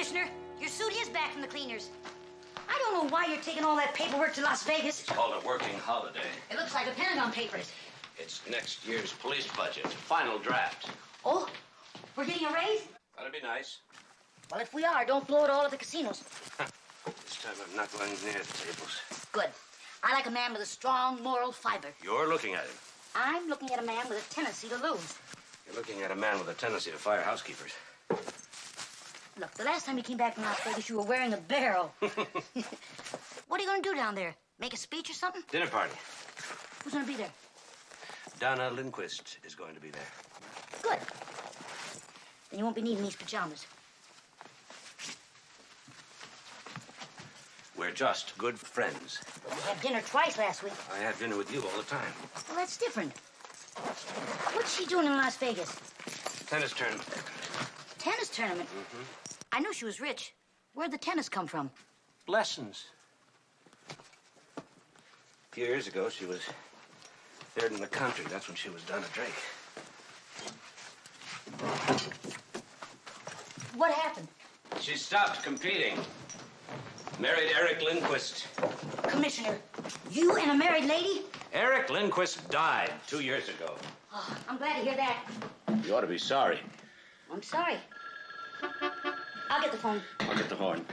Commissioner. Your suit is back from the cleaners. I don't know why you're taking all that paperwork to Las Vegas. It's called a working holiday. It looks like the Pentagon papers. It's next year's police budget, final draft. Oh, we're getting a raise? That'd be nice. Well, if we are, don't blow it all at the casinos. This time I'm not going near the tables. Good. I like a man with a strong moral fiber. You're looking at him. I'm looking at a man with a tendency to lose. You're looking at a man with a tendency to fire housekeepers. Look, the last time you came back from Las Vegas, you were wearing a barrel. What are you going to do down there? Make a speech or something? Dinner party. Who's going to be there? Donna Lindquist is going to be there. Good. Then you won't be needing these pajamas. We're just good friends. You had dinner twice last week. I have dinner with you all the time. Well, that's different. What's she doing in Las Vegas? Tennis tournament. Tennis tournament? Mm-hmm. I knew she was rich. Where'd the tennis come from? Lessons. A few years ago, she was third in the country. That's when she was Donna Drake. What happened? She stopped competing. Married Eric Lindquist. Commissioner, you and a married lady? Eric Lindquist died 2 years ago. Oh, I'm glad to hear that. You ought to be sorry. I'm sorry. I'll get the phone. I'll get the horn.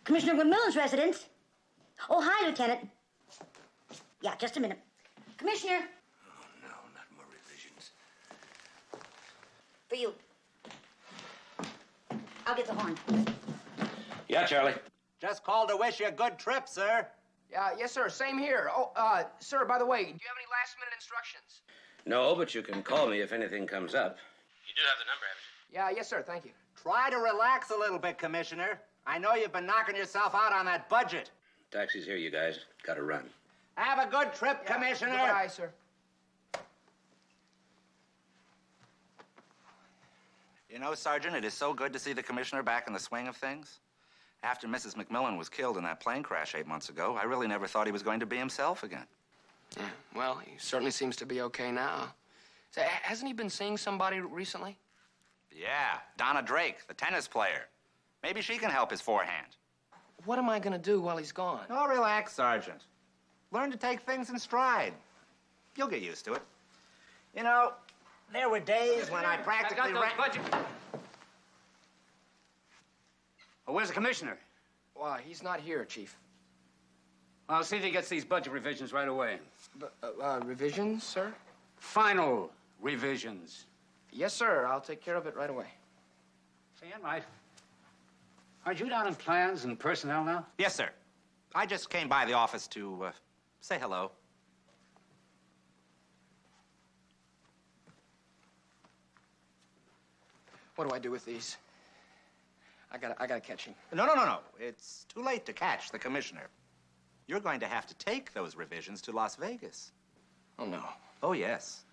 Commissioner McMillan's residence. Oh, hi, Lieutenant. Yeah, just a minute. Commissioner. Oh, no, not more revisions. For you. I'll get the horn. Yeah, Charlie. Just called to wish you a good trip, sir. Yes, sir. Same here. Oh, sir, by the way, do you have any last-minute instructions? No, but you can call me if anything comes up. You do have the number, haven't you? Yes, sir. Thank you. Try to relax a little bit, Commissioner. I know you've been knocking yourself out on that budget. Taxi's here, you guys. Gotta run. Have a good trip, Commissioner. Goodbye, sir. You know, Sergeant, it is so good to see the Commissioner back in the swing of things. After Mrs. McMillan was killed in that plane crash 8 months ago, I really never thought he was going to be himself again. Yeah, well, he certainly seems to be okay now. So, hasn't he been seeing somebody recently? Yeah, Donna Drake, the tennis player. Maybe she can help his forehand. What am I going to do while he's gone? Oh, relax, Sergeant. Learn to take things in stride. You'll get used to it. You know, there were days when I practically budget. Oh, where's the commissioner? Why, he's not here, Chief. I'll see if he gets these budget revisions right away. Revisions, sir? Final revisions. Yes, sir. I'll take care of it right away. Say, Enright, aren't you down in plans and personnel now? Yes, sir. I just came by the office to say hello. What do I do with these? I gotta catch him. No. It's too late to catch the Commissioner. You're going to have to take those revisions to Las Vegas. Oh, no. Oh, yes.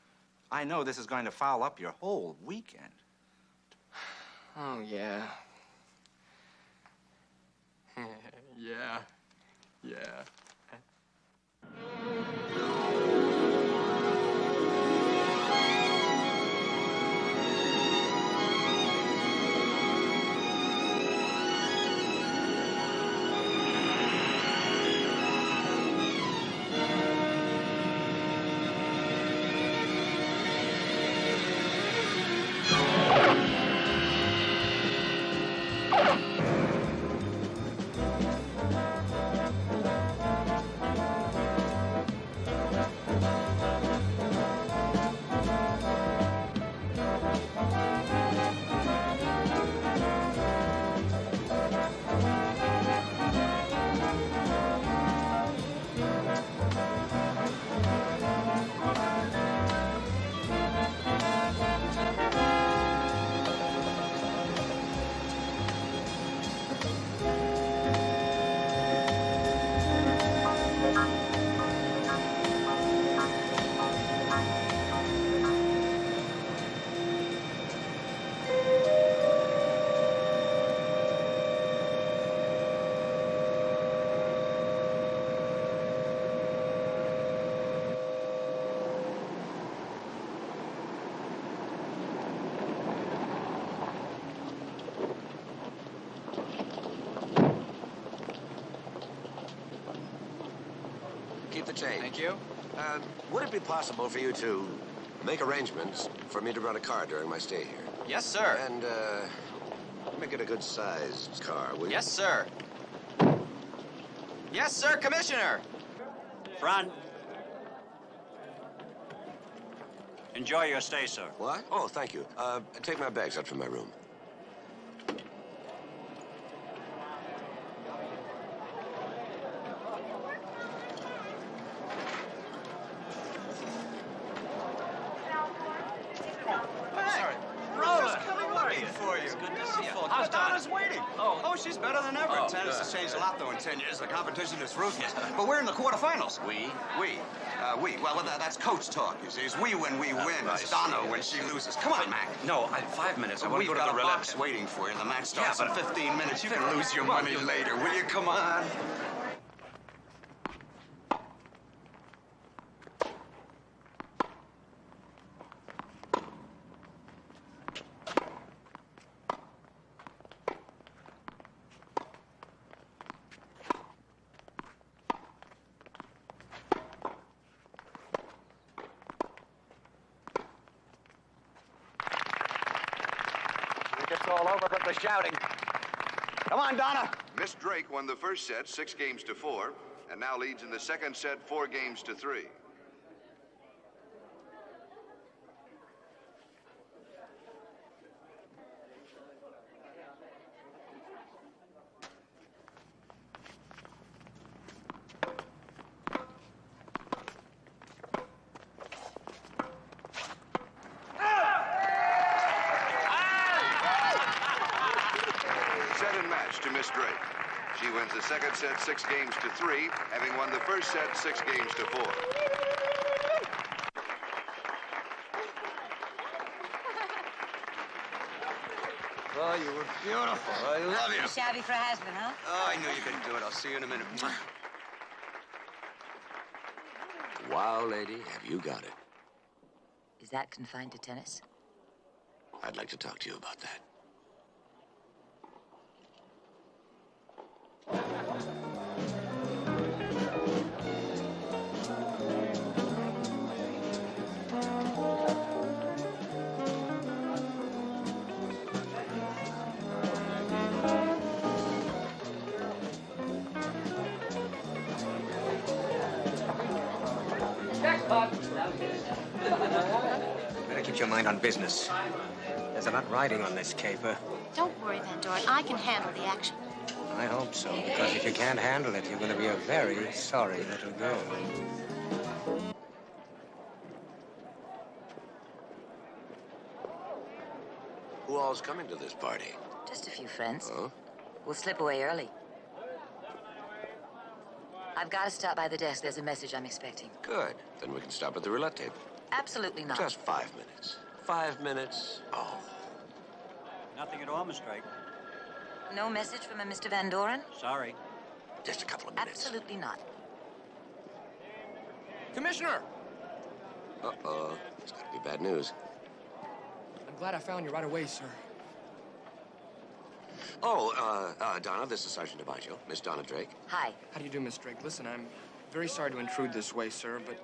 I know this is going to foul up your whole weekend. Oh, yeah. Yeah. the change. Thank you. Would it be possible for you to make arrangements for me to run a car during my stay here? Yes, sir. And, make it a good-sized car, will you? Yes, sir. Yes, sir, Commissioner. Front. Enjoy your stay, sir. What? Oh, thank you. Take my bags out from my room. How's Donna's waiting? Oh, she's better than ever. Tennis has changed a lot, though, in 10 years. The competition is ruthless. But we're in the quarterfinals. We. Well, that's coach talk, you see. It's we when we win. It's Donna when she loses. Come on, Mac. No, 5 minutes. I want to go to the We've got a roulette. box waiting for you. The match starts Yeah, in but 15 minutes. You can lose your money later. Will you? Come on. It's all over but the shouting. Come on, Donna. Miss Drake won the first set 6 games to 4, and now leads in the second set 4 games to 3. Set and match to Miss Drake. She wins the second set 6 games to 3, having won the first set 6 games to 4. Oh, you were beautiful. I love you. Shabby for a husband, huh? Oh, I knew you could do it. I'll see you in a minute. Wow, lady, have you got it. Is that confined to tennis? I'd like to talk to you about that. Better keep your mind on business. There's a lot riding on this caper. Don't worry, Van Doren. I can handle the action. I hope so, because if you can't handle it, you're going to be a very sorry little girl. Who all's coming to this party? Just a few friends. Huh? We'll slip away early. I've got to stop by the desk. There's a message I'm expecting. Good. Then we can stop at the roulette table. Absolutely not. Just 5 minutes. 5 minutes. Oh. Nothing at all, Miss Drake. No message from a Mr. Van Doren? Sorry. Just a couple of minutes. Absolutely not. Commissioner! Uh-oh. It's got to be bad news. I'm glad I found you right away, sir. Oh, Donna, this is Sergeant DiMaggio. Miss Donna Drake. Hi. How do you do, Miss Drake? Listen, I'm very sorry to intrude this way, sir, but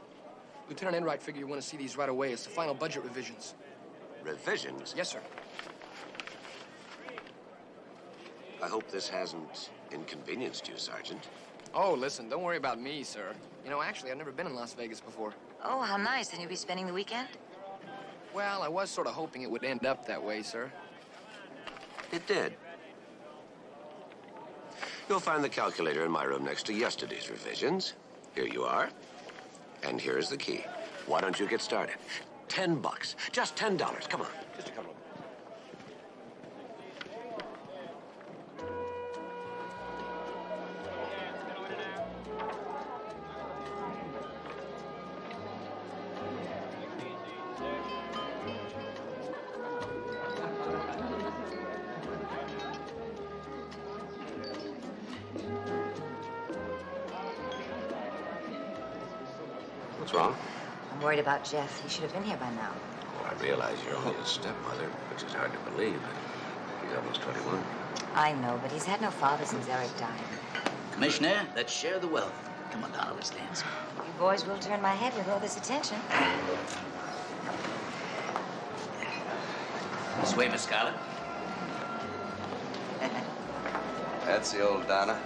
Lieutenant Enright figured you want to see these right away. It's the final budget revisions. Revisions? Yes, sir. I hope this hasn't inconvenienced you, Sergeant. Oh, listen, don't worry about me, sir. You know, actually, I've never been in Las Vegas before. Oh, how nice. Then you'll be spending the weekend? Well, I was sort of hoping it would end up that way, sir. It did. You'll find the calculator in my room next to yesterday's revisions. Here you are. And here's the key. Why don't you get started? $10. Just $10. Come on. Just a couple of... What's wrong? I'm worried about Jeff. He should have been here by now. Oh, I realize you're only his stepmother, which is hard to believe, but he's almost 21. I know, but he's had no father since Eric died. Commissioner, let's share the wealth. Come on, Donna, let's dance. You boys will turn my head with all this attention. Sway, Miss Scarlett. That's the old Donna.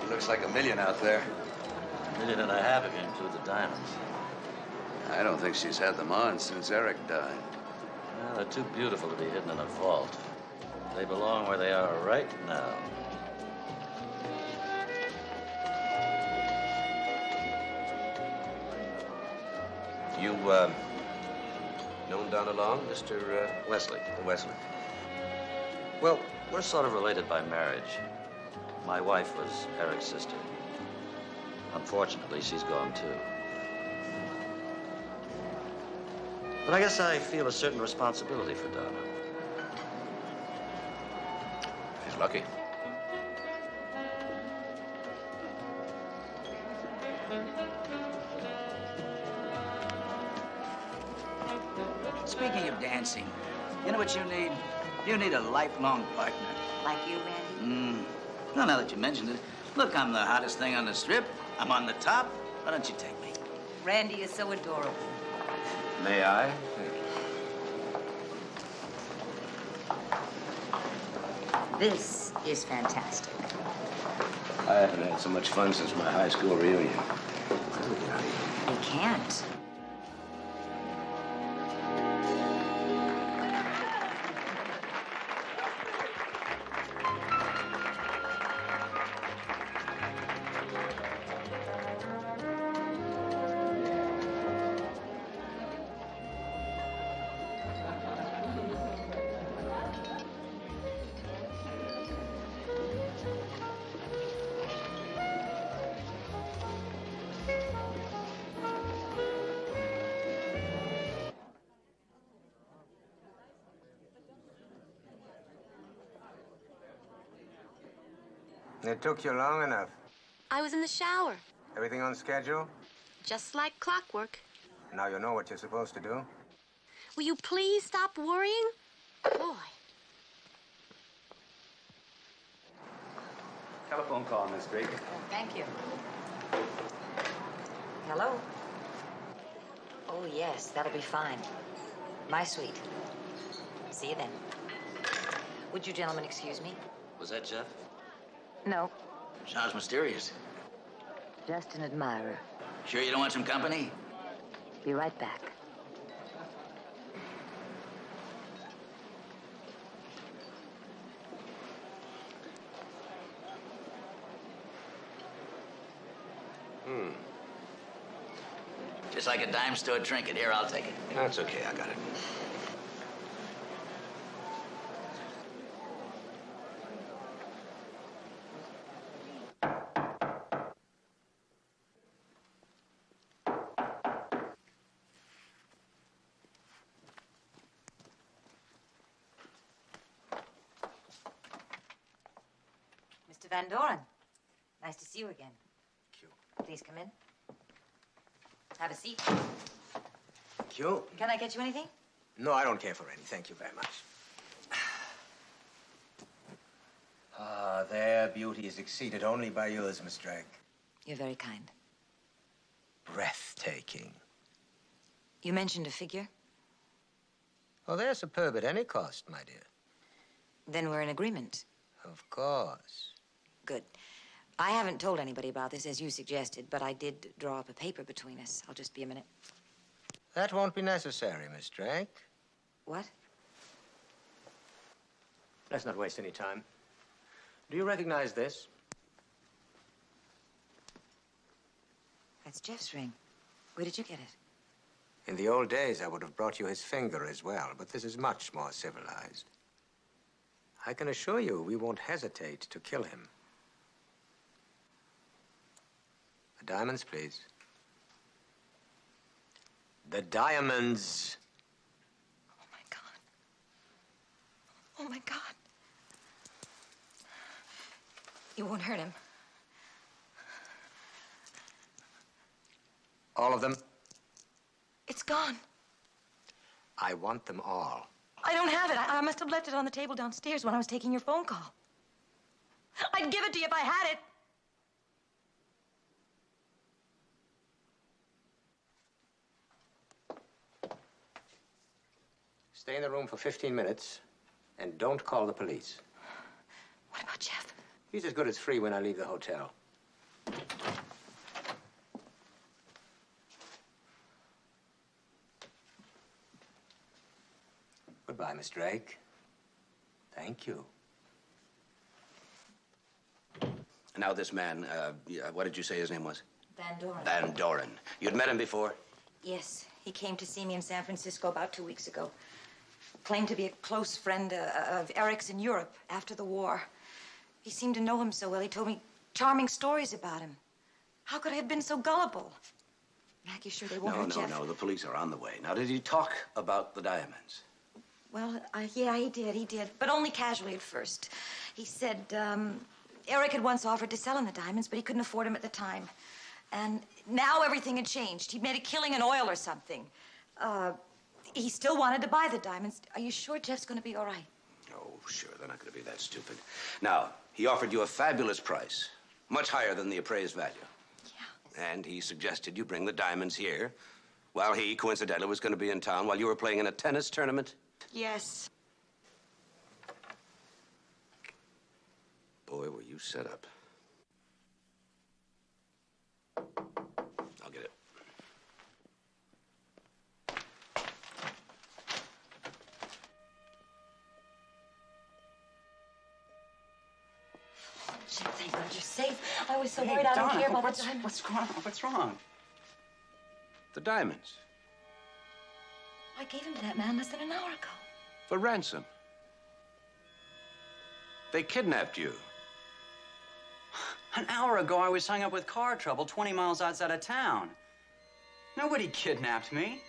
She looks like $1 million out there. $1.5 million if you include the diamonds. I don't think she's had them on since Eric died. Well, they're too beautiful to be hidden in a vault. They belong where they are right now. You, known Donna long, Mr. Wesley. Wesley? Well, we're sort of related by marriage. My wife was Eric's sister. Unfortunately, she's gone too. But I guess I feel a certain responsibility for Donna. She's lucky. Speaking of dancing, you know what you need? You need a lifelong partner. Like you, Randy? Well, now that you mentioned it, look, I'm the hottest thing on the strip. I'm on the top. Why don't you take me? Randy is so adorable. May I? This is fantastic. I haven't had so much fun since my high school reunion. You can't. It took you long enough. I was in the shower, Everything on schedule? just like clockwork. Now you know what you're supposed to do. Will you please stop worrying? Boy. Telephone call, Miss Drake. Oh, thank you. Hello? Oh, yes, that'll be fine. My suite. See you then. Would you gentlemen excuse me? Was that Jeff? No, Sounds mysterious. just an admirer. Sure you don't want some company? Be right back. Just like a dime store trinket. Here, I'll take it. That's okay, I got it. Mr. Van Doren, nice to see you again. Please come in. Have a seat. Thank you. Can I get you anything? No, I don't care for any. Thank you very much. Ah, their beauty is exceeded only by yours, Miss Drake. You're very kind. Breathtaking. You mentioned a figure. Oh, they're superb at any cost, my dear. Then we're in agreement. Of course. Good. I haven't told anybody about this, as you suggested, but I did draw up a paper between us. I'll just be a minute. That won't be necessary, Miss Drake. What? Let's not waste any time. Do you recognize this? That's Jeff's ring. Where did you get it? In the old days, I would have brought you his finger as well, but this is much more civilized. I can assure you we won't hesitate to kill him. The diamonds, please. The diamonds. Oh, my God. Oh, my God. You won't hurt him. All of them? It's gone. I want them all. I don't have it. I must have left it on the table downstairs when I was taking your phone call. I'd give it to you if I had it. Stay in the room for 15 minutes and don't call the police. What about Jeff? He's as good as free when I leave the hotel. Goodbye, Miss Drake. Thank you. Now, this man, what did you say his name was? Van Doren. Van Doren. You'd met him before? Yes, he came to see me in San Francisco about 2 weeks ago. Claimed to be a close friend of Eric's in Europe after the war. He seemed to know him so well. He told me charming stories about him. How could I have been so gullible? Mac, you sure they won't hurt Jeff? No. The police are on the way. Now, did he talk about the diamonds? Well, yeah, he did. But only casually at first. He said, Eric had once offered to sell him the diamonds, but he couldn't afford them at the time. And now everything had changed. He'd made a killing in oil or something. He still wanted to buy the diamonds. Are you sure Jeff's going to be all right? Oh, sure. They're not going to be that stupid. Now, he offered you a fabulous price, much higher than the appraised value. Yeah. And he suggested you bring the diamonds here, while he, coincidentally, was going to be in town while you were playing in a tennis tournament. Yes. Boy, were you set up. I'll get it. Jeff, thank God you're safe. I was so worried I don't care about the diamonds. What's wrong? The diamonds. I gave him to that man less than an hour ago. For ransom. They kidnapped you. An hour ago, I was hung up with car trouble 20 miles outside of town. Nobody kidnapped me.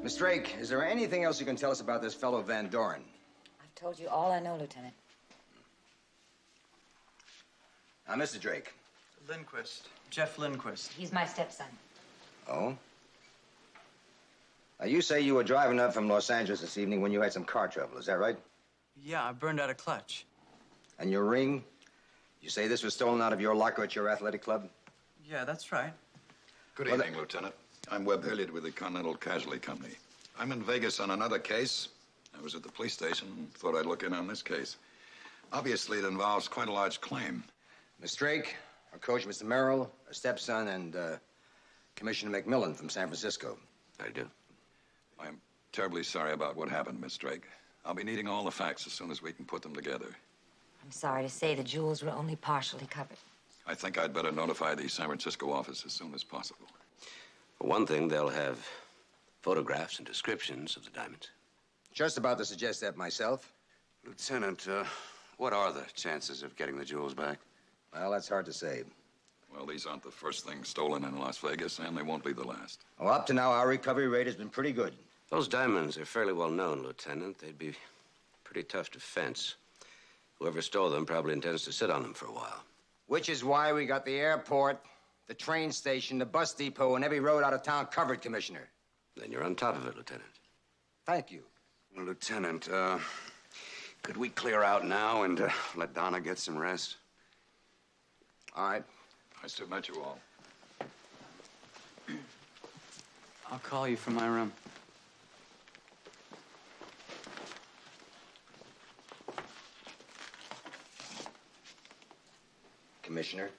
Miss Drake, is there anything else you can tell us about this fellow Van Doren? I've told you all I know, Lieutenant. Now, Mr. Drake. Lindquist. Jeff Lindquist. He's my stepson. Oh? Now, you say you were driving up from Los Angeles this evening when you had some car trouble. Is that right? Yeah, I burned out a clutch. And your ring? You say this was stolen out of your locker at your athletic club? Yeah, that's right. Good evening, Lieutenant. I'm Webb Hilliard with the Continental Casualty Company. I'm in Vegas on another case. I was at the police station and thought I'd look in on this case. Obviously, it involves quite a large claim. Miss Drake, our coach, Mr. Merrill, our stepson, and Commissioner McMillan from San Francisco. How do you do? I'm terribly sorry about what happened, Miss Drake. I'll be needing all the facts as soon as we can put them together. I'm sorry to say the jewels were only partially covered. I think I'd better notify the San Francisco office as soon as possible. For one thing, they'll have photographs and descriptions of the diamonds. Just about to suggest that myself. Lieutenant, what are the chances of getting the jewels back? Well, that's hard to say. Well, these aren't the first things stolen in Las Vegas, and they won't be the last. Well, up to now, our recovery rate has been pretty good. Those diamonds are fairly well known, Lieutenant. They'd be pretty tough to fence. Whoever stole them probably intends to sit on them for a while. Which is why we got the airport, the train station, the bus depot, and every road out of town covered, Commissioner. Then you're on top of it, Lieutenant. Thank you. Well, Lieutenant, could we clear out now and let Donna get some rest? All right. Nice to have met you all. I'll call you from my room. Commissioner.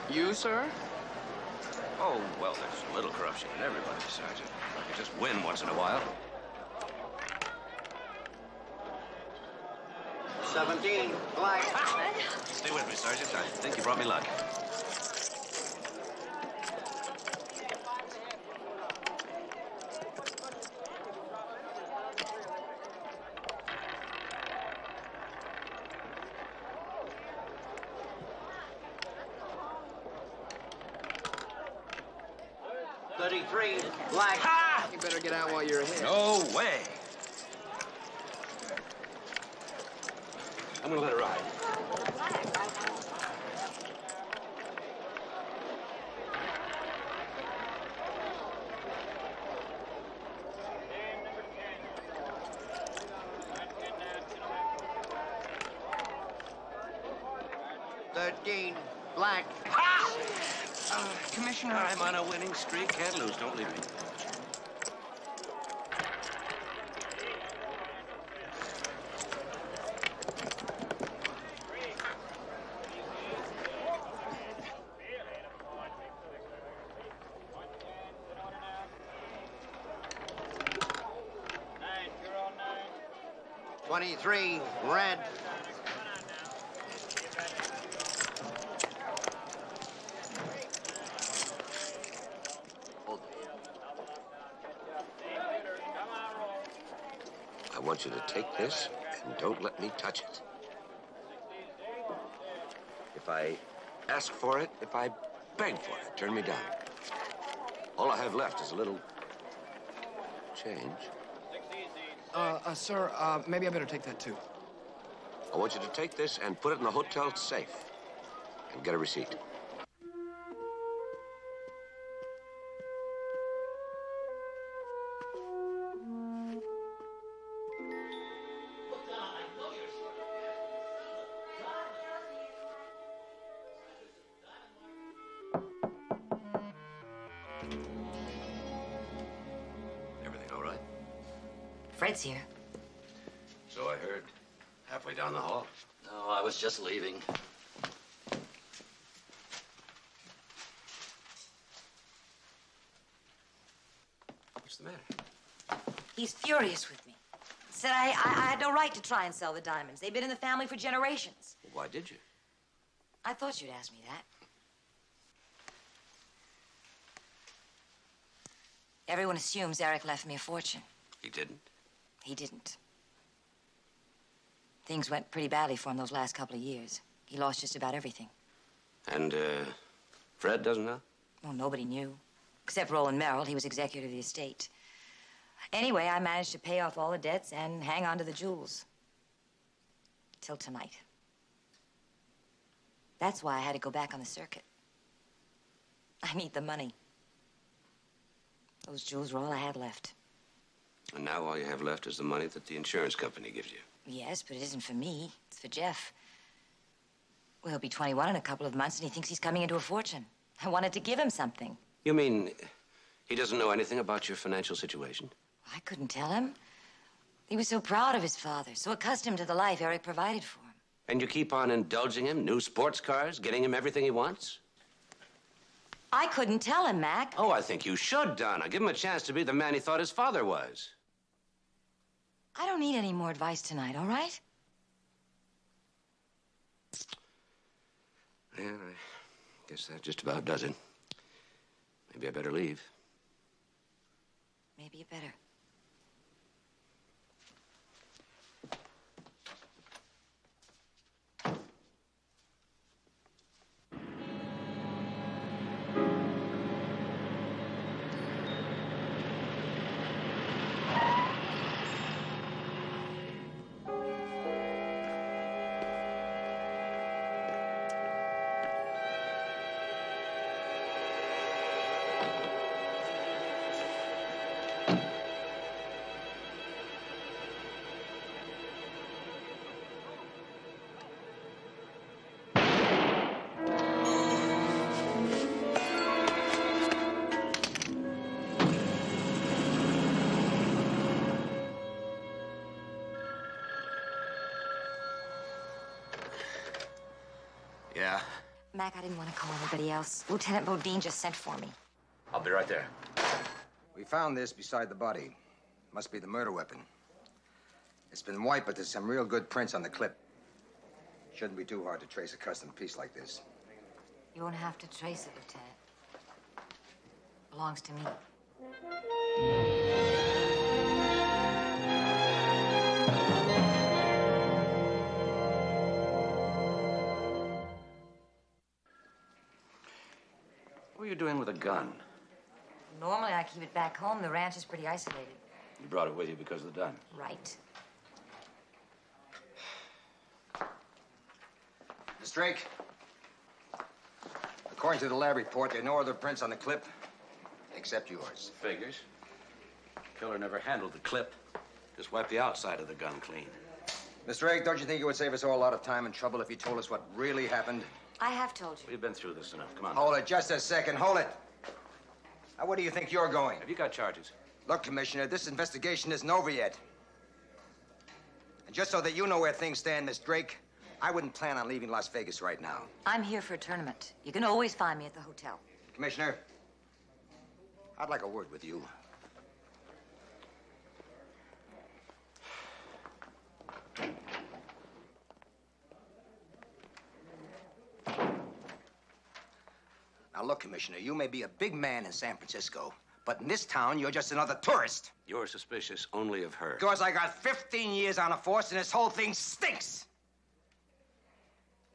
You, sir? Oh, well, there's a little corruption in everybody, Sergeant. You just win once in a while. 17, black. Stay with me, Sergeant. I think you brought me luck. 33, black. Ha! You better get out while you're ahead. No way. I'm gonna let it ride. Black. Commissioner, I'm on a winning streak. Can't lose. Don't leave me. Three, red. I want you to take this and don't let me touch it. If I ask for it, if I beg for it, turn me down. All I have left is a little change. Sir, maybe I better take that too. I want you to take this and put it in the hotel safe and get a receipt. Everything all right? Fred's here. So I heard. Halfway down the hall. No, I was just leaving. What's the matter? He's furious with me. Said I had no right to try and sell the diamonds. They've been in the family for generations. Well, why did you? I thought you'd ask me that. Everyone assumes Eric left me a fortune. He didn't? He didn't. Things went pretty badly for him those last couple of years. He lost just about everything. And, Fred doesn't know? Well, nobody knew. Except Roland Merrill. He was executor of the estate. Anyway, I managed to pay off all the debts and hang on to the jewels. Till tonight. That's why I had to go back on the circuit. I need the money. Those jewels were all I had left. And now all you have left is the money that the insurance company gives you. Yes, but it isn't for me. It's for Jeff. Well, he'll be 21 in a couple of months, and he thinks he's coming into a fortune. I wanted to give him something. You mean he doesn't know anything about your financial situation? I couldn't tell him. He was so proud of his father, so accustomed to the life Eric provided for him. And you keep on indulging him, new sports cars, getting him everything he wants? I couldn't tell him, Mac. Oh, I think you should, Donna. Give him a chance to be the man he thought his father was. I don't need any more advice tonight, all right? Yeah, I guess that just about does it. Maybe I better leave. Maybe you better. Yeah? Mac, I didn't want to call anybody else. Lieutenant Bodine just sent for me. I'll be right there. We found this beside the body. Must be the murder weapon. It's been wiped, but there's some real good prints on the clip. Shouldn't be too hard to trace a custom piece like this. You won't have to trace it, Lieutenant. Belongs to me. What were you doing with a gun? Normally I keep it back home. The ranch is pretty isolated. You brought it with you because of the diamond. Right. Miss Drake, according to the lab report, there are no other prints on the clip except yours. Figures. Killer never handled the clip. Just wiped the outside of the gun clean. Miss Drake, don't you think it would save us all a lot of time and trouble if you told us what really happened? I have told you. We've been through this enough. Come on. Hold it just a second. Hold it. Now, where do you think you're going? Have you got charges? Look, Commissioner, this investigation isn't over yet. And just so that you know where things stand, Miss Drake, I wouldn't plan on leaving Las Vegas right now. I'm here for a tournament. You can always find me at the hotel. Commissioner, I'd like a word with you. Now, look, Commissioner, you may be a big man in San Francisco, but in this town, you're just another tourist. You're suspicious only of her. Because I got 15 years on the force, and this whole thing stinks.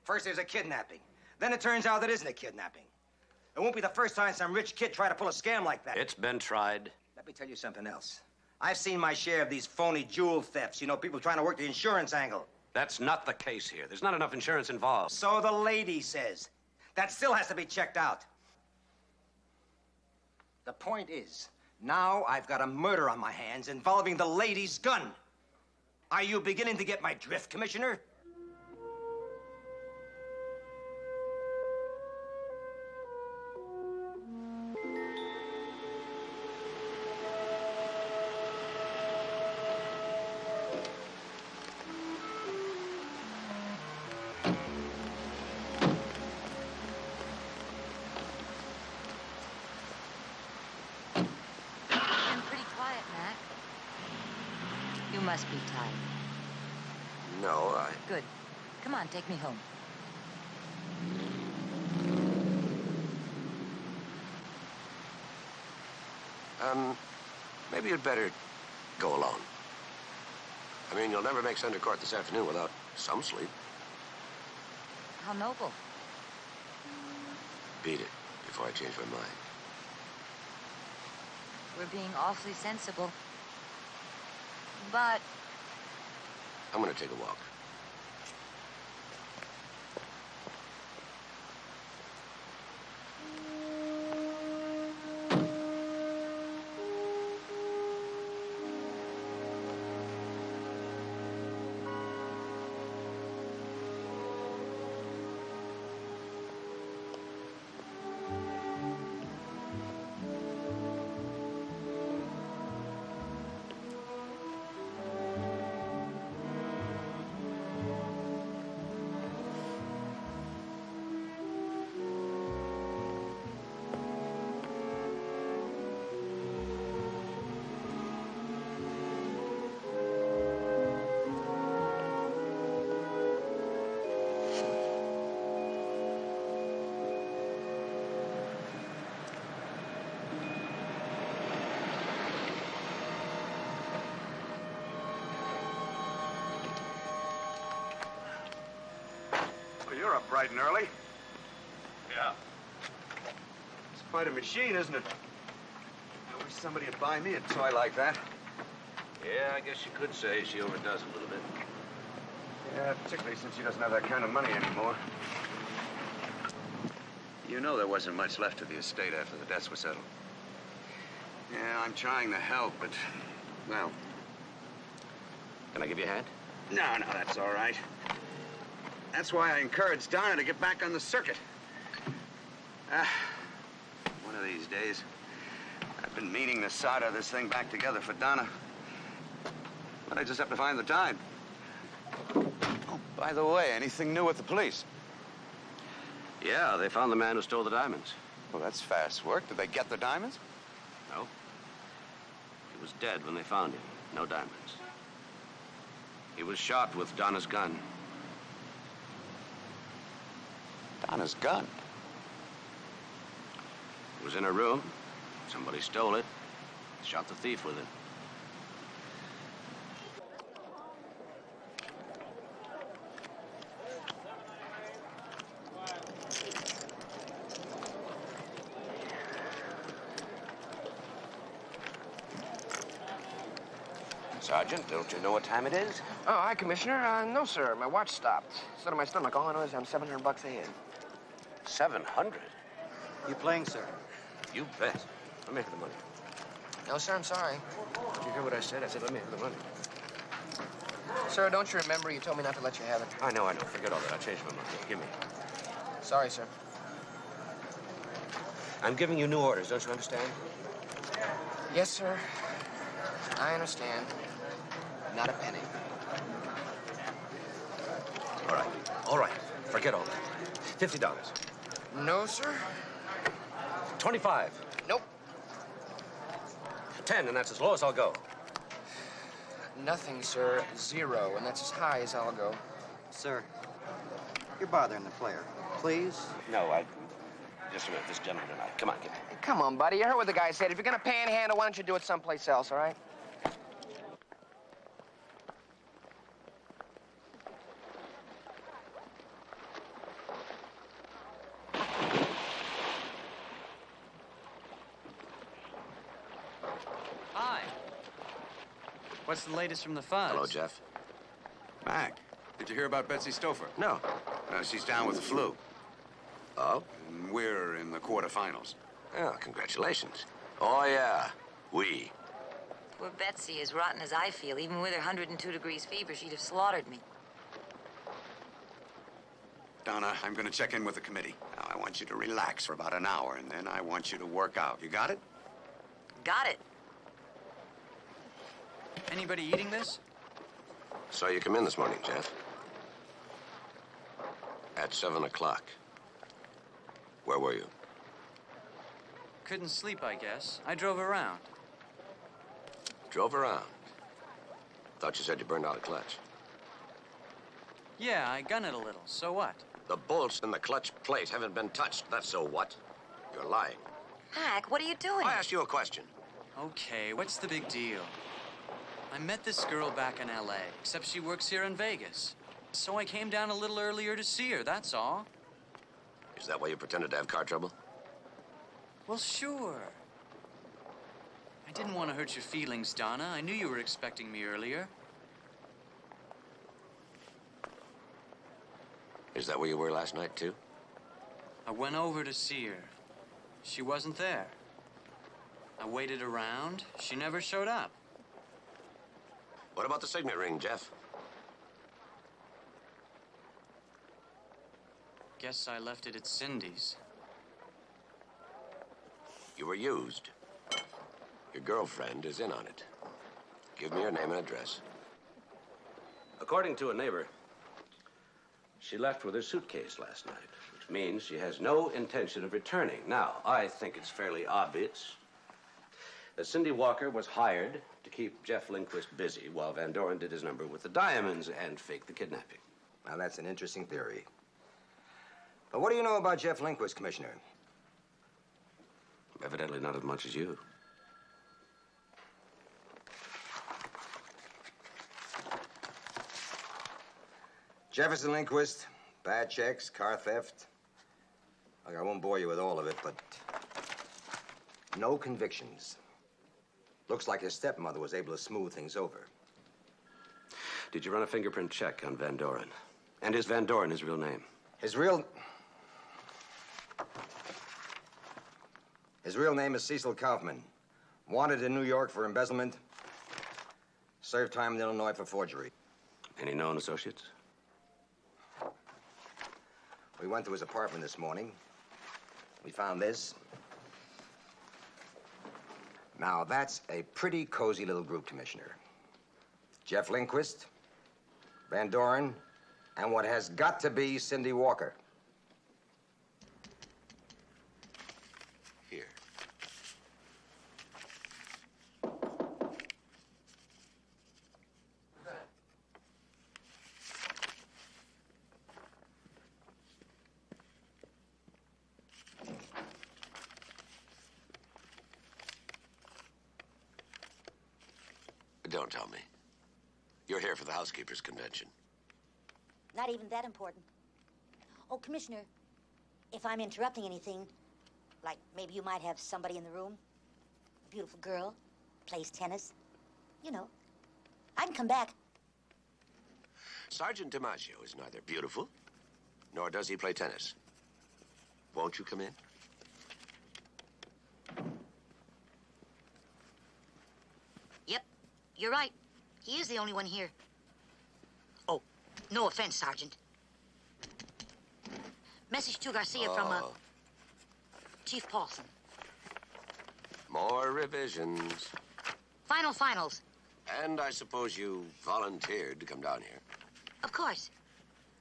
First, there's a kidnapping. Then it turns out that isn't a kidnapping. It won't be the first time some rich kid tried to pull a scam like that. It's been tried. Let me tell you something else. I've seen my share of these phony jewel thefts. You know, people trying to work the insurance angle. That's not the case here. There's not enough insurance involved. So the lady says. That still has to be checked out. The point is, now I've got a murder on my hands involving the lady's gun. Are you beginning to get my drift, Commissioner? You must be tired. No, Good. Come on, take me home. Maybe you'd better go alone. I mean, you'll never make Center Court this afternoon without some sleep. How noble. Beat it before I change my mind. We're being awfully sensible. But I'm gonna take a walk. You're up bright and early. Yeah. It's quite a machine, isn't it? I wish somebody would buy me a toy like that. Yeah, I guess you could say she overdoes it a little bit. Yeah, particularly since she doesn't have that kind of money anymore. You know there wasn't much left of the estate after the debts were settled. Yeah, I'm trying to help, but, well... Can I give you a hand? No, that's all right. That's why I encouraged Donna to get back on the circuit. One of these days, I've been meaning to solder this thing back together for Donna. But I just have to find the time. Oh, by the way, anything new with the police? Yeah, they found the man who stole the diamonds. Well, that's fast work. Did they get the diamonds? No. He was dead when they found him. No diamonds. He was shot with Donna's gun. Donna's gun? It was in her room. Somebody stole it. Shot the thief with it. Sergeant, don't you know what time it is? Oh, hi, Commissioner. No, sir. My watch stopped. Instead of my stomach, all I know is I'm $700 ahead. 700? You playing, sir? You bet. Let me have the money. No, sir, I'm sorry. Did you hear what I said? I said, let me have the money. Sir, don't you remember you told me not to let you have it? I know. Forget all that. I changed my mind. Give me. Sorry, sir. I'm giving you new orders, don't you understand? Yes, sir. I understand. Not a penny. All right. Forget all that. $50. No, sir. 25. Nope. 10, and that's as low as I'll go. Nothing, sir. 0, and that's as high as I'll go. Sir, you're bothering the player. Please? No, just a minute. This gentleman and I. Come on, get me. Hey, come on, buddy. You heard what the guy said. If you're gonna panhandle, why don't you do it someplace else, all right? Hi. What's the latest from the fuzz? Hello, Jeff. Mac, did you hear about Betsy Stouffer? No. She's down with the flu. Oh? And we're in the quarterfinals. Oh, congratulations. Oh, yeah. We. Poor Betsy, as rotten as I feel, even with her 102 degrees fever, she'd have slaughtered me. Donna, I'm going to check in with the committee. Now, I want you to relax for about an hour, and then I want you to work out. You got it? Got it. Anybody eating this? Saw you come in this morning, Jeff. At 7 o'clock. Where were you? Couldn't sleep, I guess. I drove around. Drove around. Thought you said you burned out a clutch. Yeah, I gun it a little. So what? The bolts in the clutch plate haven't been touched. That's so what? You're lying. Mac, what are you doing? I asked you a question. Okay, what's the big deal? I met this girl back in L.A., except she works here in Vegas. So I came down a little earlier to see her, that's all. Is that why you pretended to have car trouble? Well, sure. I didn't want to hurt your feelings, Donna. I knew you were expecting me earlier. Is that where you were last night, too? I went over to see her. She wasn't there. I waited around. She never showed up. What about the signet ring, Jeff? Guess I left it at Cindy's. You were used. Your girlfriend is in on it. Give me her name and address. According to a neighbor, she left with her suitcase last night, which means she has no intention of returning. Now, I think it's fairly obvious that Cindy Walker was hired to keep Jeff Lindquist busy while Van Doren did his number with the diamonds and faked the kidnapping. Now, that's an interesting theory. But what do you know about Jeff Lindquist, Commissioner? Evidently not as much as you. Jefferson Lindquist, bad checks, car theft. Look, I won't bore you with all of it, but no convictions. Looks like his stepmother was able to smooth things over. Did you run a fingerprint check on Van Doren? And is Van Doren his real name? His real name is Cecil Kaufman. Wanted in New York for embezzlement. Served time in Illinois for forgery. Any known associates? We went to his apartment this morning. We found this. Now, that's a pretty cozy little group, Commissioner. Jeff Lindquist, Van Doren, and what has got to be Cindy Walker. Here. Don't tell me. You're here for the housekeepers' convention. Not even that important. Oh, Commissioner, if I'm interrupting anything, like maybe you might have somebody in the room, a beautiful girl, plays tennis, you know. I can come back. Sergeant DiMaggio is neither beautiful, nor does he play tennis. Won't you come in? Yep, you're right. He is the only one here. Oh, no offense, Sergeant. Message to Garcia from, Chief Paulson. More revisions. Finals. And I suppose you volunteered to come down here. Of course.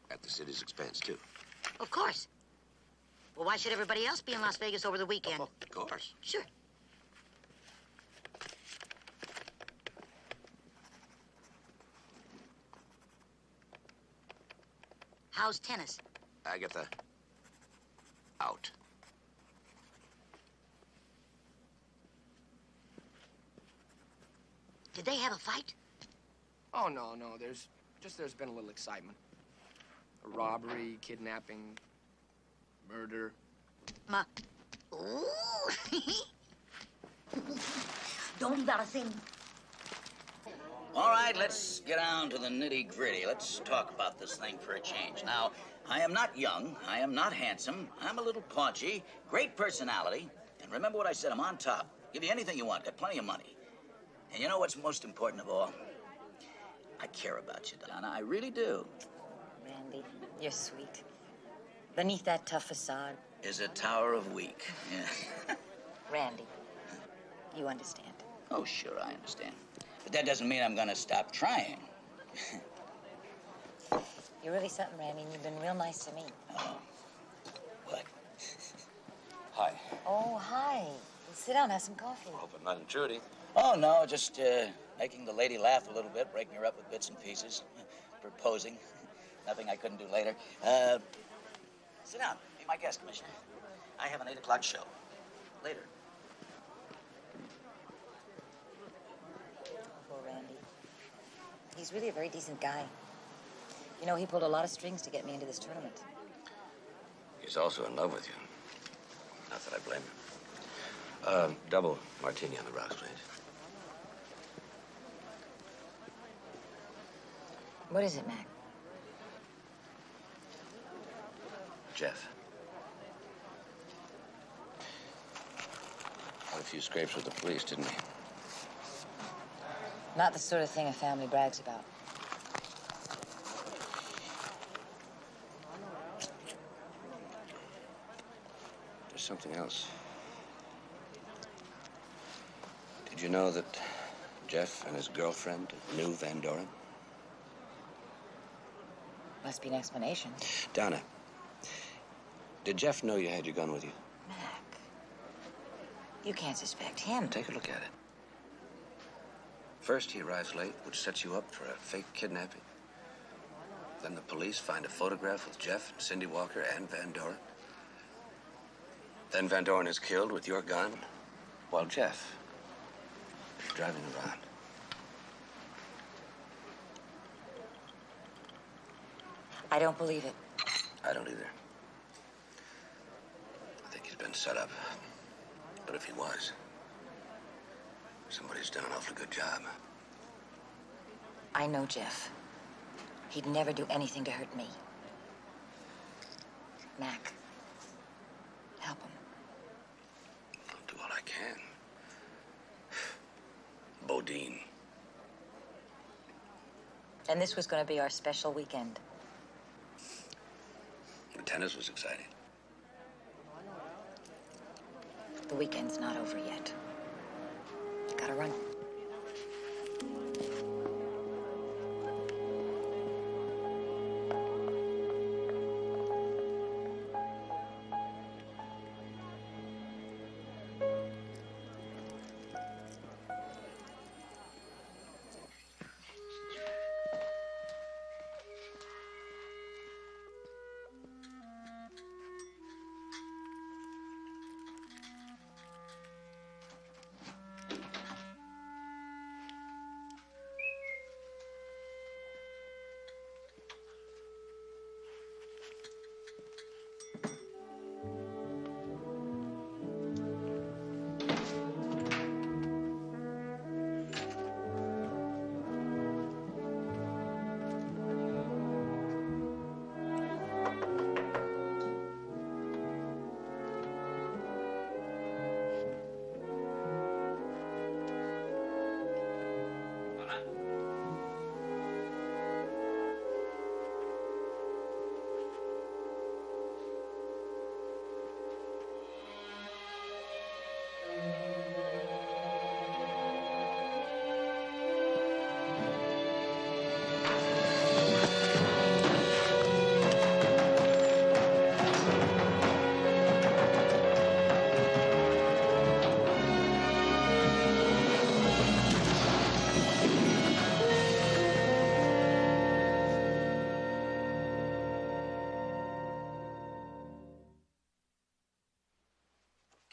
At the city's expense, too. Of course. Well, why should everybody else be in Las Vegas over the weekend? Oh, of course. Sure. How's tennis? Agatha, out. Did they have a fight? Oh, no. There's been a little excitement. A robbery, kidnapping, murder. Ooh. Don't leave out a thing. All right, let's get down to the nitty-gritty. Let's talk about this thing for a change. Now, I am not young. I am not handsome. I'm a little paunchy. Great personality. And remember what I said, I'm on top. Give you anything you want. Got plenty of money. And you know what's most important of all? I care about you, Donna. I really do. Randy, you're sweet. Beneath that tough facade is a tower of weak. Yeah. Randy, you understand. Oh, sure, I understand. But that doesn't mean I'm gonna stop trying. You're really something, Randy, and you've been real nice to me. Oh. What? Hi. Oh, hi. Sit down, have some coffee. Hope I'm not intruding. Oh, no, just making the lady laugh a little bit, breaking her up with bits and pieces, proposing. Nothing I couldn't do later. Sit down. Be my guest, Commissioner. I have an 8 o'clock show. Later. Poor Randy. He's really a very decent guy. You know, he pulled a lot of strings to get me into this tournament. He's also in love with you. Not that I blame him. Double martini on the rocks, please. What is it, Mac? Jeff. Had a few scrapes with the police, didn't he? Not the sort of thing a family brags about. There's something else. Did you know that Jeff and his girlfriend knew Van Doren? Must be an explanation. Donna, did Jeff know you had your gun with you? Mac, you can't suspect him. Take a look at it. First, he arrives late, which sets you up for a fake kidnapping. Then the police find a photograph with Jeff and Cindy Walker and Van Doren. Then Van Doren is killed with your gun, while Jeff is driving around. I don't believe it. I don't either. I think he's been set up. But if he was, somebody's done an awfully good job. I know Jeff. He'd never do anything to hurt me. Mac, help him. I'll do all I can. Bodine. And this was going to be our special weekend. The tennis was exciting. The weekend's not over yet. Gotta run.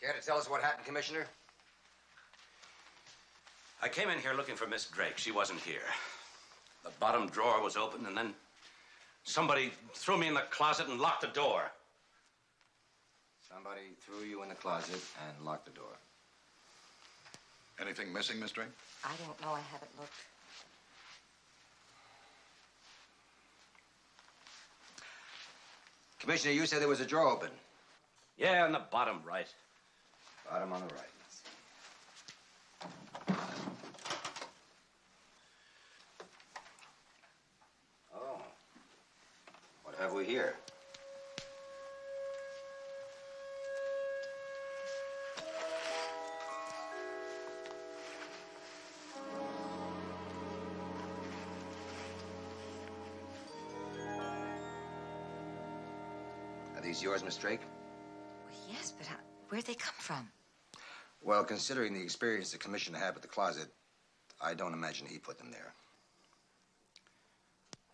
Care to tell us what happened, Commissioner? I came in here looking for Miss Drake. She wasn't here. The bottom drawer was open, and then somebody threw me in the closet and locked the door. Somebody threw you in the closet and locked the door. Anything missing, Miss Drake? I don't know. I haven't looked. Commissioner, you said there was a drawer open. Yeah, on the bottom right. Bottom on the right. Oh. What have we here? Are these yours, Miss Drake? Well, yes, but where'd they come from? Well, considering the experience the commissioner had with the closet, I don't imagine he put them there.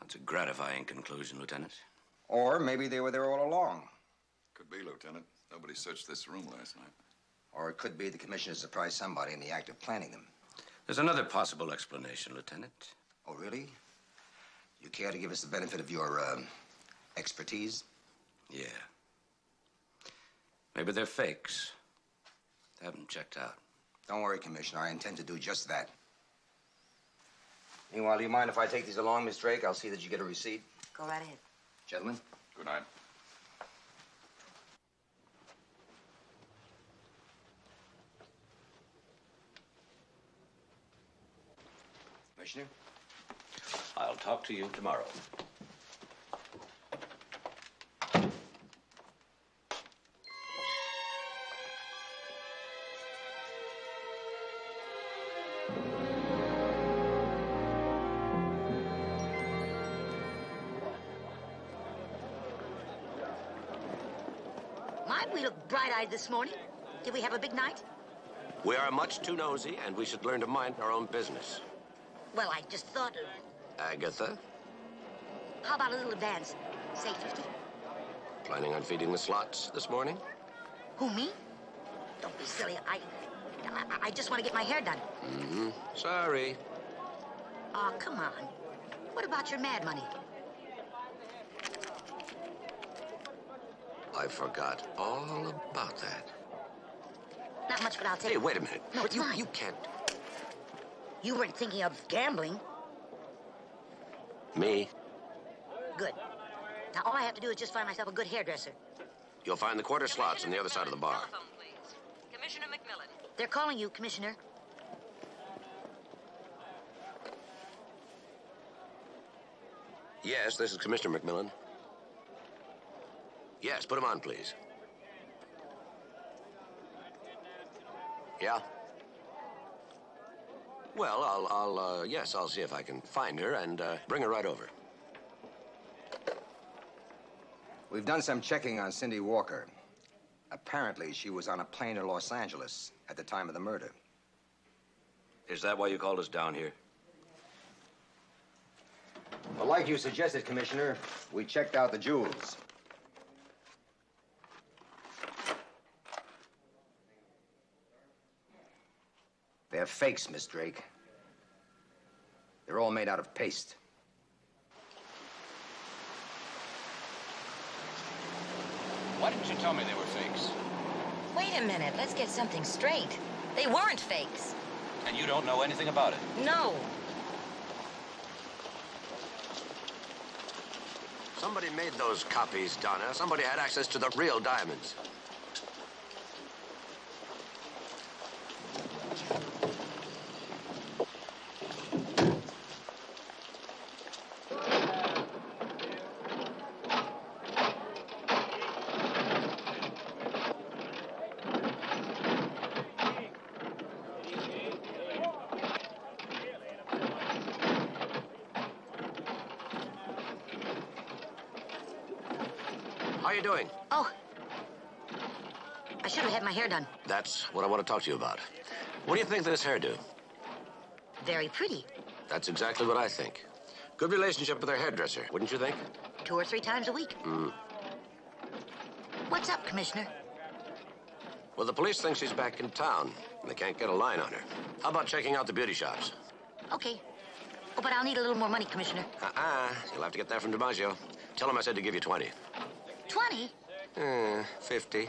That's a gratifying conclusion, Lieutenant. Or maybe they were there all along. Could be, Lieutenant. Nobody searched this room last night. Or it could be the commissioner surprised somebody in the act of planning them. There's another possible explanation, Lieutenant. Oh, really? You care to give us the benefit of your, expertise? Yeah. Maybe they're fakes. They haven't checked out. Don't worry, Commissioner. I intend to do just that. Meanwhile, do you mind if I take these along, Miss Drake? I'll see that you get a receipt. Go right ahead. Gentlemen? Good night. Commissioner? I'll talk to you tomorrow. My, we look bright-eyed this morning. Did we have a big night? We are much too nosy, and we should learn to mind our own business. Well, I just thought... Agatha, How about a little advance? Say 50? planning on feeding the slots this morning? Who, me? Don't be silly. I just want to get my hair done. Mm-hmm. Sorry. Oh, come on. What about your mad money? I forgot all about that. Not much, but I'll take Hey, it. wait a minute. No, it's fine. You can't... You weren't thinking of gambling. Me? Good. Now, all I have to do is just find myself a good hairdresser. You'll find the quarter slots on the other side of the bar. Telephone, please. Commissioner McMillan. They're calling you, Commissioner. Yes, this is Commissioner McMillan. Yes, put him on, please. Yeah? Well, I'll see if I can find her and bring her right over. We've done some checking on Cindy Walker. Apparently, she was on a plane to Los Angeles at the time of the murder. Is that why you called us down here? Well, like you suggested, Commissioner, we checked out the jewels. They're fakes, Miss Drake. They're all made out of paste. Why didn't you tell me they were fakes? Wait a minute. Let's get something straight. They weren't fakes. And you don't know anything about it? No. Somebody made those copies, Donna. Somebody had access to the real diamonds. How are you doing? Oh. I should have had my hair done. That's what I want to talk to you about. What do you think of this hairdo? Very pretty. That's exactly what I think. Good relationship with her hairdresser, wouldn't you think? 2 or 3 times a week. Hmm. What's up, Commissioner? Well, the police think she's back in town, and they can't get a line on her. How about checking out the beauty shops? Okay. Oh, but I'll need a little more money, Commissioner. You'll have to get that from DiMaggio. Tell him I said to give you 20. 20? 50.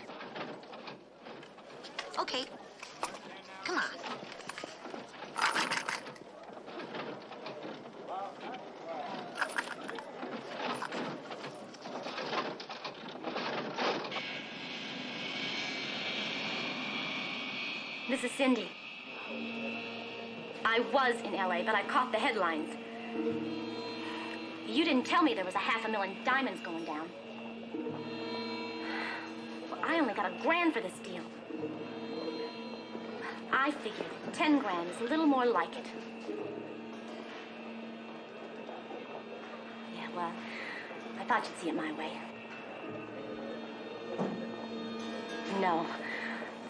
Okay. Come on. This is Cindy. I was in LA, but I caught the headlines. You didn't tell me there was $500,000 diamonds going down. Well, I only got $1,000 for this deal. I figured 10 grand is a little more like it. Yeah, well, I thought you'd see it my way. No,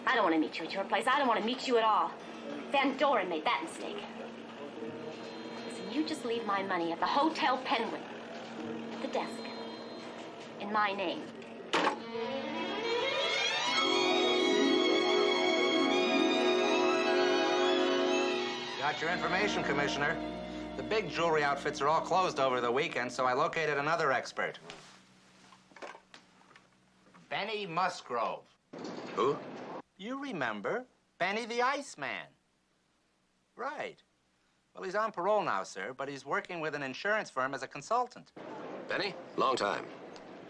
I don't want to meet you at your place. I don't want to meet you at all. Van Doren made that mistake. Listen, you just leave my money at the Hotel Penguin, at the desk, in my name. Got your information, Commissioner. The big jewelry outfits are all closed over the weekend, so I located another expert. Benny Musgrove. Who? You remember. Benny the Iceman. Right. Well, he's on parole now, sir, but he's working with an insurance firm as a consultant. Benny? Long time.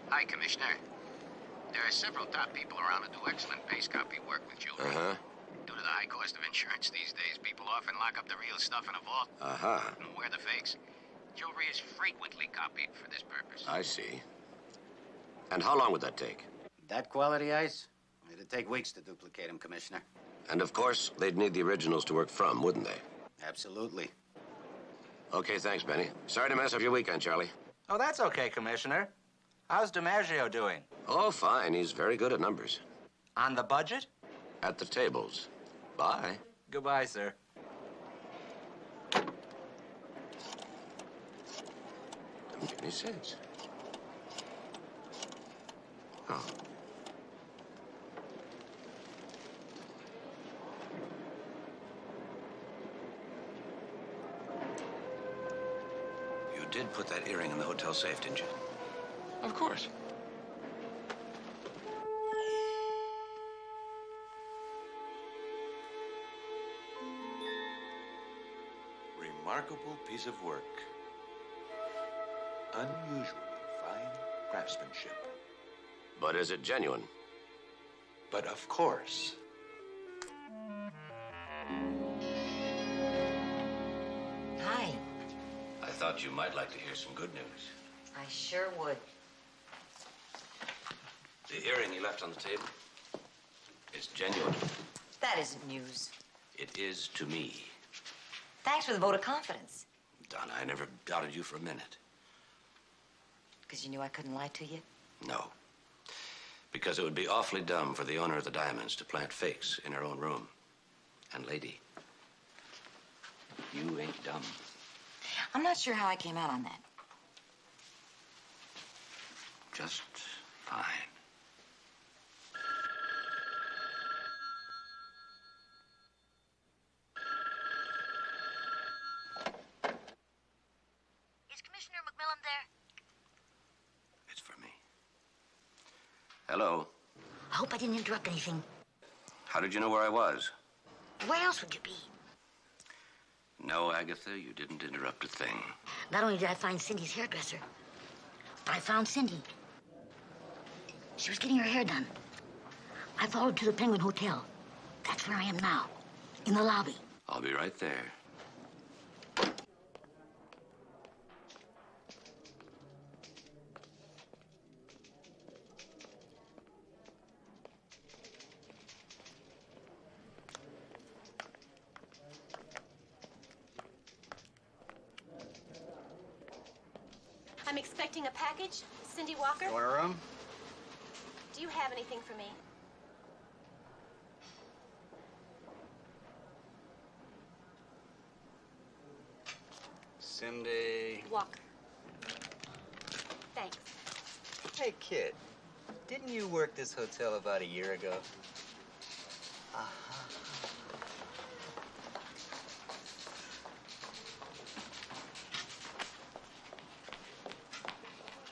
Hi, Commissioner. There are several top people around that do excellent base copy work with jewelry. Uh-huh. Due to the high cost of insurance these days, people often lock up the real stuff in a vault. Uh-huh. And wear the fakes. Jewelry is frequently copied for this purpose. I see. And how long would that take? That quality ice? It'd take weeks to duplicate them, Commissioner. And of course, they'd need the originals to work from, wouldn't they? Absolutely. Okay, thanks, Benny. Sorry to mess up your weekend, Charlie. Oh, that's okay, Commissioner. How's DiMaggio doing? Oh, fine. He's very good at numbers. On the budget? At the tables. Bye. Goodbye, sir. Don't make any sense. Oh. You did put that earring in the hotel safe, didn't you? Of course. Remarkable piece of work. Unusually fine craftsmanship. But is it genuine? But of course. Hi. I thought you might like to hear some good news. I sure would. The earring you left on the table, it's genuine. That isn't news. It is to me. Thanks for the vote of confidence. Donna, I never doubted you for a minute. Because you knew I couldn't lie to you? No. Because it would be awfully dumb for the owner of the diamonds to plant fakes in her own room. And, lady, you ain't dumb. I'm not sure how I came out on that. Just fine. Is Commissioner McMillan there? It's for me. Hello. I hope I didn't interrupt anything. How did you know where I was? Where else would you be? No, Agatha, you didn't interrupt a thing. Not only did I find Cindy's hairdresser, but I found Cindy. She was getting her hair done. I followed to the Penguin Hotel. That's where I am now, in the lobby. I'll be right there. I'm expecting a package. Cindy Walker? You want a room? Do you have anything for me? Cindy. Walker. Thanks. Hey, kid. Didn't you work this hotel about a year ago?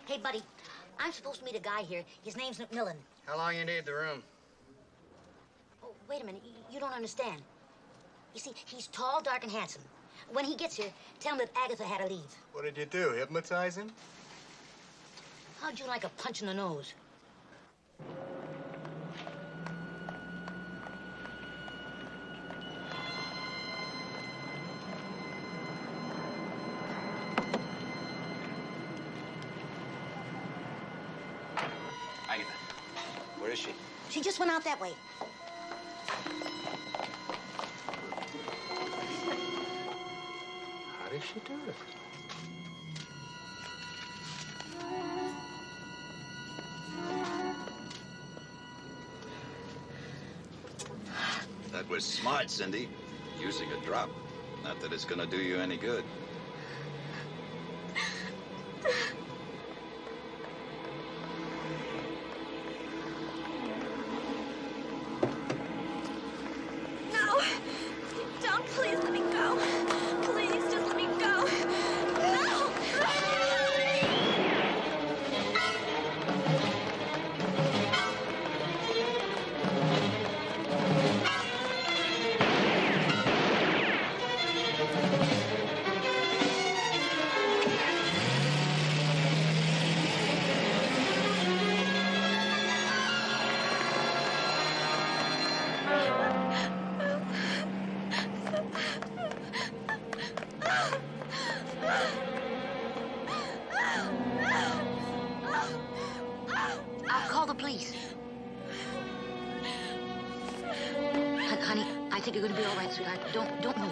Hey, buddy, I'm supposed to meet a guy here. His name's McMillan. How long you need the room? Oh, wait a minute. You don't understand. You see, he's tall, dark, and handsome. When he gets here, tell him that Agatha had to leave. What did you do, hypnotize him? How'd you like a punch in the nose? Agatha, where is she? She just went out that way. How did she do it? That was smart, Cindy. Using a drop. Not that it's gonna do you any good. No! Don't, please let me go. Please, just let me go. No! I'll call the police. Honey, I think you're gonna be all right, sweetheart. Don't move.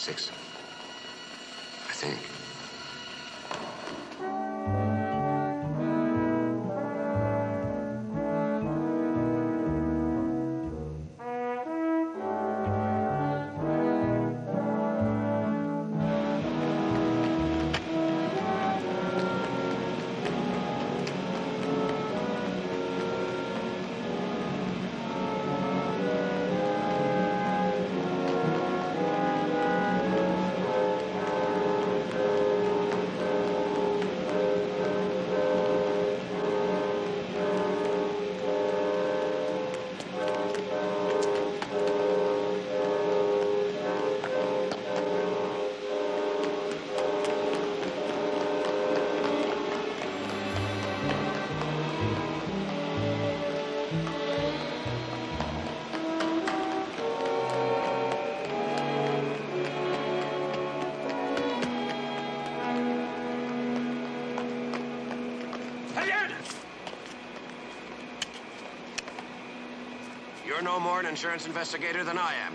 6, I think. You're no more an insurance investigator than I am.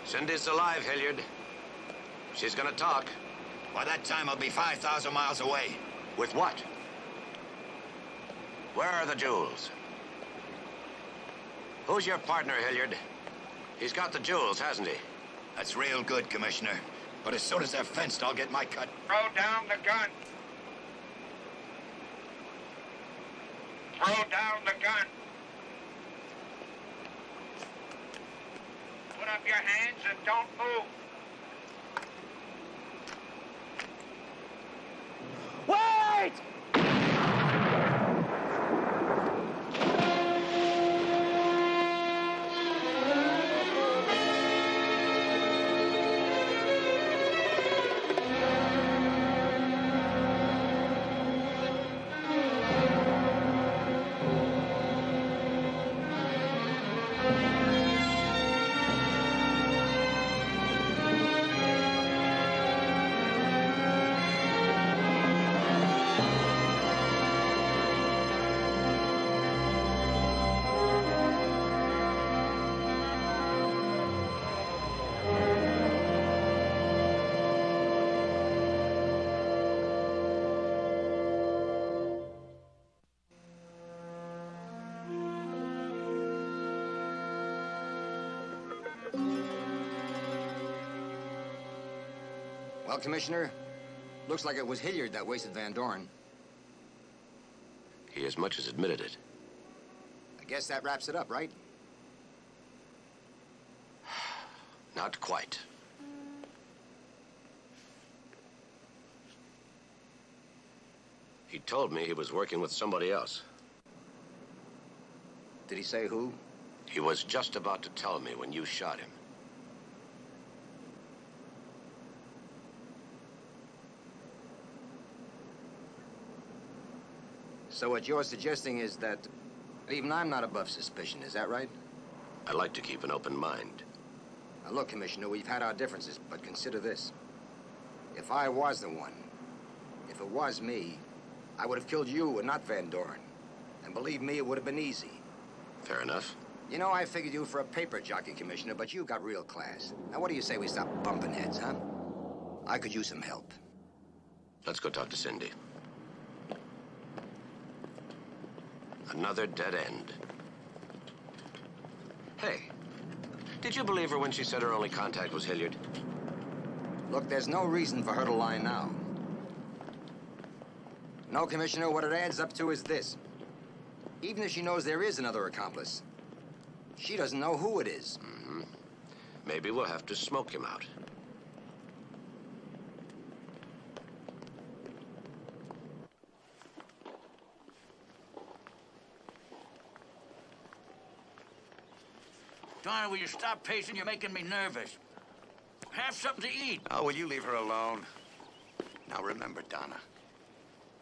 Cindy's alive, Hilliard. She's gonna talk. By that time, I'll be 5,000 miles away. With what? Where are the jewels? Who's your partner, Hilliard? He's got the jewels, hasn't he? That's real good, Commissioner. But as soon as they're fenced, I'll get my cut. Throw down the gun. Throw down the gun. Put up your hands and don't move. Wait! Well, Commissioner, looks like it was Hilliard that wasted Van Doren. He as much as admitted it. I guess that wraps it up, right? Not quite. He told me he was working with somebody else. Did he say who? He was just about to tell me when you shot him. So what you're suggesting is that even I'm not above suspicion, is that right? I like to keep an open mind. Now look, Commissioner, we've had our differences, but consider this. If I was the one, if it was me, I would have killed you and not Van Doren. And believe me, it would have been easy. Fair enough. You know, I figured you for a paper jockey, Commissioner, but you got real class. Now, what do you say we stop bumping heads, huh? I could use some help. Let's go talk to Cindy. Another dead end. Hey, did you believe her when she said her only contact was Hilliard? Look, there's no reason for her to lie now. No, Commissioner, what it adds up to is this. Even if she knows there is another accomplice, she doesn't know who it is. Mm-hmm. Maybe we'll have to smoke him out. Donna, will you stop pacing? You're making me nervous. Have something to eat. Oh, will you leave her alone? Now remember, Donna,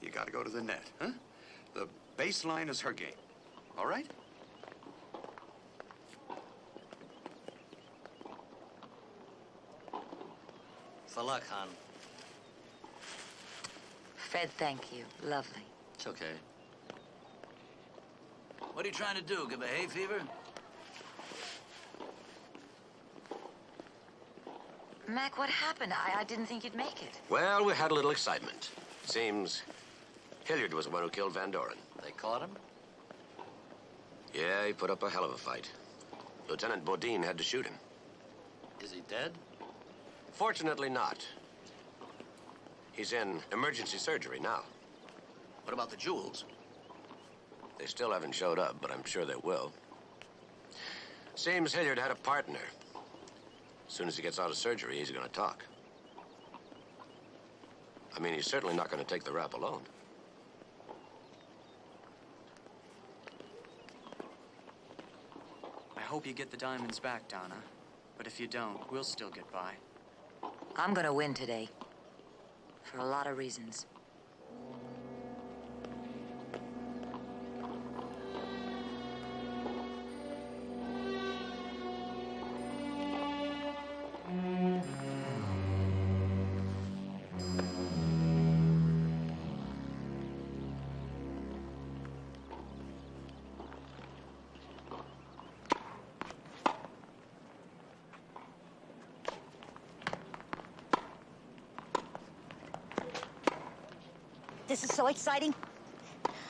you gotta go to the net, huh? The baseline is her game, all right? For luck, hon. Fred, thank you. Lovely. It's okay. What are you trying to do? Give a hay fever? Mac, what happened? I didn't think you'd make it. Well, we had a little excitement. Seems Hilliard was the one who killed Van Doren. They caught him? Yeah, he put up a hell of a fight. Lieutenant Bodine had to shoot him. Is he dead? Fortunately not. He's in emergency surgery now. What about the jewels? They still haven't showed up, but I'm sure they will. Seems Hilliard had a partner. As soon as he gets out of surgery, he's gonna talk. I mean, he's certainly not gonna take the rap alone. I hope you get the diamonds back, Donna. But if you don't, we'll still get by. I'm gonna win today. For a lot of reasons. This is so exciting.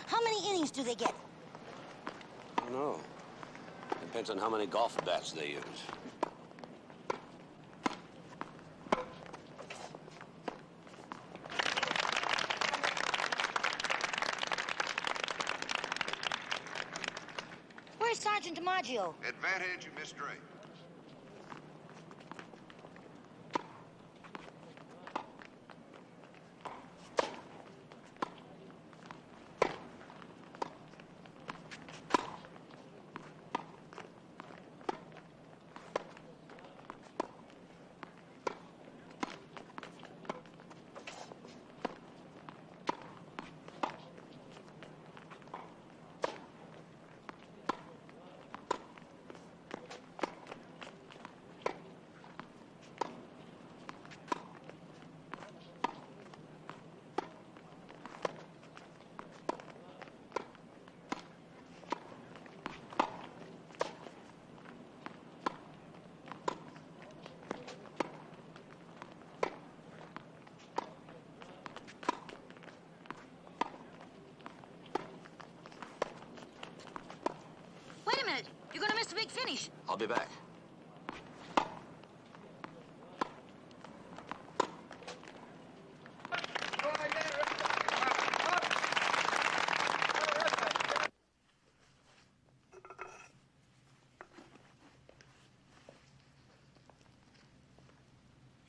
How many innings do they get? I don't know. Depends on how many golf bats they use. Where's Sergeant DiMaggio? Advantage, Miss Drake. Wait a minute. You're gonna miss the big finish. I'll be back.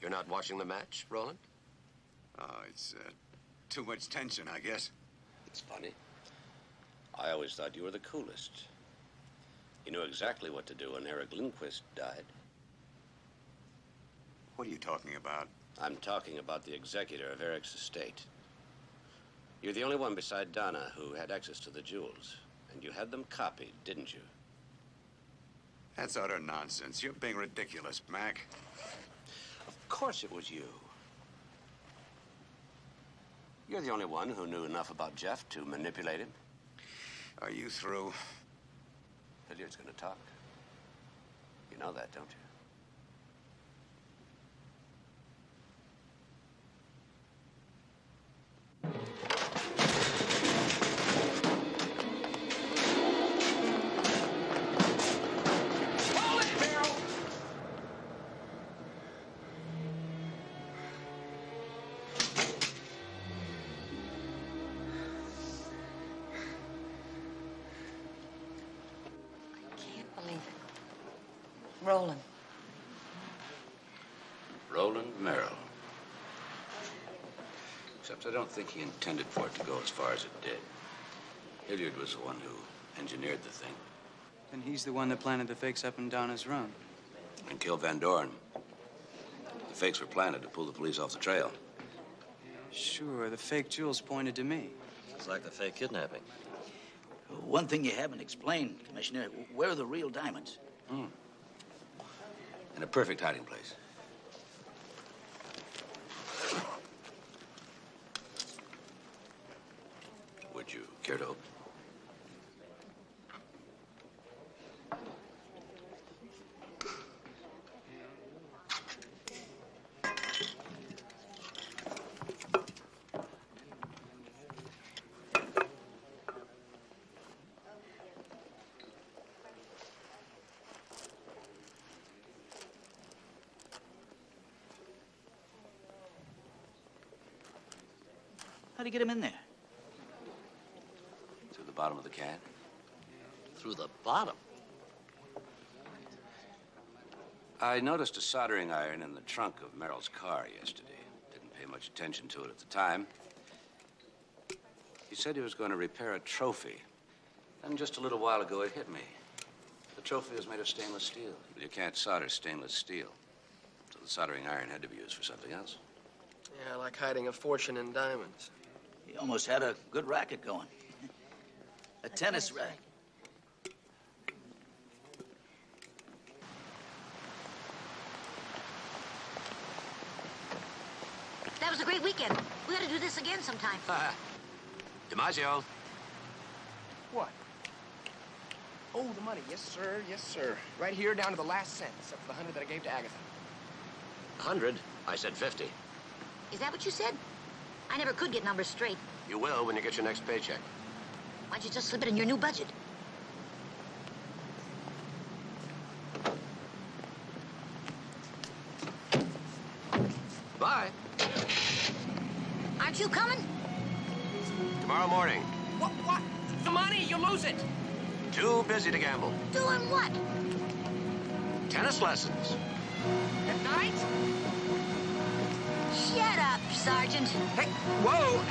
You're not watching the match, Roland? Oh, it's too much tension, I guess. It's funny. I always thought you were the coolest. You knew exactly what to do when Eric Lindquist died. What are you talking about? I'm talking about the executor of Eric's estate. You're the only one beside Donna who had access to the jewels. And you had them copied, didn't you? That's utter nonsense. You're being ridiculous, Mac. Of course it was you. You're the only one who knew enough about Jeff to manipulate him. Are you through? Hilliard's gonna talk. You know that, don't you? Roland. Roland Merrill. Except I don't think he intended for it to go as far as it did. Hilliard was the one who engineered the thing. Then he's the one that planted the fakes up in Donna's room. And killed Van Doren. The fakes were planted to pull the police off the trail. Sure, the fake jewels pointed to me. It's like the fake kidnapping. One thing you haven't explained, Commissioner, where are the real diamonds? In a perfect hiding place. Would you care to open? do you get him in there? Through the bottom of the can. Through the bottom? I noticed a soldering iron in the trunk of Merrill's car yesterday. Didn't pay much attention to it at the time. He said he was going to repair a trophy. And just a little while ago, it hit me. The trophy is made of stainless steel. You can't solder stainless steel. So the soldering iron had to be used for something else. Yeah, like hiding a fortune in diamonds. He almost had a good racket going. A tennis racket. That was a great weekend. We ought to do this again sometime. DiMaggio. What? Oh, the money. Yes, sir. Yes, sir. Right here, down to the last cent, except for the 100 that I gave to Agatha. 100? I said 50. Is that what you said? I never could get numbers straight. You will when you get your next paycheck. Why don't you just slip it in your new budget? Bye. Aren't you coming? Tomorrow morning. What? The money, you lose it. Too busy to gamble. Doing what? Tennis lessons. At night? Shut up, Sergeant. Hey, whoa.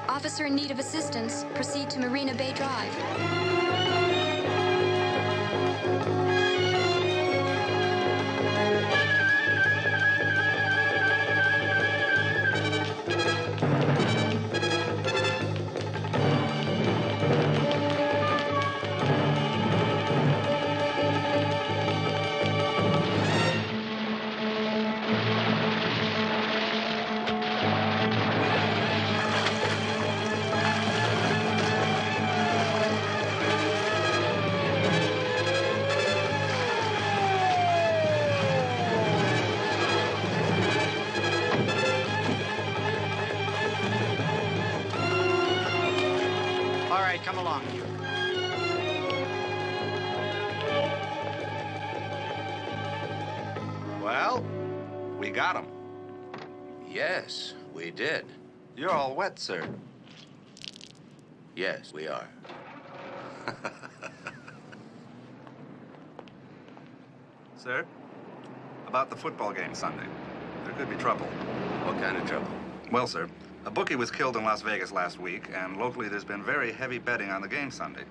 Officer in need of assistance, proceed to Marina Bay Drive. Come along, you. Well, we got him. Yes, we did. You're all wet, sir. Yes, we are. Sir, about the football game Sunday. There could be trouble. What kind of trouble? Well, sir, a bookie was killed in Las Vegas last week, and locally there's been very heavy betting on the game Sunday.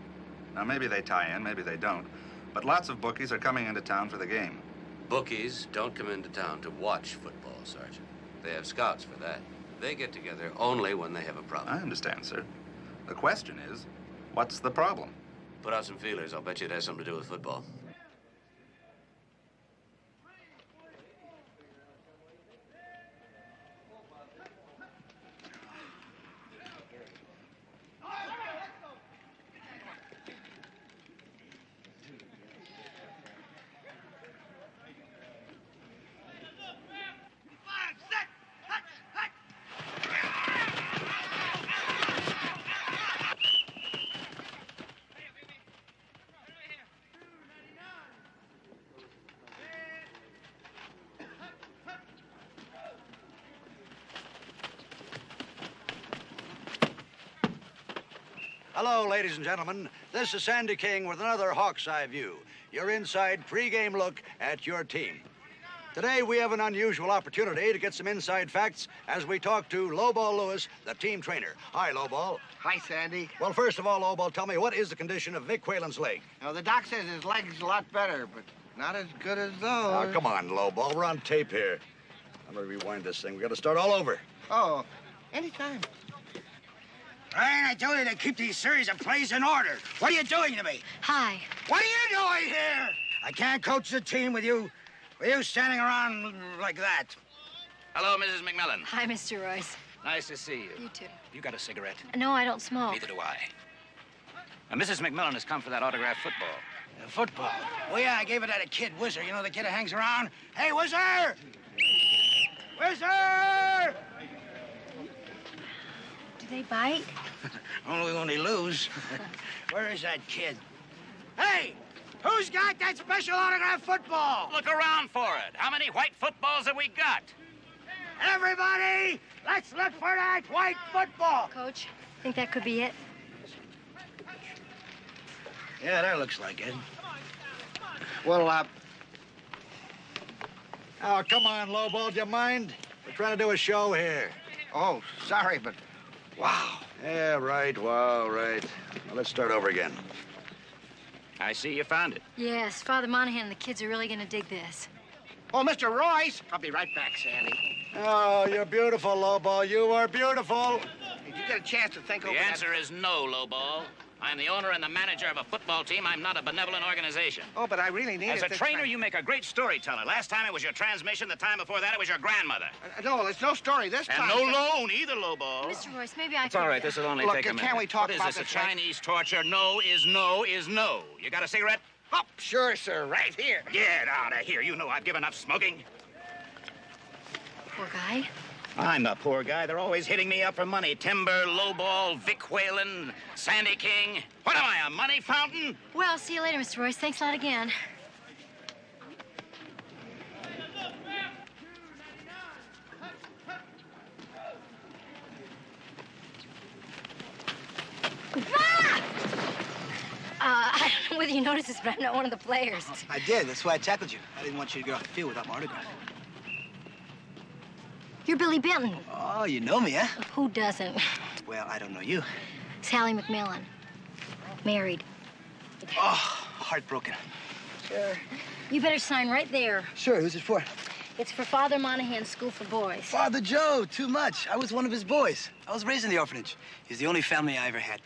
Now, maybe they tie in, maybe they don't, but lots of bookies are coming into town for the game. Bookies don't come into town to watch football, Sergeant. They have scouts for that. They get together only when they have a problem. I understand, sir. The question is, what's the problem? Put out some feelers. I'll bet you it has something to do with football. Hello, ladies and gentlemen. This is Sandy King with another Hawk's Eye View, your inside pregame look at your team. Today, we have an unusual opportunity to get some inside facts as we talk to Lowball Lewis, the team trainer. Hi, Lowball. Hi, Sandy. Well, first of all, Lowball, tell me, what is the condition of Vic Whalen's leg? Now, the doc says his leg's a lot better, but not as good as those. Oh, come on, Lowball. We're on tape here. I'm gonna rewind this thing. We gotta start all over. Oh, anytime. Ryan, I told you to keep these series of plays in order. What are you doing to me? Hi. What are you doing here? I can't coach the team with you standing around like that. Hello, Mrs. McMillan. Hi, Mr. Royce. Nice to see you. You too. You got a cigarette? No, I don't smoke. Neither do I. Now, Mrs. McMillan has come for that autographed football. Football? Oh, yeah, I gave it to that kid, Whizzer. You know the kid that hangs around? Hey, Whizzer! Whizzer! Do they bite? Only when they lose. Where is that kid? Hey! Who's got that special autographed football? Look around for it. How many white footballs have we got? Everybody, let's look for that white football. Coach, think that could be it? Yeah, that looks like it. Well, oh, come on, Lobo, do you mind? We're trying to do a show here. Oh, sorry, but wow. Yeah, right, wow, right. Well, let's start over again. I see you found it. Yes, Father Monahan and the kids are really gonna dig this. Oh, Mr. Royce. I'll be right back, Sandy. Oh, you're beautiful, Lobo. You are beautiful. Did you get a chance to think over The that? answer is no, Lowball. I'm the owner and the manager of a football team. I'm not a benevolent organization. Oh, but I really need As it a this trainer, time. you make a great storyteller. Last time it was your transmission. The time before that, it was your grandmother. No, there's no story this And time. no loan either, Lowball. Mr. Royce, maybe I It's could... all right. This will only Look, take a minute. can't we talk What is about this, a this like- Chinese torture? No is no is no. You got a cigarette? Oh, sure, sir. Right here. Get out of here. You know I've given up smoking. Poor guy. I'm the poor guy. They're always hitting me up for money. Timber, Lowball, Vic Whalen, Sandy King. What am I, a money fountain? Well, see you later, Mr. Royce. Thanks a lot again. I don't know whether you noticed this, but I'm not one of the players. I did. That's why I tackled you. I didn't want you to get off the field without my autograph. You're Billy Benton. Oh, you know me, huh? Who doesn't? Well, I don't know you. Sally McMillan. Married. Oh, heartbroken. Sure. You better sign right there. Sure, who's it for? It's for Father Monahan's School for Boys. Father Joe, too much. I was one of his boys. I was raised in the orphanage. He's the only family I ever had.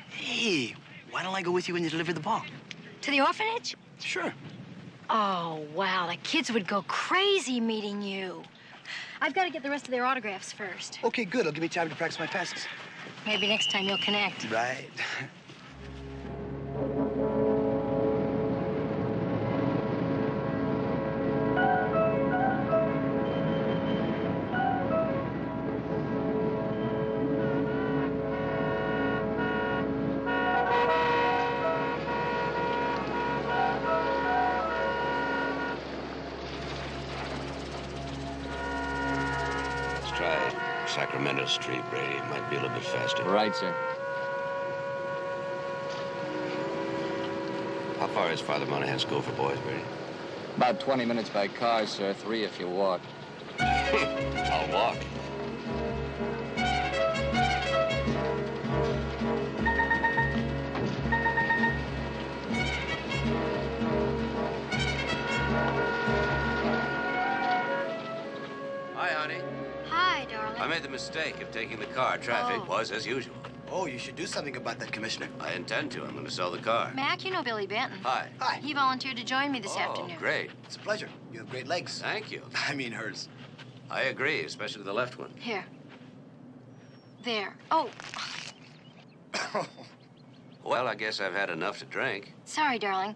Hey, why don't I go with you when you deliver the ball? To the orphanage? Sure. Oh, wow. The kids would go crazy meeting you. I've got to get the rest of their autographs first. Okay, good. I'll give me time to practice my passes. Maybe next time you'll connect. Right. Try Sacramento Street, Brady. It might be a little bit faster. Right, sir. How far is Father Monahan's School for Boys, Brady? About 20 minutes by car, sir. 3 if you walk. I'll walk. Hi, honey. Hi, darling. I made the mistake of taking the car. Traffic Oh. was as usual. Oh, you should do something about that, Commissioner. I intend to. I'm going to sell the car. Mac, you know Billy Benton. Hi. Hi. He volunteered to join me this afternoon. Great. It's a pleasure. You have great legs. Thank you. I mean hers. I agree, especially the left one. Here. There. Oh, Well, I guess I've had enough to drink. sorry, darling.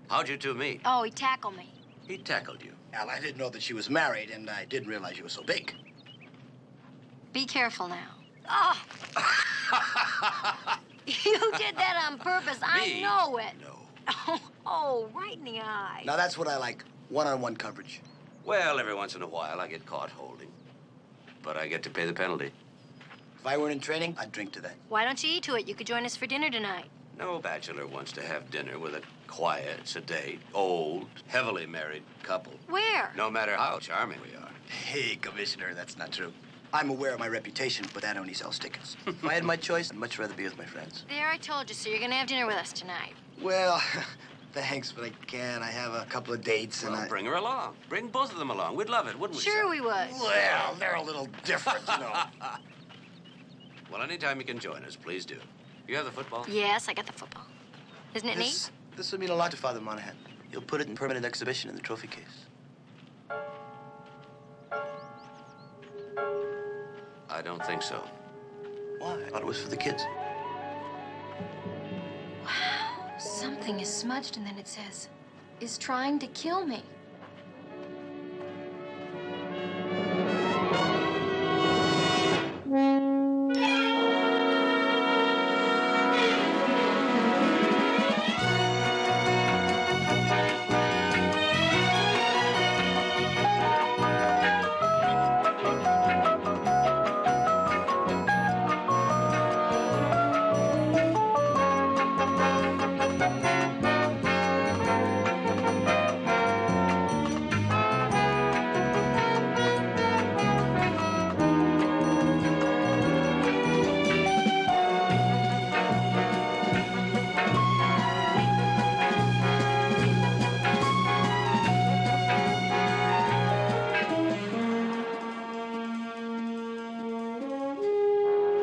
How'd you two meet? Oh, he tackled me. He tackled you. Al, I didn't know that she was married, and I didn't realize you were so big. Be careful now. Oh! You did that on purpose. I Me? know it. No. Oh, right in the eye. Now, that's what I like. One-on-one coverage. Well, every once in a while I get caught holding. But I get to pay the penalty. If I weren't in training, I'd drink to that. Why don't you eat to it? You could join us for dinner tonight. No bachelor wants to have dinner with a quiet, sedate, old, heavily married couple. Where? No matter how charming we are. Hey, Commissioner, that's not true. I'm aware of my reputation, but that only sells tickets. If I had my choice, I'd much rather be with my friends. There, I told you, so you're gonna have dinner with us tonight. Well, Thanks, but I can't. I have a couple of dates and Well, bring her along. Bring both of them along. We'd love it, wouldn't we? Sure Sal? we would. Well, they're a little different, you know. Well, anytime you can join us, please do. You have the football? Yes, I got the football. Isn't it neat? This would mean a lot to Father Monahan. He'll put it in permanent exhibition in the trophy case. I don't think so. Why? I thought it was for the kids. Wow. Something is smudged and then it says, is trying to kill me.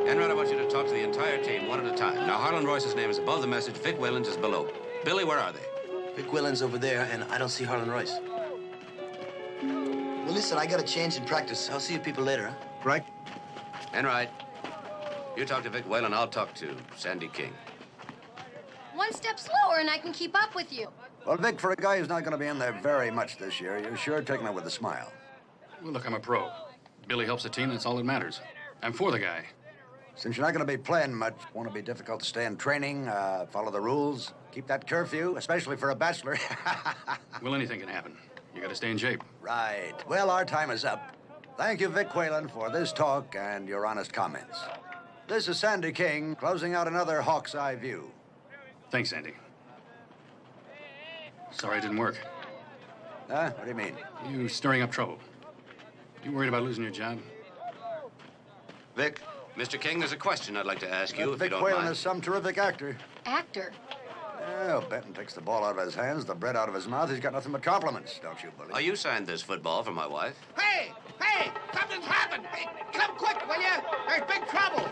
Enright, I want you to talk to the entire team one at a time. Now, Harlan Royce's name is above the message. Vic Whalen's is below. Billy, where are they? Vic Whalen's over there, and I don't see Harlan Royce. Well, listen, I got a change in practice. I'll see you people later, huh? Right. Enright, you talk to Vic Whalen, I'll talk to Sandy King. One step slower and I can keep up with you. Well, Vic, for a guy who's not going to be in there very much this year, you're sure taking it with a smile. Well, look, I'm a pro. Billy helps the team, that's all that matters. I'm for the guy. Since you're not going to be playing much, won't it be difficult to stay in training, follow the rules, keep that curfew, especially for a bachelor? Well, anything can happen. You gotta stay in shape. Right. Well, our time is up. Thank you, Vic Whalen, for this talk and your honest comments. This is Sandy King, closing out another Hawk's Eye View. Thanks, Andy. Sorry it didn't work. Huh? What do you mean? You stirring up trouble. You worried about losing your job? Vic? Mr. King, there's a question I'd like to ask you, if you Vic don't Whalen mind. is some terrific actor. Actor? Well, Benton takes the ball out of his hands, the bread out of his mouth. He's got nothing but compliments, don't you believe? Oh, you signed this football for my wife. Hey! Hey! Something's happened! Hey, come quick, will you? There's big trouble!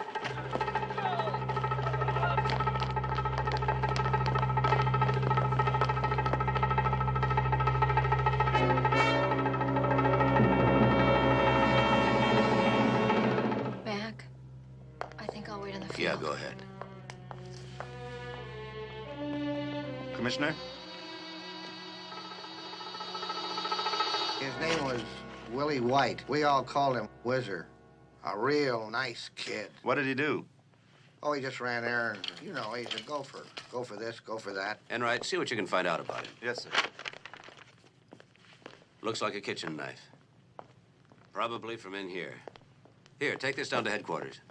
Mac, I think I'll wait on the field. Yeah, go ahead. Commissioner? His name was Willie White. We all called him Whizzer. A real nice kid. What did he do? Oh, he just ran errands. You know, he's a gopher. Go for this, go for that. Enright, see what you can find out about him. Yes, sir. Looks like a kitchen knife. Probably from in here. Here, take this down to headquarters.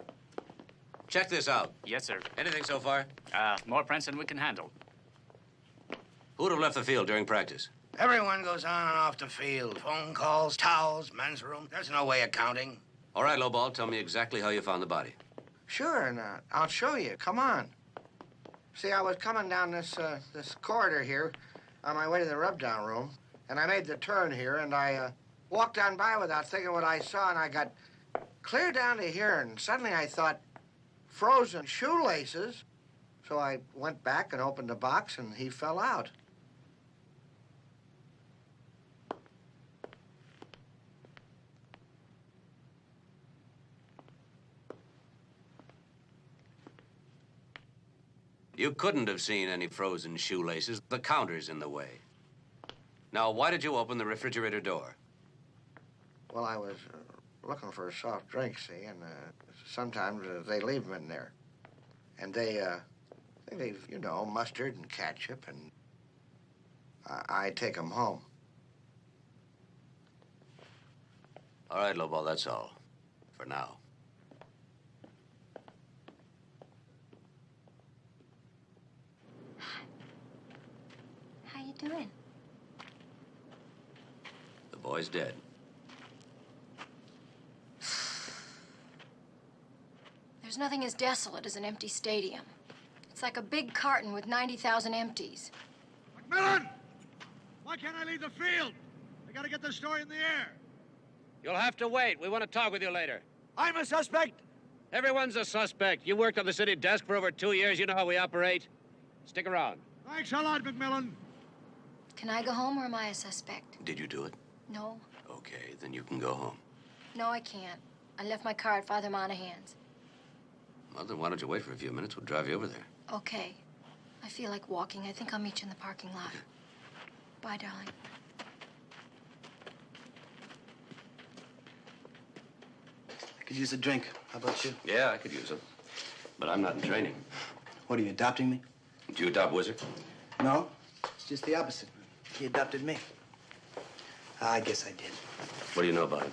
Check this out. Yes, sir. Anything so far? More prints than we can handle. Who'd have left the field during practice? Everyone goes on and off the field. Phone calls, towels, men's room. There's no way of counting. All right, Lowball, tell me exactly how you found the body. Sure, and I'll show you. Come on. See, I was coming down this corridor here on my way to the rub-down room, and I made the turn here, and I walked on by without thinking what I saw, and I got clear down to here, and suddenly I thought, frozen shoelaces. So I went back and opened the box, and he fell out. You couldn't have seen any frozen shoelaces. The counter's in the way. Now, why did you open the refrigerator door? Well, I was looking for a soft drink, see, and sometimes they leave them in there. And they leave, you know, mustard and ketchup, and I take them home. All right, Lowball, that's all. For now. How you doing? The boy's dead. There's nothing as desolate as an empty stadium. It's like a big carton with 90,000 empties. McMillan! Why can't I leave the field? I gotta get the story in the air. You'll have to wait. We want to talk with you later. I'm a suspect? Everyone's a suspect. You worked on the city desk for over 2 years. You know how we operate. Stick around. Thanks a lot, McMillan. Can I go home or am I a suspect? Did you do it? No. Okay, then you can go home. No, I can't. I left my car at Father Monahan's. Well, then why don't you wait for a few minutes? We'll drive you over there. Okay. I feel like walking. I think I'll meet you in the parking lot. Bye, darling. I could use a drink. How about you? Yeah, I could use it. But I'm not in training. What, are you adopting me? Did you adopt Wizard? No, it's just the opposite. He adopted me. I guess I did. What do you know about him?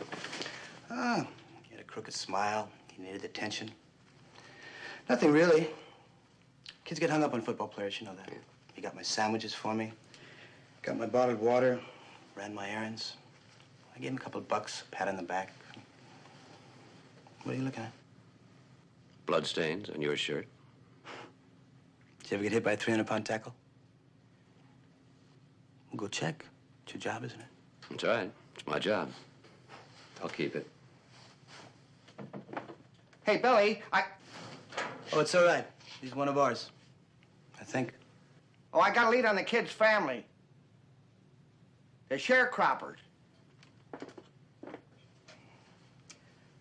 He had a crooked smile. He needed attention. Nothing really. Kids get hung up on football players, you know that. He got my sandwiches for me, got my bottled water, ran my errands. I gave him a couple of bucks, a pat on the back. What are you looking at? Bloodstains on your shirt. Did you ever get hit by a 300-pound tackle? Well, go check. It's your job, isn't it? That's right. It's my job. I'll keep it. Hey, Billy, Oh, it's all right. He's one of ours. I think. Oh, I got a lead on the kid's family. They're sharecroppers.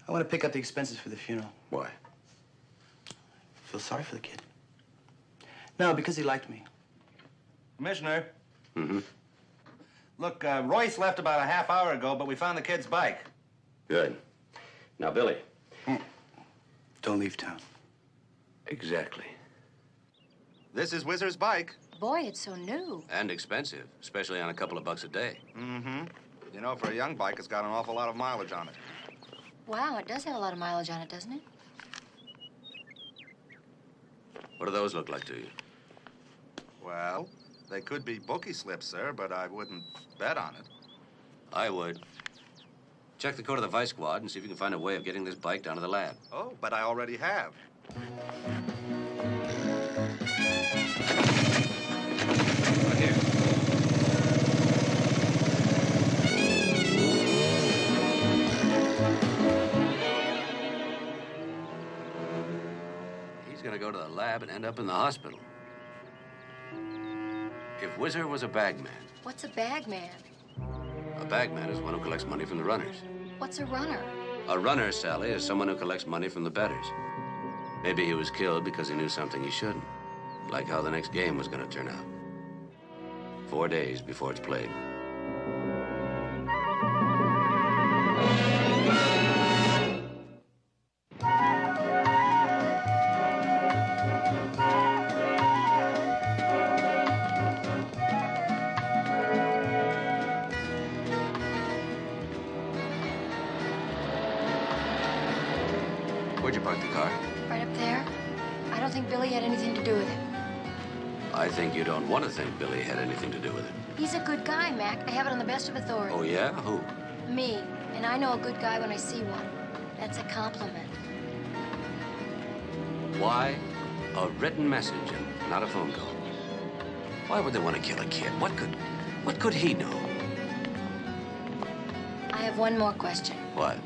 I want to pick up the expenses for the funeral. Why? I feel sorry for the kid. No, because he liked me. Commissioner. Mm-hmm. Look, Royce left about a half hour ago, but we found the kid's bike. Good. Now, Billy. Don't leave town. Exactly. This is Wizard's bike. Boy, it's so new. And expensive, especially on a couple of bucks a day. Mm-hmm. You know, for a young bike, it's got an awful lot of mileage on it. Wow, it does have a lot of mileage on it, doesn't it? What do those look like to you? Well, they could be bookie slips, sir, but I wouldn't bet on it. I would. Check the code of the Vice Squad and see if you can find a way of getting this bike down to the lab. Oh, but I already have. Right here. He's gonna go to the lab and end up in the hospital. If Whizzer was a bagman, What's a bagman? a bagman is one who collects money from the runners. What's a runner? A runner, Sally, is someone who collects money from the bettors. Maybe he was killed because he knew something he shouldn't, like how the next game was going to turn out. 4 days before it's played. Where'd you park the car? Right up there. I don't think Billy had anything to do with it. I think you don't want to think Billy had anything to do with it. He's a good guy, Mac. I have it on the best of authority. Oh, yeah? Who? Me. And I know a good guy when I see one. That's a compliment. Why a written message and not a phone call? Why would they want to kill a kid? What could he know? I have one more question. What?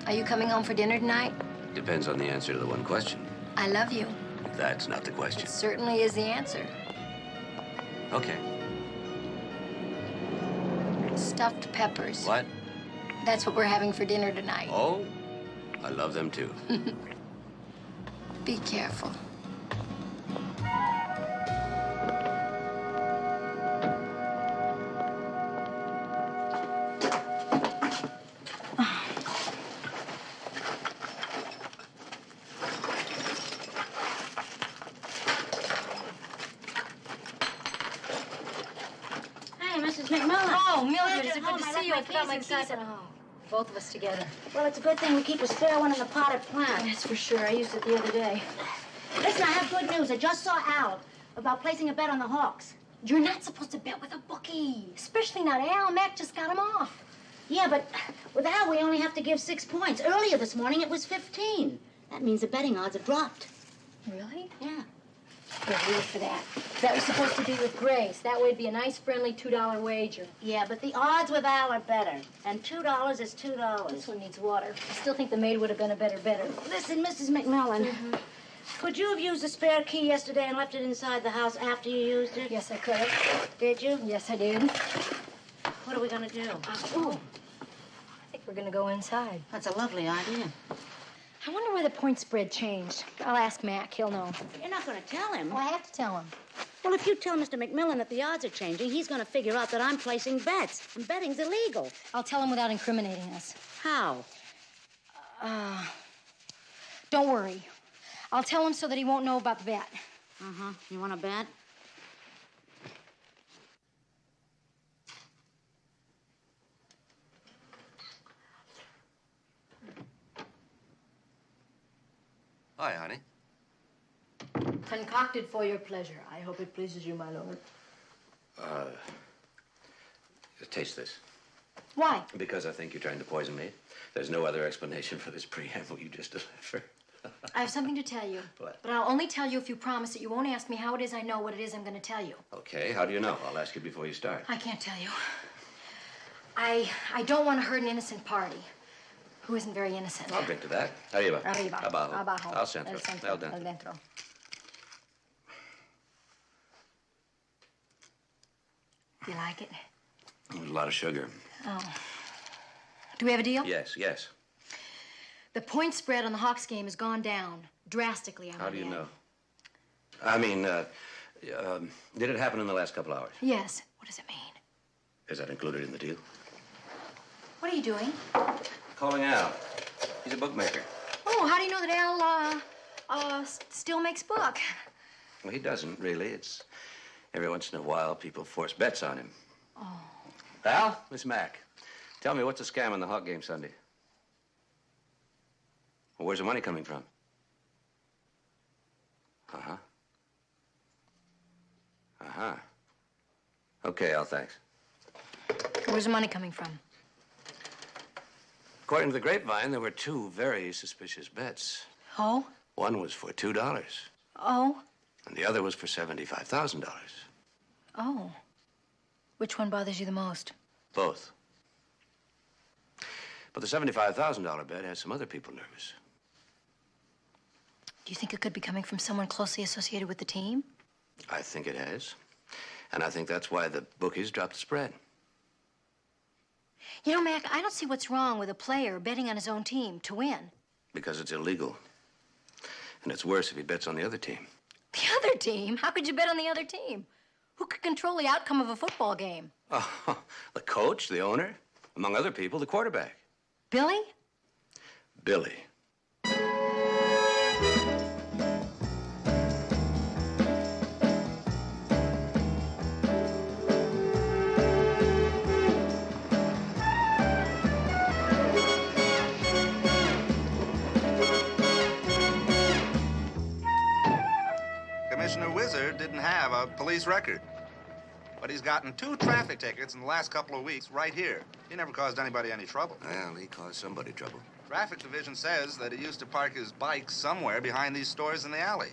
Are you coming home for dinner tonight? Depends on the answer to the one question. I love you. That's not the question. It certainly is the answer. Okay. Stuffed peppers. What? That's what we're having for dinner tonight. Oh, I love them too. Be careful. Hey, Mrs. McMillan. Oh, Mildred, Glad it's you're good home. to I see left you. my I forgot my keys inside keys at the- home. Both of us together. Well, it's a good thing we keep a spare one in the potted plant. Yes, for sure. I used it the other day. Listen, I have good news. I just saw Al about placing a bet on the Hawks. You're not supposed to bet with a bookie. Especially not Al. Mac just got him off. Yeah, but with Al, we only have to give 6 points. Earlier this morning, it was 15. That means the betting odds have dropped. Really? Yeah. Here, leave it for that. That was supposed to be with Grace. That way it'd be a nice, friendly $2 wager. Yeah, but the odds with Al are better. And $2 is $2. This one needs water. I still think the maid would have been a better bidder. Listen, Mrs. McMillan. Mm-hmm. Could you have used the spare key yesterday and left it inside the house after you used it? Yes, I could have. Did you? Yes, I did. What are we going to do? I think we're going to go inside. That's a lovely idea. I wonder why the point spread changed. I'll ask Mac. He'll know. You're not going to tell him. Well, I have to tell him. Well, if you tell Mr. McMillan that the odds are changing, he's going to figure out that I'm placing bets. And betting's illegal. I'll tell him without incriminating us. How? Don't worry. I'll tell him so that he won't know about the bet. Uh-huh. You want to bet? Hi, honey. Concocted for your pleasure. I hope it pleases you, my lord. Taste this. Why? Because I think you're trying to poison me. There's no other explanation for this preamble you just delivered. I have something to tell you. What? But I'll only tell you if you promise that you won't ask me how it is I know what it is I'm going to tell you. Okay, how do you know? I'll ask you before you start. I can't tell you. I don't want to hurt an innocent party who isn't very innocent. I'll drink to that. Arriba. Arriba. Abajo. Abajo. Al centro. El centro. El dentro. El dentro. You like it? There's a lot of sugar. Oh. Do we have a deal? Yes, yes. The point spread on the Hawks game has gone down drastically. How do you know? I mean, did it happen in the last couple hours? Yes. What does it mean? Is that included in the deal? What are you doing? Calling Al. He's a bookmaker. Oh, how do you know that Al, still makes book? Well, he doesn't, really. It's every once in a while people force bets on him. Oh. Al, Miss Mac, tell me, what's the scam in the Hawk game Sunday? Well, where's the money coming from? Uh-huh. Uh-huh. Okay, Al, thanks. Where's the money coming from? According to the grapevine, there were two very suspicious bets. Oh? One was for $2, Oh? and the other was for $75,000. Oh. Which one bothers you the most? Both. But the $75,000 bet has some other people nervous. Do you think it could be coming from someone closely associated with the team? I think it has. And I think that's why the bookies dropped the spread. You know, Mac, I don't see what's wrong with a player betting on his own team to win. Because it's illegal. And it's worse if he bets on the other team. The other team? How could you bet on the other team? Who could control the outcome of a football game? Oh, the coach, the owner, among other people, the quarterback. Billy? Billy. Commissioner Wizard didn't have a police record. But he's gotten 2 traffic tickets in the last couple of weeks right here. He never caused anybody any trouble. Well, he caused somebody trouble. Traffic division says that he used to park his bike somewhere behind these stores in the alley.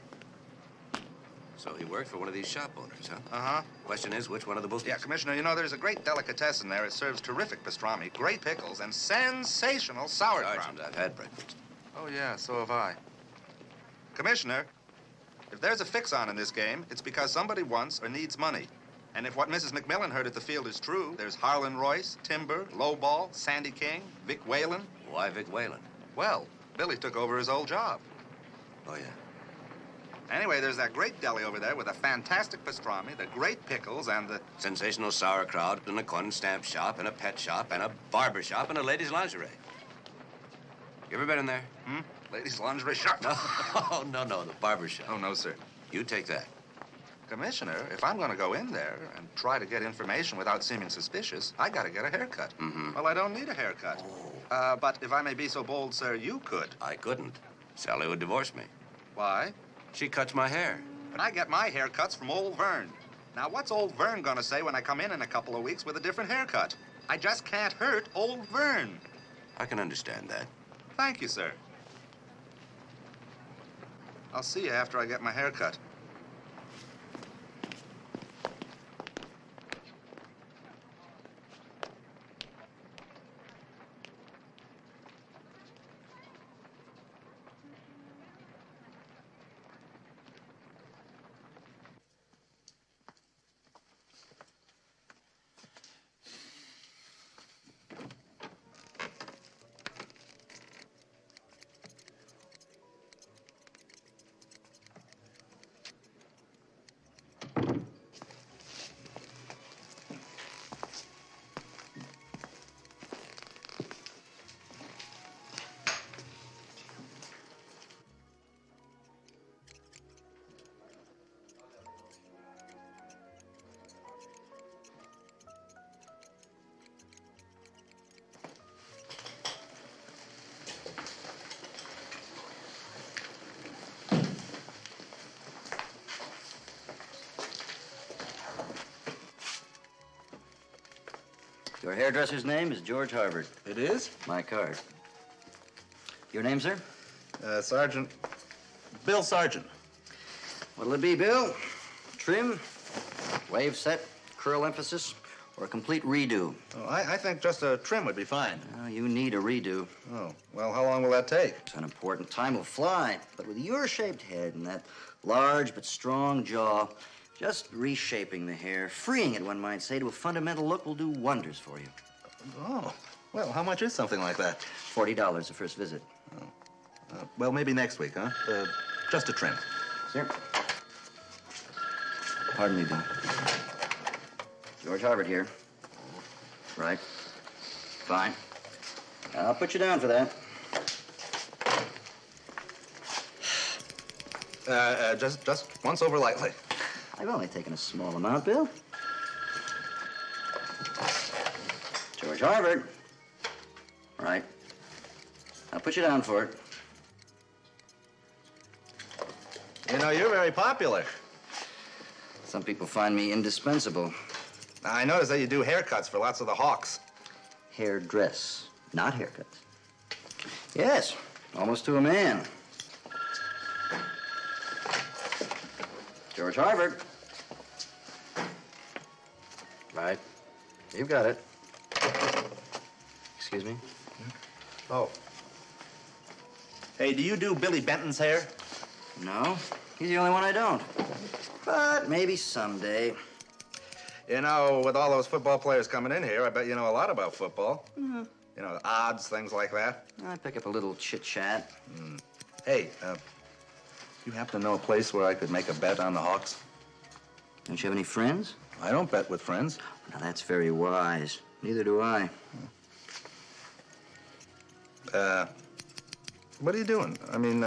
So he worked for one of these shop owners, huh? Uh-huh. Question is, which one of the bookies? Yeah, Commissioner, you know, there's a great delicatessen there. It serves terrific pastrami, great pickles, and sensational sauerkraut. Sergeant, I've had breakfast. Oh, yeah, so have I. Commissioner, if there's a fix-on in this game, it's because somebody wants or needs money. And if what Mrs. McMillan heard at the field is true, there's Harlan Royce, Timber, Lowball, Sandy King, Vic Whalen. Why Vic Whalen? Well, Billy took over his old job. Oh, yeah. Anyway, there's that great deli over there with a fantastic pastrami, the great pickles, and the... sensational sauerkraut, and a corn stamp shop, and a pet shop, and a barber shop, and a ladies' lingerie. You ever been in there? Hmm? Ladies' lingerie shop? No, no, the barber shop. Oh, no, sir. You take that. Commissioner, if I'm going to go in there and try to get information without seeming suspicious, I got to get a haircut. Mm-hmm. Well, I don't need a haircut. But if I may be so bold, sir, you could. I couldn't. Sally would divorce me. Why? She cuts my hair. But I get my haircuts from old Vern. Now, what's old Vern going to say when I come in a couple of weeks with a different haircut? I just can't hurt old Vern. I can understand that. Thank you, sir. I'll see you after I get my haircut. Your hairdresser's name is George Harvard. It is? My card. Your name, sir? Sergeant. Bill Sargent. What'll it be, Bill? Trim, wave set, curl emphasis, or a complete redo? Oh, I think just a trim would be fine. Oh, you need a redo. Oh, well, how long will that take? It's unimportant. Time will fly. But with your shaped head and that large but strong jaw, just reshaping the hair, freeing it, one might say, to a fundamental look will do wonders for you. Oh, well, how much is something like that? $40 the first visit. Oh. Well, maybe next week, huh? Just a trim. Sir? Pardon me, Bill. George Harvard here. Right. Fine. I'll put you down for that. Just once over lightly. I've only taken a small amount, Bill. George Harvard. Right. I'll put you down for it. You know, you're very popular. Some people find me indispensable. I noticed that you do haircuts for lots of the Hawks. Hairdress, not haircuts. Yes, almost to a man. George Harvard. Right. You've got it. Excuse me? Oh. Hey, do you do Billy Benton's hair? No, he's the only one I don't. But maybe someday. You know, with all those football players coming in here, I bet you know a lot about football. Mm-hmm. You know, odds, things like that. I pick up a little chit-chat. Hey, you happen to know a place where I could make a bet on the Hawks? Don't you have any friends? I don't bet with friends. Now, that's very wise. Neither do I. What are you doing? I mean,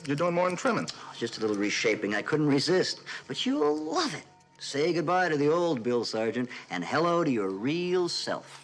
you're doing more than trimming. Just a little reshaping. I couldn't resist. But you'll love it. Say goodbye to the old Bill Sargent and hello to your real self.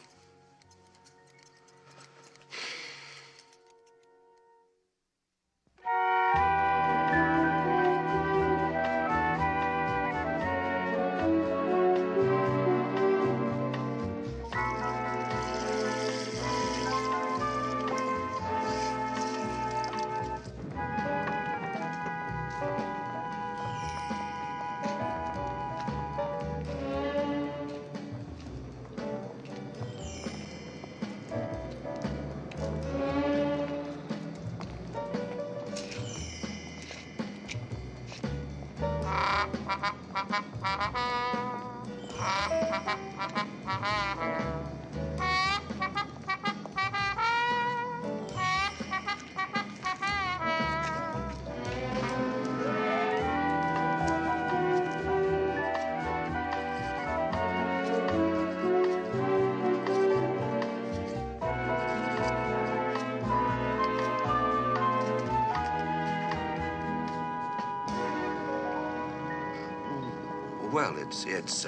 Well, it's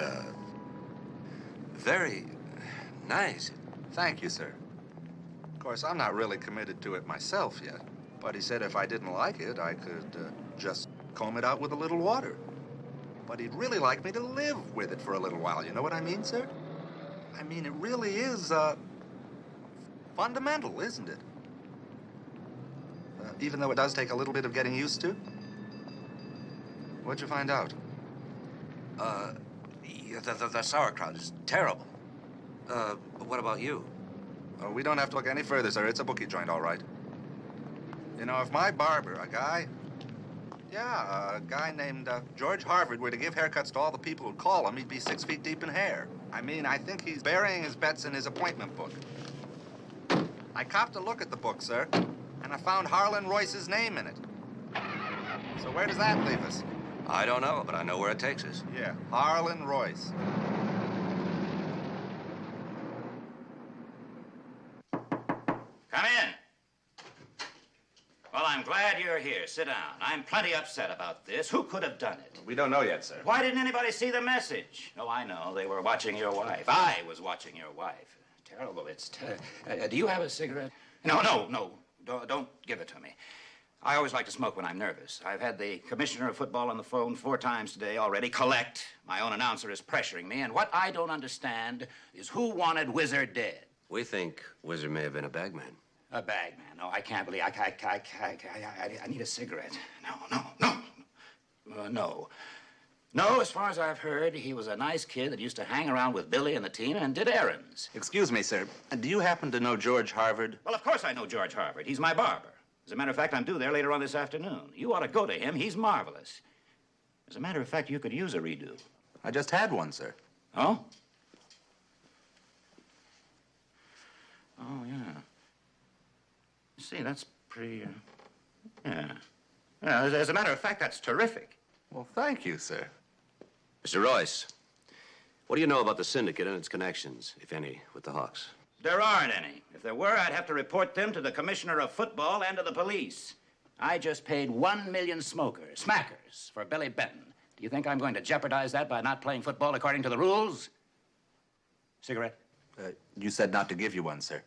very nice. Thank you, sir. Of course, I'm not really committed to it myself yet. But he said if I didn't like it, I could just comb it out with a little water. But he'd really like me to live with it for a little while. You know what I mean, sir? I mean, it really is fundamental, isn't it? Even though it does take a little bit of getting used to. What'd you find out? The sauerkraut is terrible. What about you? Oh, we don't have to look any further, sir. It's a bookie joint, all right. You know, if my barber, a guy named George Harvard, were to give haircuts to all the people who'd call him, he'd be 6 feet deep in hair. I mean, I think he's burying his bets in his appointment book. I copped a look at the book, sir, and I found Harlan Royce's name in it. So where does that leave us? I don't know, but I know where it takes us. Yeah, Harlan Royce. Come in. Well, I'm glad you're here. Sit down. I'm plenty upset about this. Who could have done it? We don't know yet, sir. Why didn't anybody see the message? Oh, I know. They were watching your wife. I was watching your wife. Terrible. It's terrible. Do you have a cigarette? No. Don't give it to me. I always like to smoke when I'm nervous. I've had the commissioner of football on the phone 4 times today already. Collect. My own announcer is pressuring me, and what I don't understand is who wanted Whizzer dead. We think Whizzer may have been a bagman. A bagman? No, I can't believe. I need a cigarette. No. No, as far as I've heard, he was a nice kid that used to hang around with Billy and the team and did errands. Excuse me, sir. Do you happen to know George Harvard? Well, of course I know George Harvard. He's my barber. As a matter of fact, I'm due there later on this afternoon. You ought to go to him. He's marvelous. As a matter of fact, you could use a redo. I just had one, sir. Oh? Oh, yeah. See, that's pretty, yeah. Yeah, as a matter of fact, that's terrific. Well, thank you, sir. Mr. Royce, what do you know about the syndicate and its connections, if any, with the Hawks? There aren't any. If there were, I'd have to report them to the commissioner of football and to the police. I just paid 1 million smackers, for Billy Benton. Do you think I'm going to jeopardize that by not playing football according to the rules? Cigarette? You said not to give you one, sir.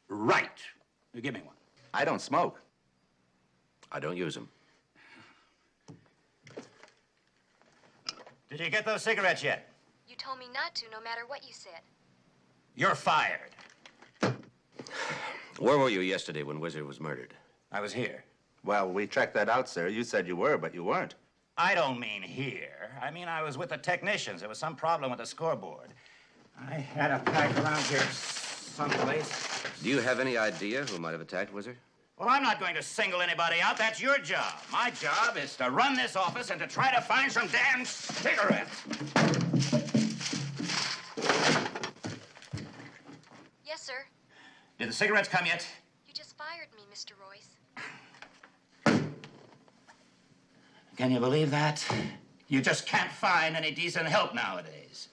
Right. You give me one. I don't smoke. I don't use them. Did you get those cigarettes yet? You told me not to, no matter what you said. You're fired. Where were you yesterday when Whizzer was murdered? I was here. Well, we checked that out, sir. You said you were, but you weren't. I don't mean here. I mean I was with the technicians. There was some problem with the scoreboard. I had a pack around here someplace. Do you have any idea who might have attacked Whizzer? Well, I'm not going to single anybody out. That's your job. My job is to run this office and to try to find some damn cigarettes. Yes, sir. Did the cigarettes come yet? You just fired me, Mr. Royce. Can you believe that? You just can't find any decent help nowadays.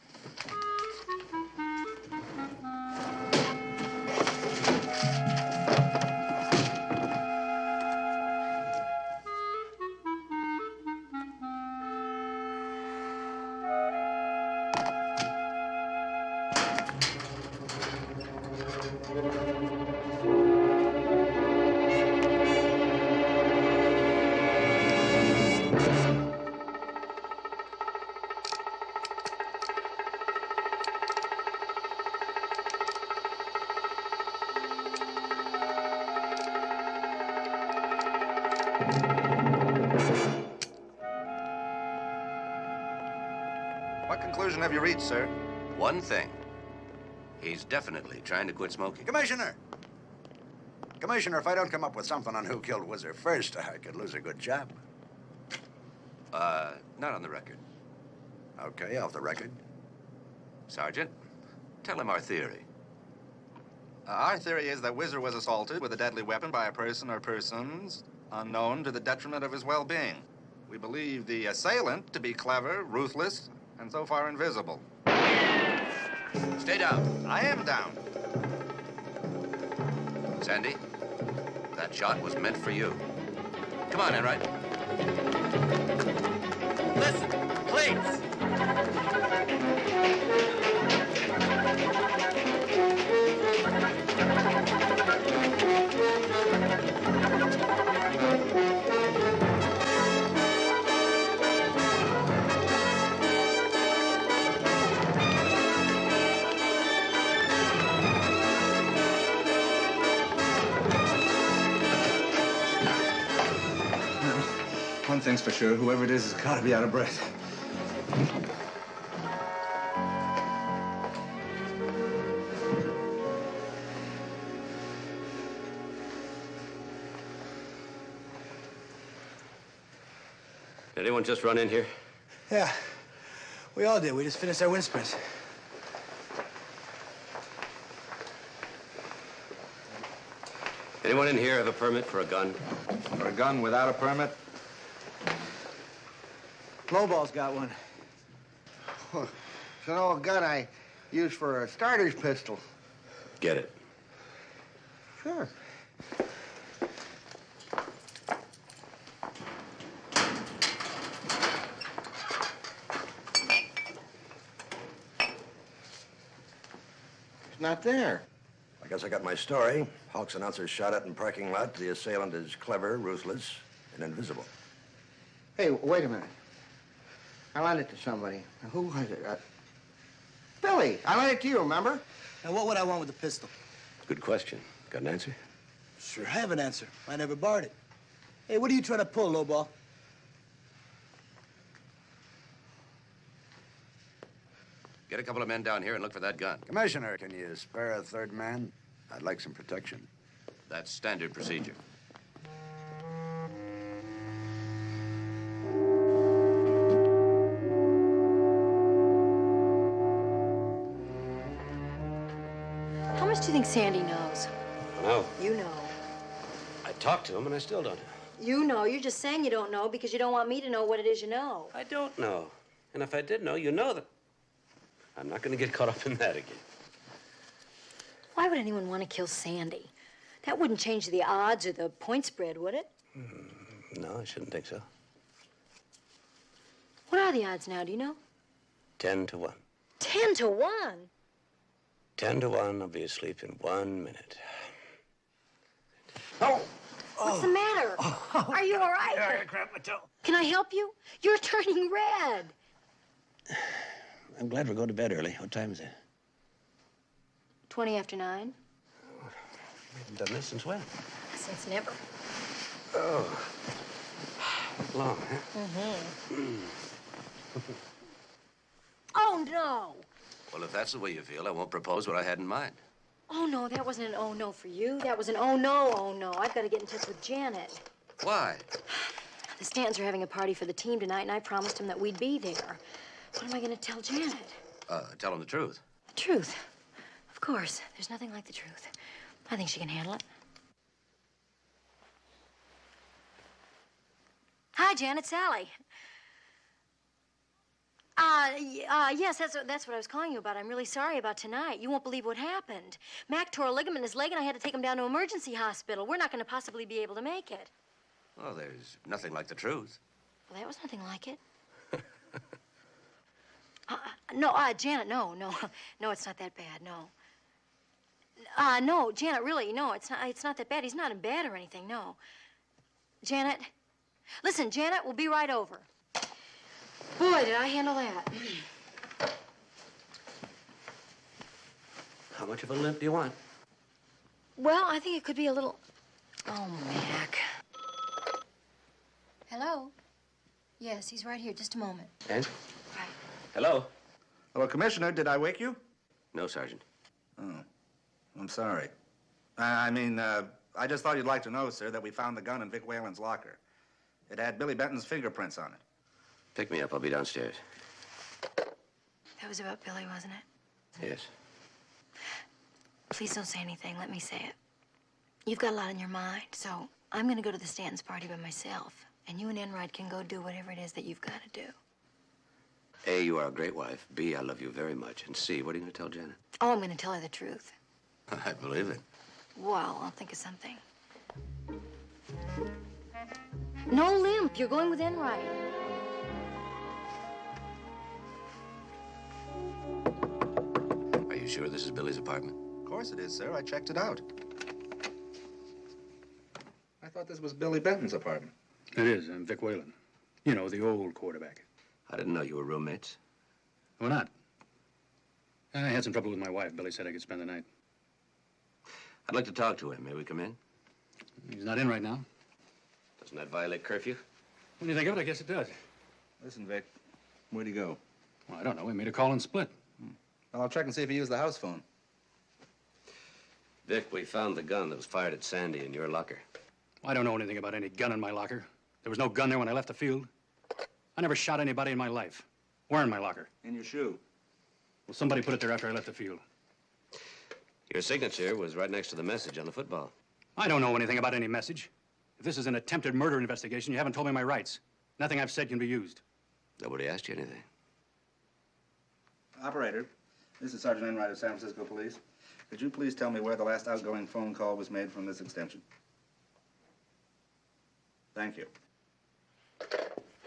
What conclusion have you reached, sir? One thing. He's definitely trying to quit smoking. Commissioner! Commissioner, if I don't come up with something on who killed Whizzer first, I could lose a good job. Not on the record. Okay, off the record. Sergeant, tell him our theory. Our theory is that Whizzer was assaulted with a deadly weapon by a person or persons unknown to the detriment of his well-being. We believe the assailant to be clever, ruthless, and so far invisible. Stay down. I am down. Sandy, that shot was meant for you. Come on, Enright. Listen, please. One thing's for sure, whoever it is has got to be out of breath. Did anyone just run in here? Yeah, we all did. We just finished our wind sprints. Anyone in here have a permit for a gun? For a gun without a permit? Lowball's got one. It's an old gun I use for a starter's pistol. Get it. Sure. It's not there. Guess I got my story. Hawks announcer shot at in parking lot. The assailant is clever, ruthless, and invisible. Hey, wait a minute. I lent it to somebody. Who was it? Billy. I lent it to you, remember? Now, what would I want with the pistol? Good question. Got an answer? Sure have an answer. I never borrowed it. Hey, what are you trying to pull, lowball? Get a couple of men down here and look for that gun. Commissioner, can you spare a third man? I'd like some protection. That's standard procedure. How much do you think Sandy knows? No. You know. I talked to him, and I still don't know. You know. You're just saying you don't know because you don't want me to know what it is you know. I don't know. And if I did know, you know that I'm not going to get caught up in that again. Why would anyone want to kill Sandy? That wouldn't change the odds or the point spread, would it? No, I shouldn't think so. What are the odds now, do you know? 10 to 1. 10 to 1? 10 to 1, I'll be asleep in 1 minute. What's the matter? Are you all right? I cramped my toe. Can I help you? You're turning red. I'm glad we're going to bed early. What time is it? 20 after 9. We haven't done this since when? Since never. Oh. Long, huh? Mm-hmm. Oh, no. Well, if that's the way you feel, I won't propose what I had in mind. Oh, no, that wasn't an oh, no for you. That was an oh, no, oh, no. I've got to get in touch with Janet. Why? The Stantons are having a party for the team tonight, and I promised him that we'd be there. What am I going to tell Janet? Tell him the truth. The truth. Of course. There's nothing like the truth. I think she can handle it. Hi, Janet. Sally. Yes, that's what I was calling you about. I'm really sorry about tonight. You won't believe what happened. Mac tore a ligament in his leg, and I had to take him down to emergency hospital. We're not going to possibly be able to make it. Well, there's nothing like the truth. Well, that was nothing like it. Janet, no. No, it's not that bad, no. No, Janet, really, no, it's not that bad. He's not in bed or anything, no. Janet, listen, Janet, we'll be right over. Boy, did I handle that. How much of a limp do you want? Well, I think it could be a little... Oh, Mac. Hello? Yes, he's right here. Just a moment. And? Right. Hello? Hello, Commissioner. Did I wake you? No, Sergeant. Oh, I'm sorry. I just thought you'd like to know, sir, that we found the gun in Vic Whalen's locker. It had Billy Benton's fingerprints on it. Pick me up. I'll be downstairs. That was about Billy, wasn't it? Yes. Please don't say anything. Let me say it. You've got a lot on your mind, so I'm going to go to the Stantons' party by myself. And you and Enright can go do whatever it is that you've got to do. A, you are a great wife. B, I love you very much. And C, what are you going to tell Janet? Oh, I'm going to tell her the truth. I believe it. Well, I'll think of something. No limp. You're going with Enright. Are you sure this is Billy's apartment? Of course it is, sir. I checked it out. I thought this was Billy Benton's apartment. It is. I'm Vic Whalen. You know, the old quarterback. I didn't know you were roommates. Why not? I had some trouble with my wife. Billy said I could spend the night. I'd like to talk to him. May we come in? He's not in right now. Doesn't that violate curfew? When you think of it, I guess it does. Listen, Vic, where'd he go? Well, I don't know. We made a call and split. Well, I'll check and see if he used the house phone. Vic, we found the gun that was fired at Sandy in your locker. I don't know anything about any gun in my locker. There was no gun there when I left the field. I never shot anybody in my life. Where in my locker? In your shoe. Well, somebody put it there after I left the field. Your signature was right next to the message on the football. I don't know anything about any message. If this is an attempted murder investigation, you haven't told me my rights. Nothing I've said can be used. Nobody asked you anything. Operator, this is Sergeant Enright of San Francisco Police. Could you please tell me where the last outgoing phone call was made from this extension? Thank you.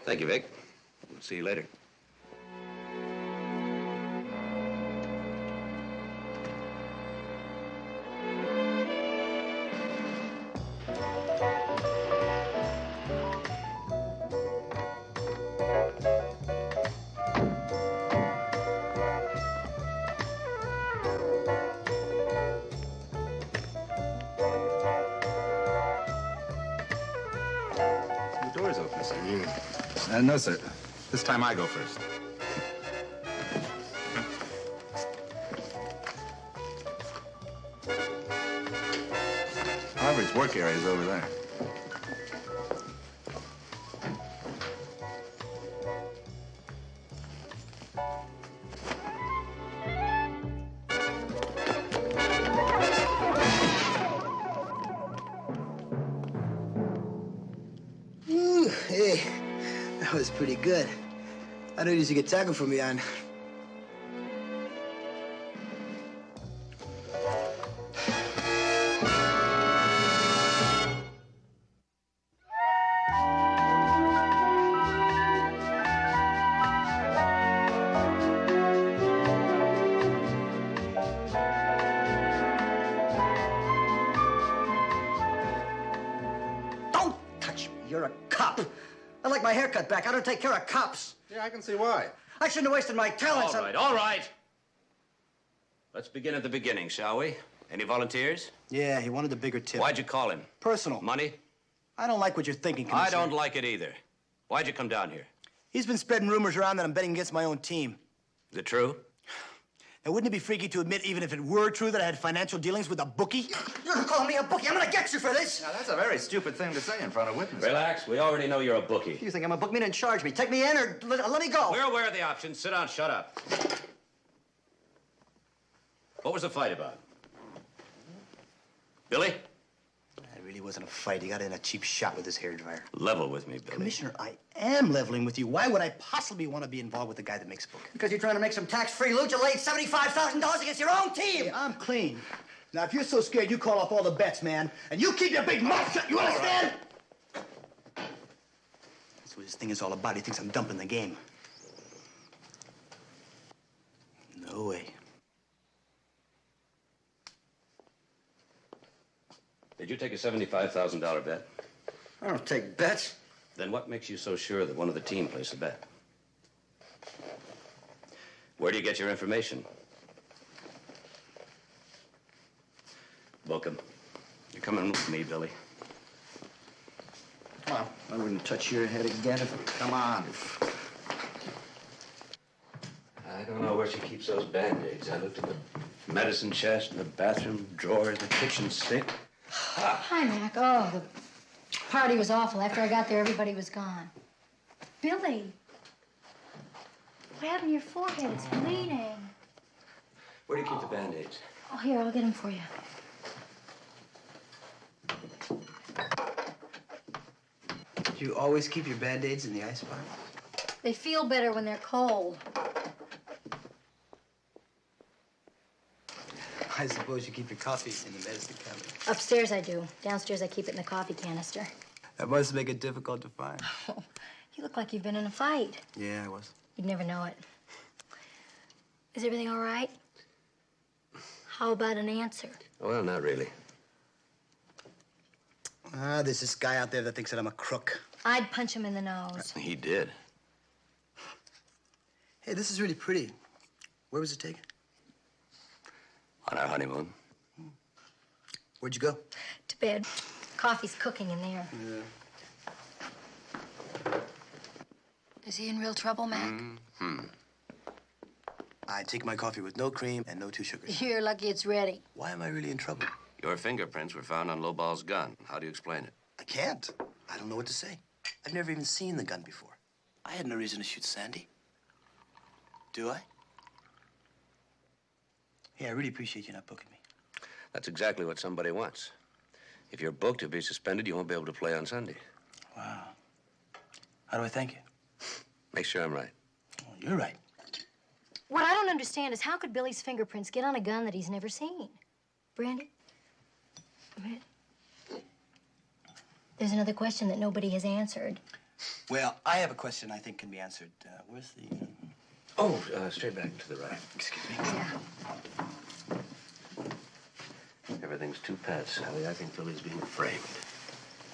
Thank you, Vic. We'll see you later. No, sir. This time I go first. Harvard's work area is over there. Ooh, hey, that was pretty good. I don't usually get tackled from behind. Don't touch me. You're a cop. I like my haircut back. I don't take care of cops. Yeah, I can see why. I shouldn't have wasted my talents All right, all right. Let's begin at the beginning, shall we? Any volunteers? Yeah, he wanted a bigger tip. Why'd you call him? Personal. Money? I don't like what you're thinking, I Commissioner. don't like it either. Why'd you come down here? He's been spreading rumors around that I'm betting against my own team. Is it true? Now, wouldn't it be freaky to admit, even if it were true, that I had financial dealings with a bookie? You're calling me a bookie. I'm gonna get you for this. Now, that's a very stupid thing to say in front of witnesses. Relax. We already know you're a bookie. You think I'm a bookman and charge me? Take me in or let me go. We're aware of the options. Sit down. Shut up. What was the fight about? Billy? It really wasn't a fight. He got in a cheap shot with his hairdryer. Level with me, Billy. Commissioner, I am leveling with you. Why would I possibly want to be involved with the guy that makes a book? Because you're trying to make some tax-free loot. You laid $75,000 against your own team. Hey, I'm clean. Now, if you're so scared, you call off all the bets, man. And you keep your big mouth shut. You understand? That's what this thing is all about. He thinks I'm dumping the game. No way. Did you take a $75,000 bet? I don't take bets. Then what makes you so sure that one of the team placed a bet? Where do you get your information? Book him. You're coming with me, Billy. Come on. I wouldn't touch your head again if... Come on. I don't know where she keeps those Band-Aids. I looked in the medicine chest, in the bathroom drawer, the kitchen sink. Hi, Mac. Oh, the party was awful. After I got there, everybody was gone. Billy, what happened to your forehead? It's bleeding. Where do you keep the Band-Aids? Oh, here, I'll get them for you. Do you always keep your Band-Aids in the icebox? They feel better when they're cold. I suppose you keep your coffee in the medicine cabinet. Upstairs I do. Downstairs I keep it in the coffee canister. That must make it difficult to find. You look like you've been in a fight. Yeah, I was. You'd never know it. Is everything all right? How about an answer? Well, not really. There's this guy out there that thinks that I'm a crook. I'd punch him in the nose. He did. Hey, this is really pretty. Where was it taken? On our honeymoon. Where'd you go? To bed. Coffee's cooking in there. Yeah. Is he in real trouble, Mac? I take my coffee with no cream and no 2 sugars. You're lucky it's ready. Why am I really in trouble? Your fingerprints were found on Lowball's gun. How do you explain it? I can't. I don't know what to say. I've never even seen the gun before. I had no reason to shoot Sandy. Do I? Hey, I really appreciate you not booking me. That's exactly what somebody wants. If you're booked to be suspended, you won't be able to play on Sunday. Wow. How do I thank you? Make sure I'm right. Well, you're right. What I don't understand is how could Billy's fingerprints get on a gun that he's never seen? Brandy? There's another question that nobody has answered. Well, I have a question I think can be answered. Where's the... Oh, straight back to the right. Excuse me. Yeah. Everything's too pat, Sally. I think Billy's being framed.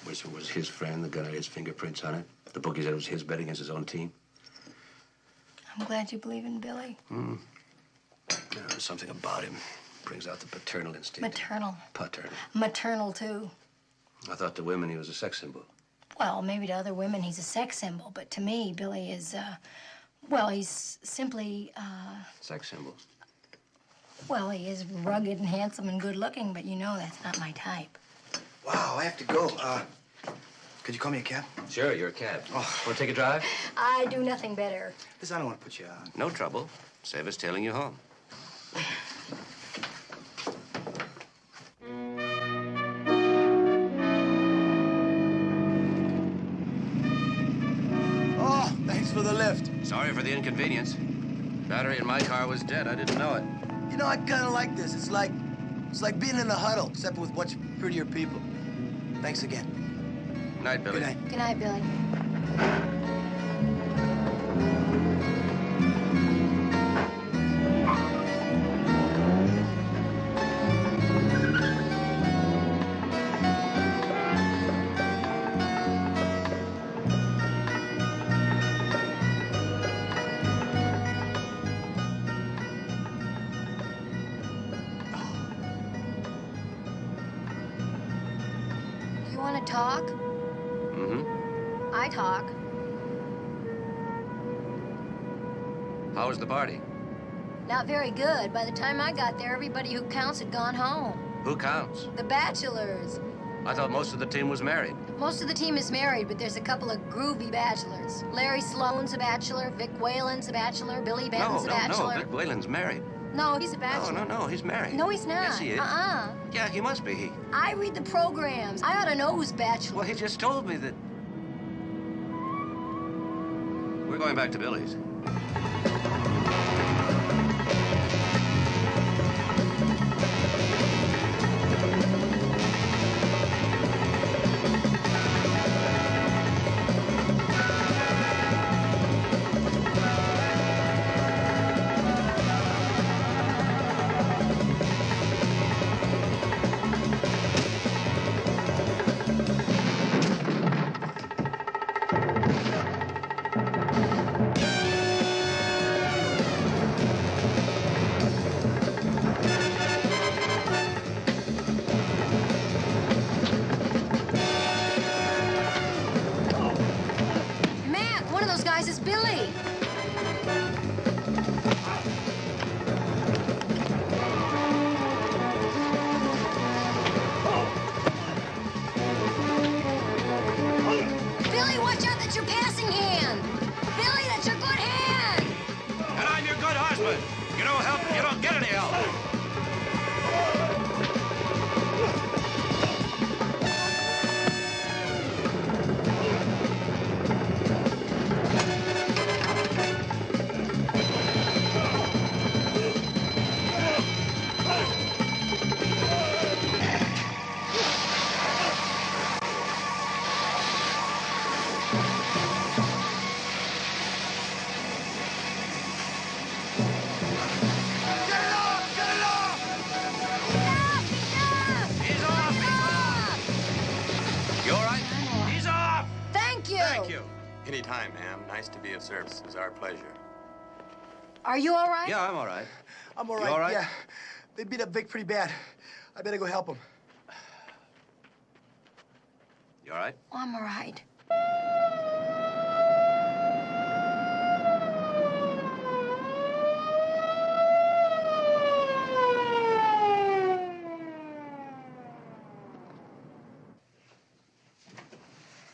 Which was his friend, the gun had his fingerprints on it. The bookie said it was his bet against his own team. I'm glad you believe in Billy. No, there's something about him. Brings out the paternal instinct. Maternal. Paternal. Maternal, too. I thought to women he was a sex symbol. Well, maybe to other women he's a sex symbol, but to me, Billy is, well, he's simply, Sex symbol. well, he is rugged and handsome and good looking, but you know that's not my type. Wow, I have to go. Could you call me a cab? Sure, you're a cab. Oh. Want to take a drive? I do nothing better. Listen, I don't want to put you out. No trouble. Save us tailing you home. Oh, thanks for the lift. Sorry for the inconvenience. Battery in my car was dead. I didn't know it. You know, I kind of like this. It's like being in a huddle, except with much prettier people. Thanks again. Good night, Billy. Good night. Good night, Billy. You want to talk? Mm-hmm. I talk. How was the party? Not very good. By the time I got there, everybody who counts had gone home. Who counts? The bachelors. I thought most of the team was married. Most of the team is married, but there's a couple of groovy bachelors. Larry Sloan's a bachelor, Vic Whalen's a bachelor, Billy Benton's a bachelor. No, Vic Whalen's married. No, he's a bachelor. No, he's married. No, he's not. Yes, he is. Yeah, he must be. I read the programs. I ought to know who's bachelor. Well, he just told me that... We're going back to Billy's. Matt, one of those guys is Billy. Billy, watch out, that's your passing hand. Billy, that's your good hand. And I'm your good husband. You don't help, you don't get any help. You all right? He's off! Thank you. Thank you. Anytime, ma'am. Nice to be of service. It's our pleasure. Are you all right? Yeah, I'm all right. I'm all You right. all right? Yeah. They beat up Vic pretty bad. I better go help him. You all right? Oh, I'm all right.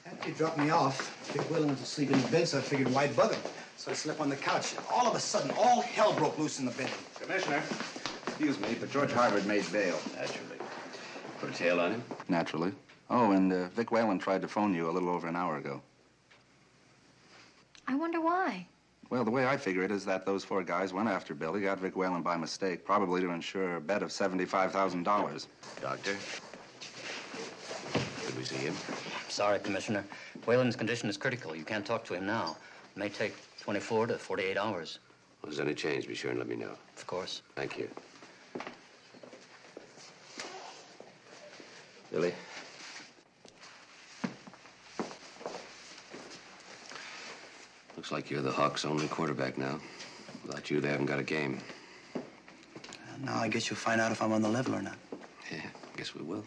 After he dropped me off, Vic Whalen was asleep in the bed, so I figured why bug him. So I slept on the couch. All of a sudden, all hell broke loose in the building. Commissioner, excuse me, but George Harvard made bail. Naturally. Put a tail on him? Naturally. Oh, and Vic Whalen tried to phone you a little over an hour ago. I wonder why. Well, the way I figure it is that those four guys went after Billy, got Vic Whalen by mistake, probably to insure a bet of $75,000. Doctor? Could we see him? Sorry, Commissioner. Whalen's condition is critical. You can't talk to him now. It may take 24 to 48 hours. Well, if there's any change, be sure and let me know. Of course. Thank you. Billy? Looks like you're the Hawks' only quarterback now. Without you, they haven't got a game. Now I guess you'll find out if I'm on the level or not. Yeah, I guess we will.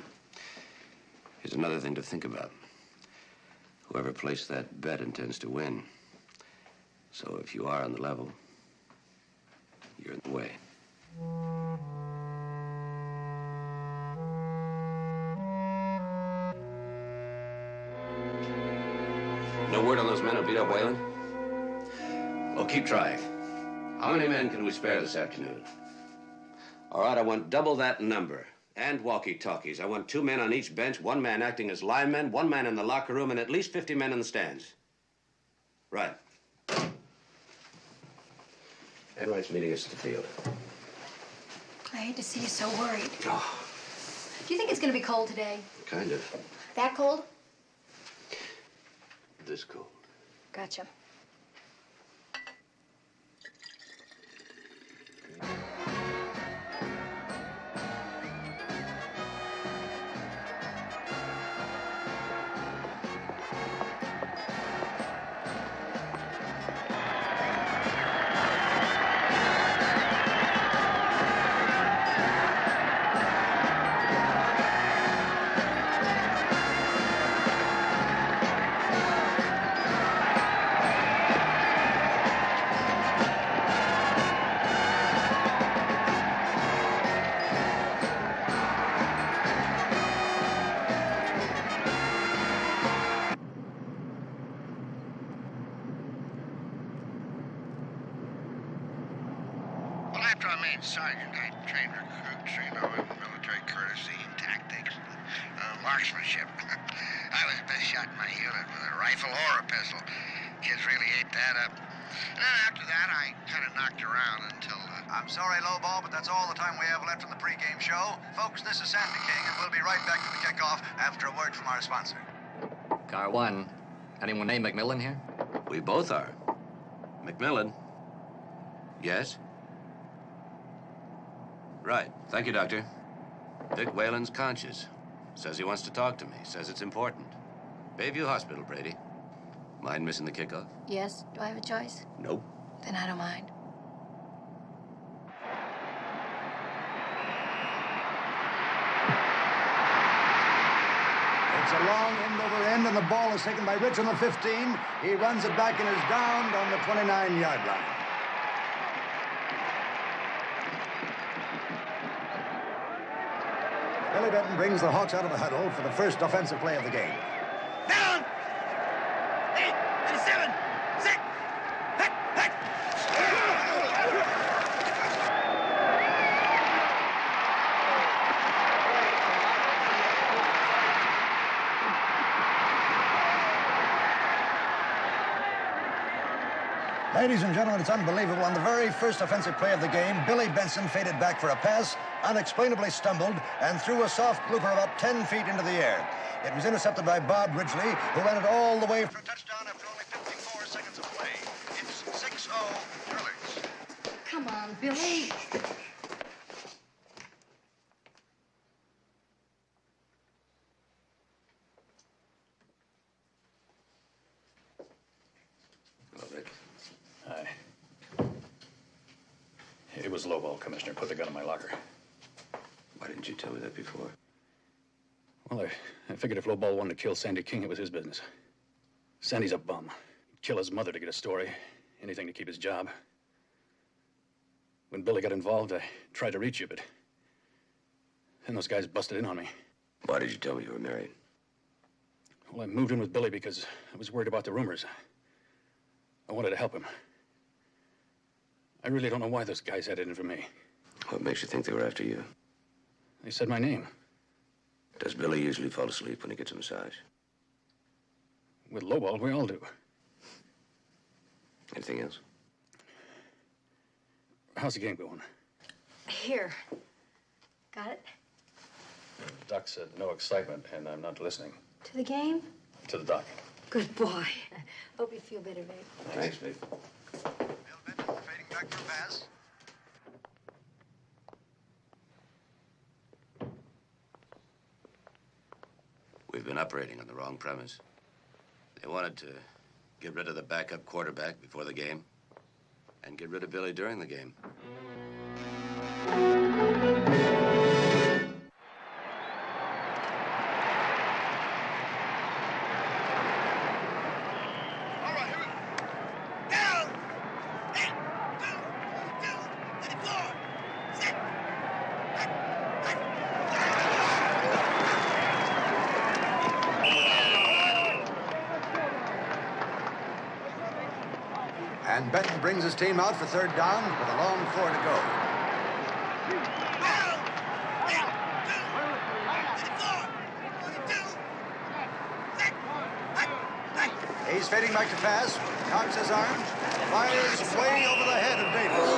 Here's another thing to think about. Whoever placed that bet intends to win. So if you are on the level, you're in the way. No word on those men who beat up Whalen? Well, keep trying. How many men can we spare this afternoon? All right, I want double that number. And walkie-talkies. I want 2 men on each bench, 1 man acting as linemen, 1 man in the locker room, and at least 50 men in the stands. Right. Enright's meeting us at the field. I hate to see you so worried. Oh, Do you think it's going to be cold today? kind of. That cold? This cold. Gotcha. Well, after I made sergeant, I trained recruits, in military courtesy and tactics, marksmanship. I was the best shot in my unit with a rifle or a pistol. Kids really ate that up. And then after that, I kind of knocked around until... I'm sorry, Lowball, but that's all the time we have left in the pregame show. Folks, this is Sandy King, and we'll be right back to the kickoff after a word from our sponsor. Car 1. Anyone named McMillan here? We both are. McMillan? Yes? Right. Thank you, Doctor. Vic Whalen's conscious. Says he wants to talk to me. Says it's important. Bayview Hospital, Brady. Mind missing the kickoff? Yes. Do I have a choice? Nope. Then I don't mind. It's a long end over end, and the ball is taken by Rich on the 15. He runs it back and is downed on the 29-yard line. Billy Benton brings the Hawks out of the huddle for the first offensive play of the game. Down! 8, 7, 6. Ladies and gentlemen, it's unbelievable. On the very first offensive play of the game, Billy Benson faded back for a pass, unexplainably stumbled, and threw a soft blooper about 10 feet into the air. It was intercepted by Bob Ridgely, who ran it all the way for a touchdown after only 54 seconds of play. It's 6-0 Drillers. Come on, Billy. Hello, Vic. Hi. It was Lowball, Commissioner. Put the gun in my locker. Why didn't you tell me that before? Well, I figured if Lowball wanted to kill Sandy King, it was his business. Sandy's a bum. He'd kill his mother to get a story. Anything to keep his job. When Billy got involved, I tried to reach you, but then those guys busted in on me. Why did you tell me you were married? Well, I moved in with Billy because I was worried about the rumors. I wanted to help him. I really don't know why those guys had it in for me. What makes you think they were after you? They said my name. Does Billy usually fall asleep when he gets a massage? With Lowball, we all do. Anything else? How's the game going? Here. Got it? Doc said no excitement, and I'm not listening. To the game? To the doc. Good boy. Hope you feel better, babe. Thanks, Vic. Bill Benton fading back for a pass. We've been operating on the wrong premise. They wanted to get rid of the backup quarterback before the game and get rid of Billy during the game. Benton brings his team out for third down with a long 4 to go. He's fading back to pass, cocks his arm, fires way over the head of Davis.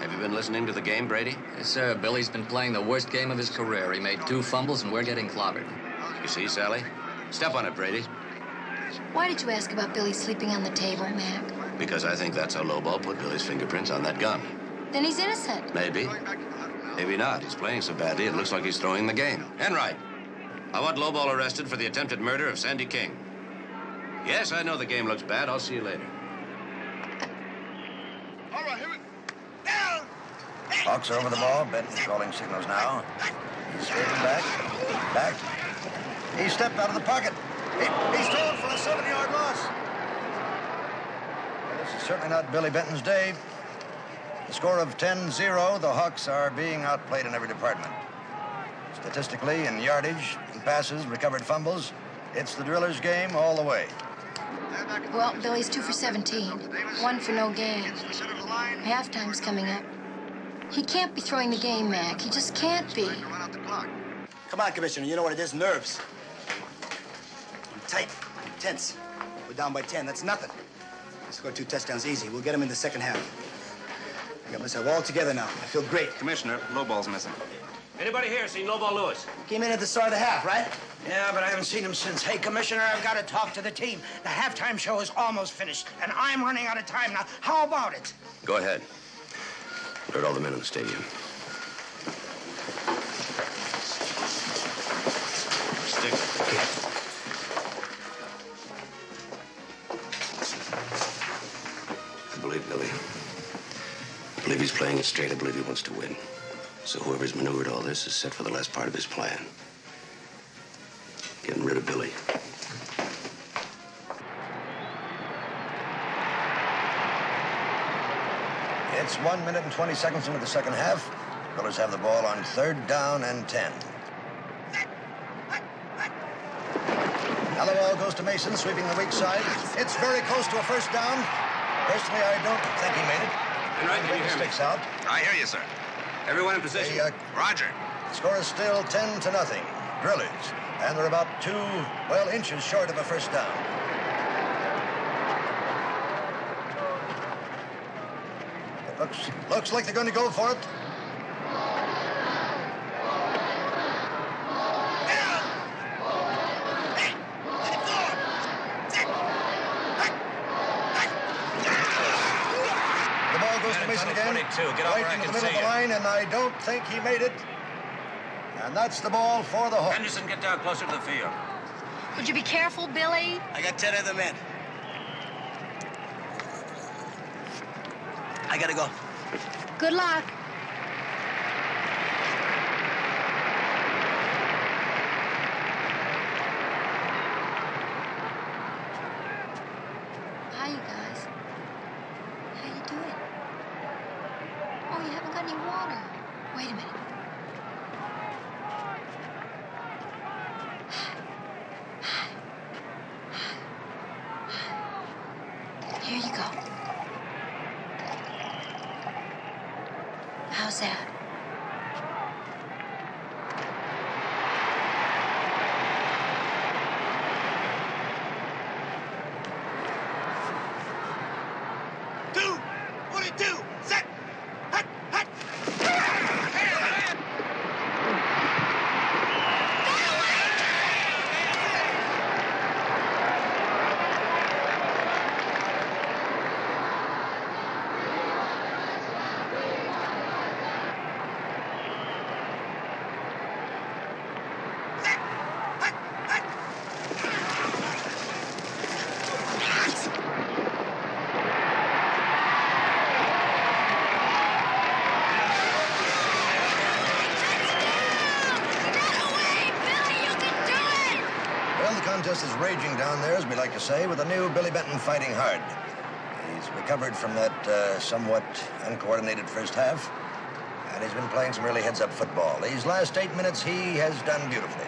Have you been listening to the game, Brady? Yes, sir. Billy's been playing the worst game of his career. He made 2 fumbles, and we're getting clobbered. You see, Sally? Step on it, Brady. Why did you ask about Billy sleeping on the table, Mac? Because I think that's how Lowball put Billy's fingerprints on that gun. Then he's innocent. Maybe. Maybe not. He's playing so badly, it looks like he's throwing the game. Enright, I want Lowball arrested for the attempted murder of Sandy King. Yes, I know the game looks bad. I'll see you later. All right, here we down. Hawks are over the ball. Benton calling signals now. He's sweeping back. He stepped out of the pocket. He's thrown for a 7-yard loss. Well, this is certainly not Billy Benton's day. The score of 10-0, the Hawks are being outplayed in every department. Statistically, in yardage, in passes, recovered fumbles, it's the Drillers' game all the way. Well, Billy's 2 for 17. 1 for no gain. Halftime's coming up. He can't be throwing the game, Mac. He just can't be. Come on, Commissioner. You know what it is? Nerves. I'm tight. I'm tense. We're down by 10. That's nothing. Score 2 touchdowns easy. We'll get them in the second half. I got myself all together now. I feel great. Commissioner, Lowball's missing. Anybody here seen Lowball Lewis? Came in at the start of the half, right? Yeah, but I haven't seen him since. Hey, Commissioner, I've got to talk to the team. The halftime show is almost finished, and I'm running out of time now. How about it? Go ahead. Alert all the men in the stadium. Stick. I believe Billy. I believe he's playing it straight. I believe he wants to win. So whoever's maneuvered all this is set for the last part of his plan. Getting rid of Billy. It's 1 minute and 20 seconds into the second half. Drillers have the ball on 3rd down and 10. Now the ball goes to Mason, sweeping the weak side. It's very close to a first down. Personally, I don't think he made it. Enright, can you hear me? Sticks out. I hear you, sir. Everyone in position. Roger. The score is still 10-0. Drillers. And they're about 2 inches short of a first down. It looks like they're going to go for it. The ball goes to Mason again. 22. Get over, Right I in the can middle of see the you. line, and I don't think he made it. And that's the ball for the Hawks. Henderson, get down closer to the field. Would you be careful, Billy? I got 10 other men. I gotta go. Good luck. Hi, you guys. How you doing? Oh, you haven't got any water. Wait a minute. Here you go. How's that? Set! Hut! Hut! Well, the contest is raging down there, as we like to say, with the new Billy Benton fighting hard. He's recovered from that somewhat uncoordinated first half, and he's been playing some really heads-up football. These last 8 minutes, he has done beautifully.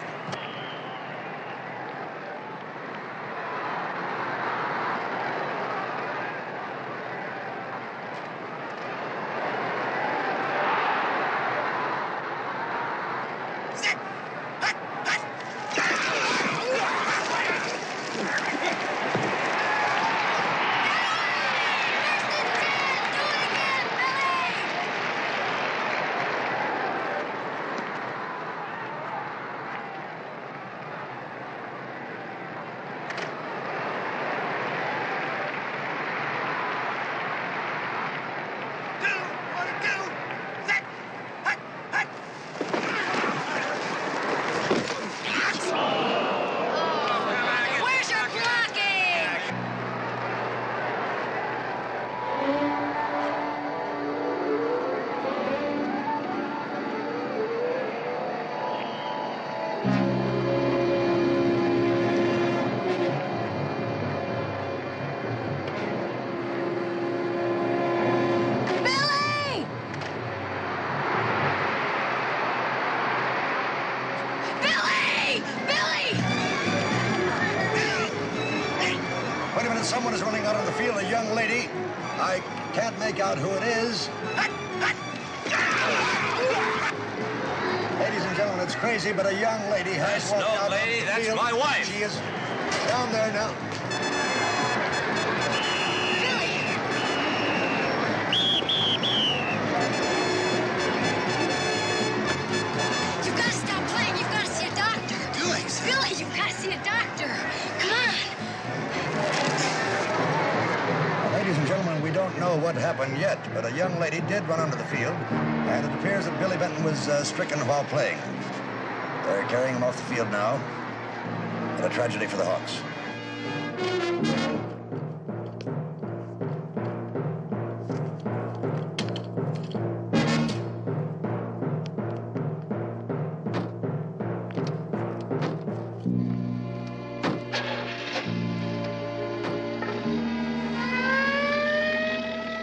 a minute. Someone is running out on the field. A young lady. I can't make out who it is. Ladies and gentlemen, it's crazy, but a young lady has walked out on the field. That's my wife. She is down there now. You've got to stop playing. You've got to see a doctor. Billy, you've got to see a doctor. Come on. Ladies and gentlemen, we don't know what happened yet, but a young lady did run onto the field, and it appears that Billy Benton was stricken while playing. They're carrying him off the field now. What a tragedy for the Hawks.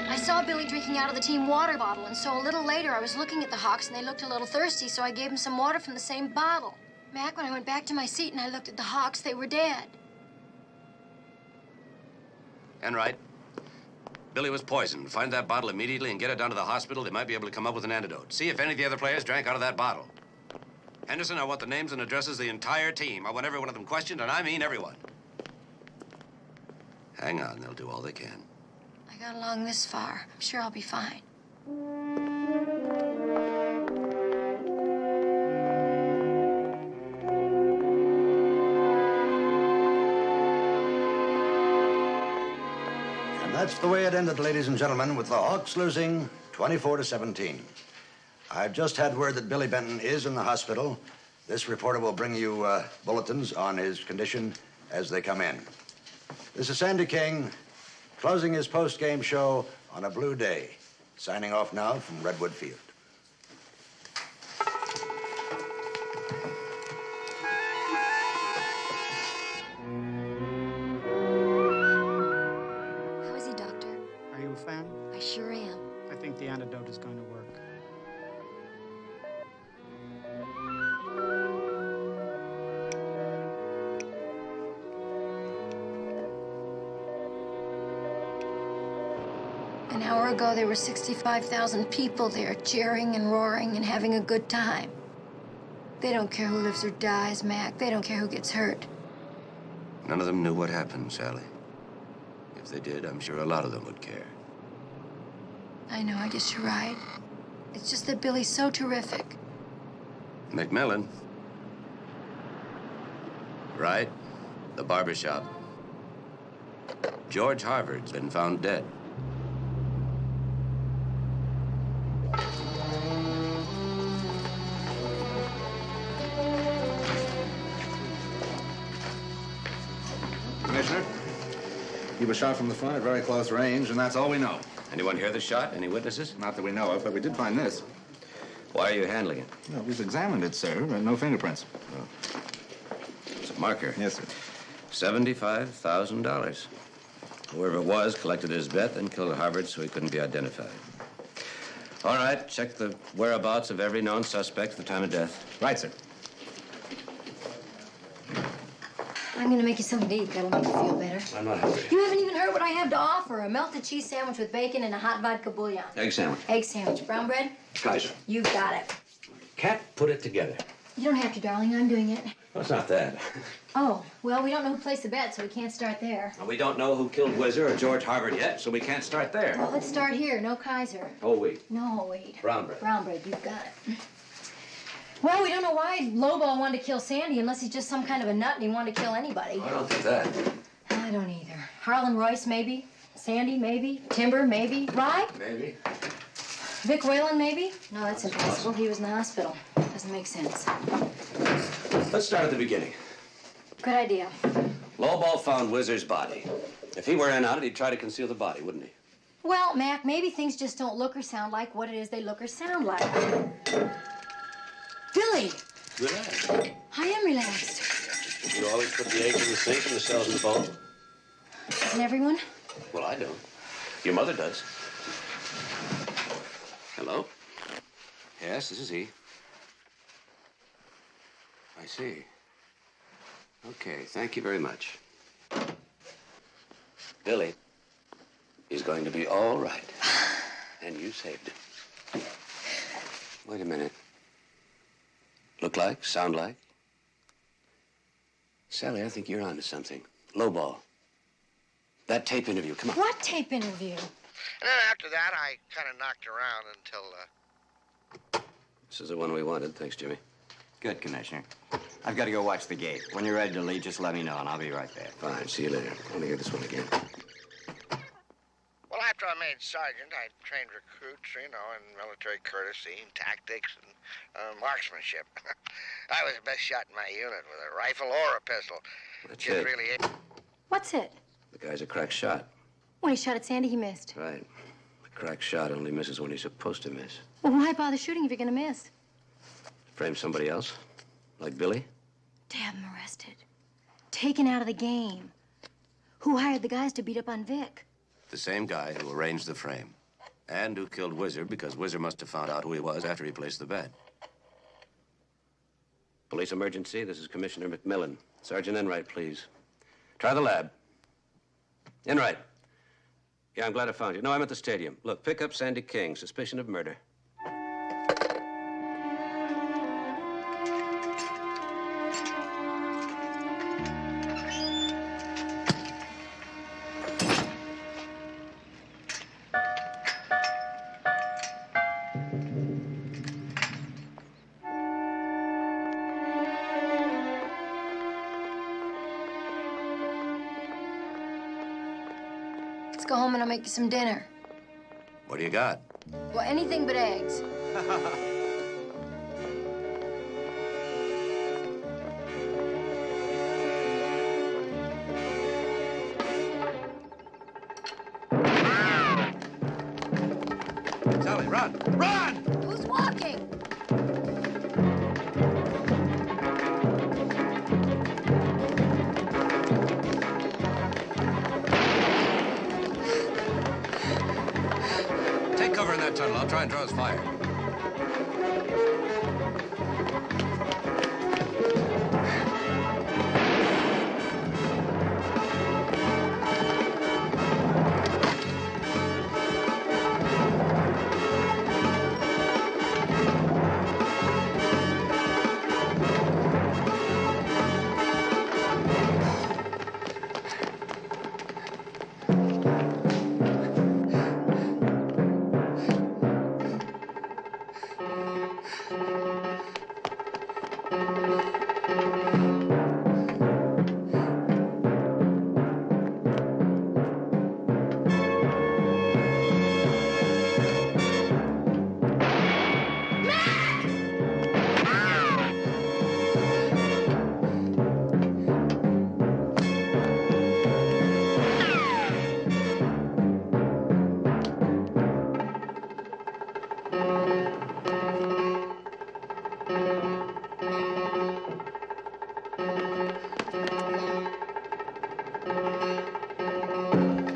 I saw Billy drinking out of the team water bottle, and so a little later I was looking at the Hawks, and they looked a little thirsty, so I gave them some water from the same bottle. Mac, when I went back to my seat and I looked at the Hawks, they were dead. Enright, Billy was poisoned. Find that bottle immediately and get it down to the hospital. They might be able to come up with an antidote. See if any of the other players drank out of that bottle. Henderson, I want the names and addresses of the entire team. I want every one of them questioned, and I mean everyone. Hang on, they'll do all they can. I got along this far. I'm sure I'll be fine. And that's the way it ended, ladies and gentlemen, with the Hawks losing 24-17. I've just had word that Billy Benton is in the hospital. This reporter will bring you bulletins on his condition as they come in. This is Sandy King, closing his post-game show on a blue day. Signing off now from Redwood Field. How is he, Doctor? Are you a fan? I sure am. I think the antidote is going to work. An hour ago, there were 65,000 people there cheering and roaring and having a good time. They don't care who lives or dies, Mac. They don't care who gets hurt. None of them knew what happened, Sally. If they did, I'm sure a lot of them would care. I know, I guess you're right. It's just that Billy's so terrific. McMillan. Right? The barbershop. George Harvard's been found dead. Commissioner, he was shot from the front at very close range, and that's all we know. Anyone hear the shot? Any witnesses? Not that we know of, but we did find this. Why are you handling it? Well, we've examined it, sir, and no fingerprints. It's a marker. Yes, sir. $75,000. Whoever it was collected his bet and killed Harvard so he couldn't be identified. All right, check the whereabouts of every known suspect at the time of death. Right, sir. I'm gonna make you something to eat. That'll make you feel better. I'm not hungry. You haven't even heard what I have to offer. A melted cheese sandwich with bacon and a hot vodka bouillon. Egg sandwich. Egg sandwich. Brown bread? Kaiser. You've got it. Can't put it together. You don't have to, darling. I'm doing it. Well, it's not that. Oh, well, we don't know who placed the bet, so we can't start there. Well, we don't know who killed Whizzer or George Harvard yet, so we can't start there. Well, let's start here. No Kaiser. Oh, wait. No, wait. Brown bread. Brown bread. You've got it. Well, we don't know why Lobo wanted to kill Sandy unless he's just some kind of a nut and he wanted to kill anybody. I don't think that. I don't either. Harlan Royce, maybe. Sandy, maybe. Timber, maybe. Rye? Maybe. Vic Whalen, maybe? No, that's impossible. He was in the hospital. Doesn't make sense. Let's start at the beginning. Good idea. Lowball found Whizzer's body. If he were in on it, he'd try to conceal the body, wouldn't he? Well, Mac, maybe things just don't look or sound like what it is they look or sound like. Billy! Relax. I am relaxed. You always put the eggs in the sink and the cells in the bowl? And everyone? Well, I don't. Your mother does. Hello? Yes, this is he. I see. Okay, thank you very much. Billy, he's going to be all right. And you saved him. Wait a minute. Look like, sound like? Sally, I think you're onto something. Lowball. That tape interview, come on. What tape interview? And then after that, I kind of knocked around until, This is the one we wanted. Thanks, Jimmy. Good, Commissioner. I've got to go watch the gate. When you're ready to leave, just let me know, and I'll be right there. Fine. See you later. I want to hear this one again. Well, after I made sergeant, I trained recruits, you know, in military courtesy and tactics and marksmanship. I was the best shot in my unit with a rifle or a pistol. That's Just it. really. What's it? The guy's a crack shot. When he shot at Sandy, he missed. Right. A crack shot only misses when he's supposed to miss. Well, why bother shooting if you're gonna miss? Frame somebody else? Like Billy? To have him arrested. Taken out of the game. Who hired the guys to beat up on Vic? The same guy who arranged the frame. And who killed Whizzer because Whizzer must have found out who he was after he placed the bet. Police emergency. This is Commissioner McMillan. Sergeant Enright, please. Try the lab. Enright. Yeah, I'm glad I found you. No, I'm at the stadium. Look, pick up Sandy King. Suspicion of murder. Let's go home and I'll make you some dinner. What do you got? Well, anything but eggs. Sally, run! Run! Who's walking? Take cover in that tunnel. I'll try and draw his fire.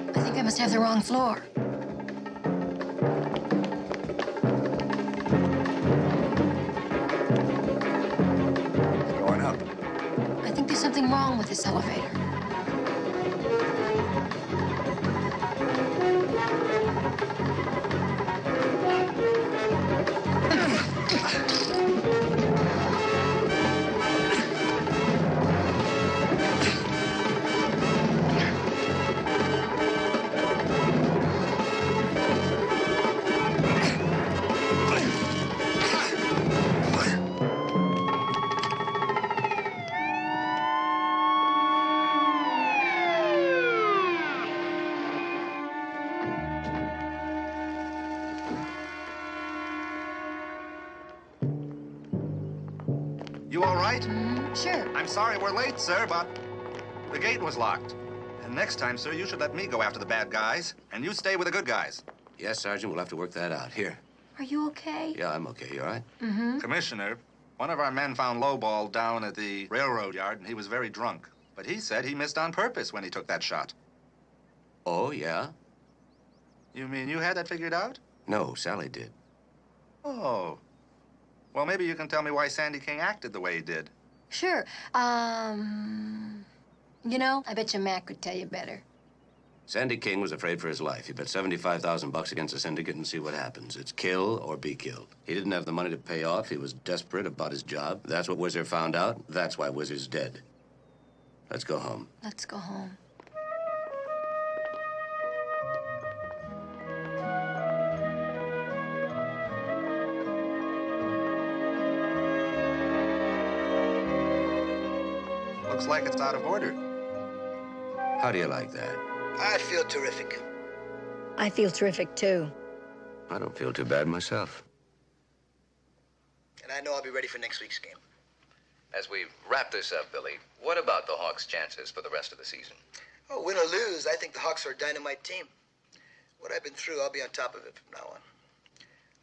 I think I must have the wrong floor. Going up. I think there's something wrong with this elevator. You all right? Sure. I'm sorry we're late, sir, but the gate was locked. And next time, sir, you should let me go after the bad guys, and you stay with the good guys. Yes, Sergeant, we'll have to work that out. Here. Are you okay? Yeah, I'm okay. You all right? Mm-hmm. Commissioner, one of our men found Lowball down at the railroad yard, and he was very drunk. But he said he missed on purpose when he took that shot. Oh, yeah? You mean you had that figured out? No, Sally did. Oh. Well, maybe you can tell me why Sandy King acted the way he did. Sure. You know, I bet you Mac could tell you better. Sandy King was afraid for his life. He bet 75,000 bucks against the syndicate and see what happens. It's kill or be killed. He didn't have the money to pay off. He was desperate about his job. That's what Whizzer found out. That's why Whizzer's dead. Let's go home. Let's go home. Looks like it's out of order. How do you like that? I feel terrific. I feel terrific, too. I don't feel too bad myself. And I know I'll be ready for next week's game. As we wrap this up, Billy, what about the Hawks' chances for the rest of the season? Oh, win or lose, I think the Hawks are a dynamite team. What I've been through, I'll be on top of it from now on.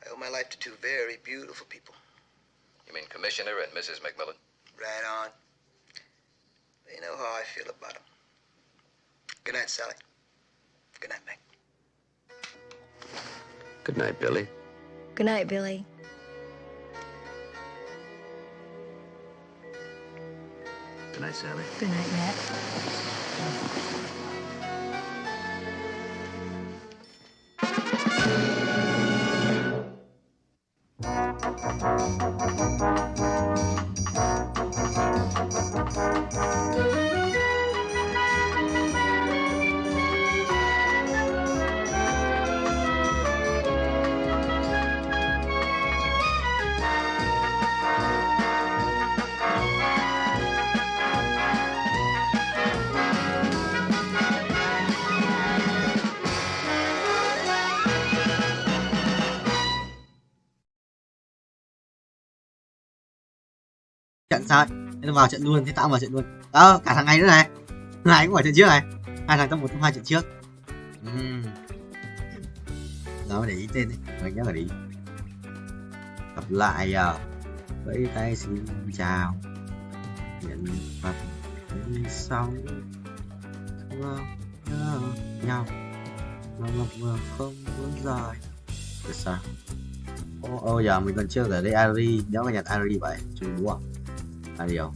I owe my life to two very beautiful people. You mean Commissioner and Mrs. McMillan? Right on. They know how I feel about them. Good night, Sally. Good night, Mac. Good night, Billy. Good night, Billy. Good night, Sally. Good night, Matt. Trận sao? Thế vào trận luôn, thế tao vào trận luôn. Đó, cả thằng này nữa này. Thằng này cũng vào trận trước này. Hai thằng trong một trong hai trận trước. Đó để ý tên đấy, mình nhớ phải để ý. Gặp lại vẫy tay xin chào. Nhận phạt đến sau. Thương nhau. Mà không muốn rời. Được sao? Giờ mình còn chưa ở đây Ari, nếu mà nhặt Ari vậy, chú búa. Ari không?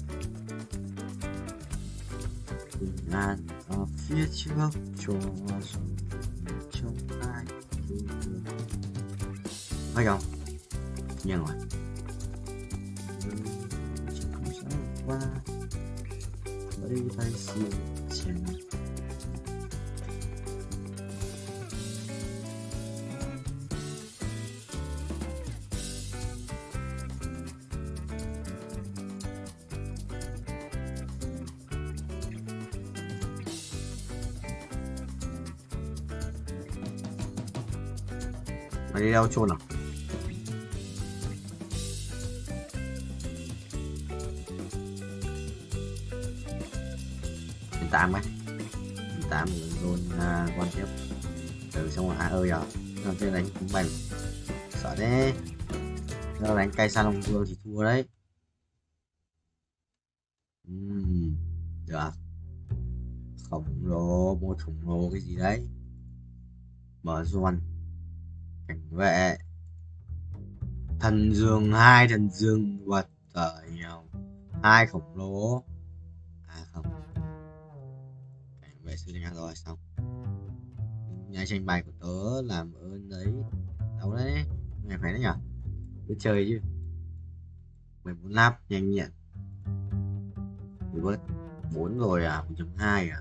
Bình an ở phía trước cho rồi trong ai phải không? Nhưng rồi chẳng không sao qua lấy tay xin chào. Mày đi đâu chôn à? Hiện tại mấy hiện tại mình luôn quan tiếp từ xong rồi ơi à nó chơi đánh cũng bành sợ đấy, nó đánh cây sa long vương thì thua đấy. Được khổng lồ, một khổng lồ cái gì đấy, mở doan cảnh vệ, thần dương, hai thần dương vật trời nhau, hai khổng lồ, không cảnh vệ sư đánh rồi xong. Nhà tranh bài của tớ làm ơn đấy, đâu đấy mày phải đấy nhở, cứ chơi chứ. 14 lap nhanh nhẹn, bớt 4 rồi à, 1.2 à.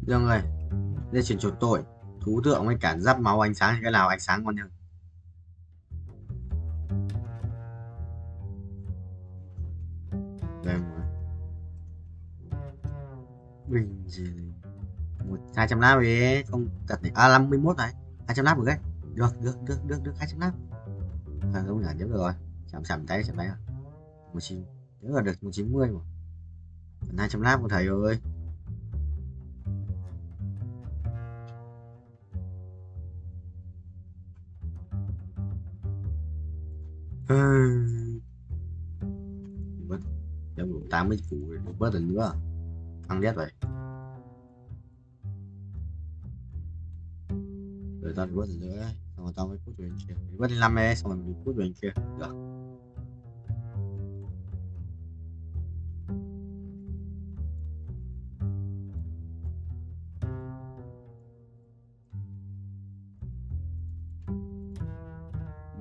Dương ơi, đây chuyển chuột tội, thú tượng với cả giáp máu ánh sáng thì cái nào ánh sáng ngon hơn? Đây mà. Bình gì? 200 láp về không đặt này 51 này 200 láp được đấy được 200 láp đúng là nhớ rồi chậm tay rồi 19 nhớ là được 190 mà 200 láp của thầy ơi. Bớt em đủ 80 củ bớt lần nữa ăn đét vậy rồi tao bớt lần nữa xong rồi tao mới cút về bên kia bớt 5 e xong rồi mình cút về bên kia được.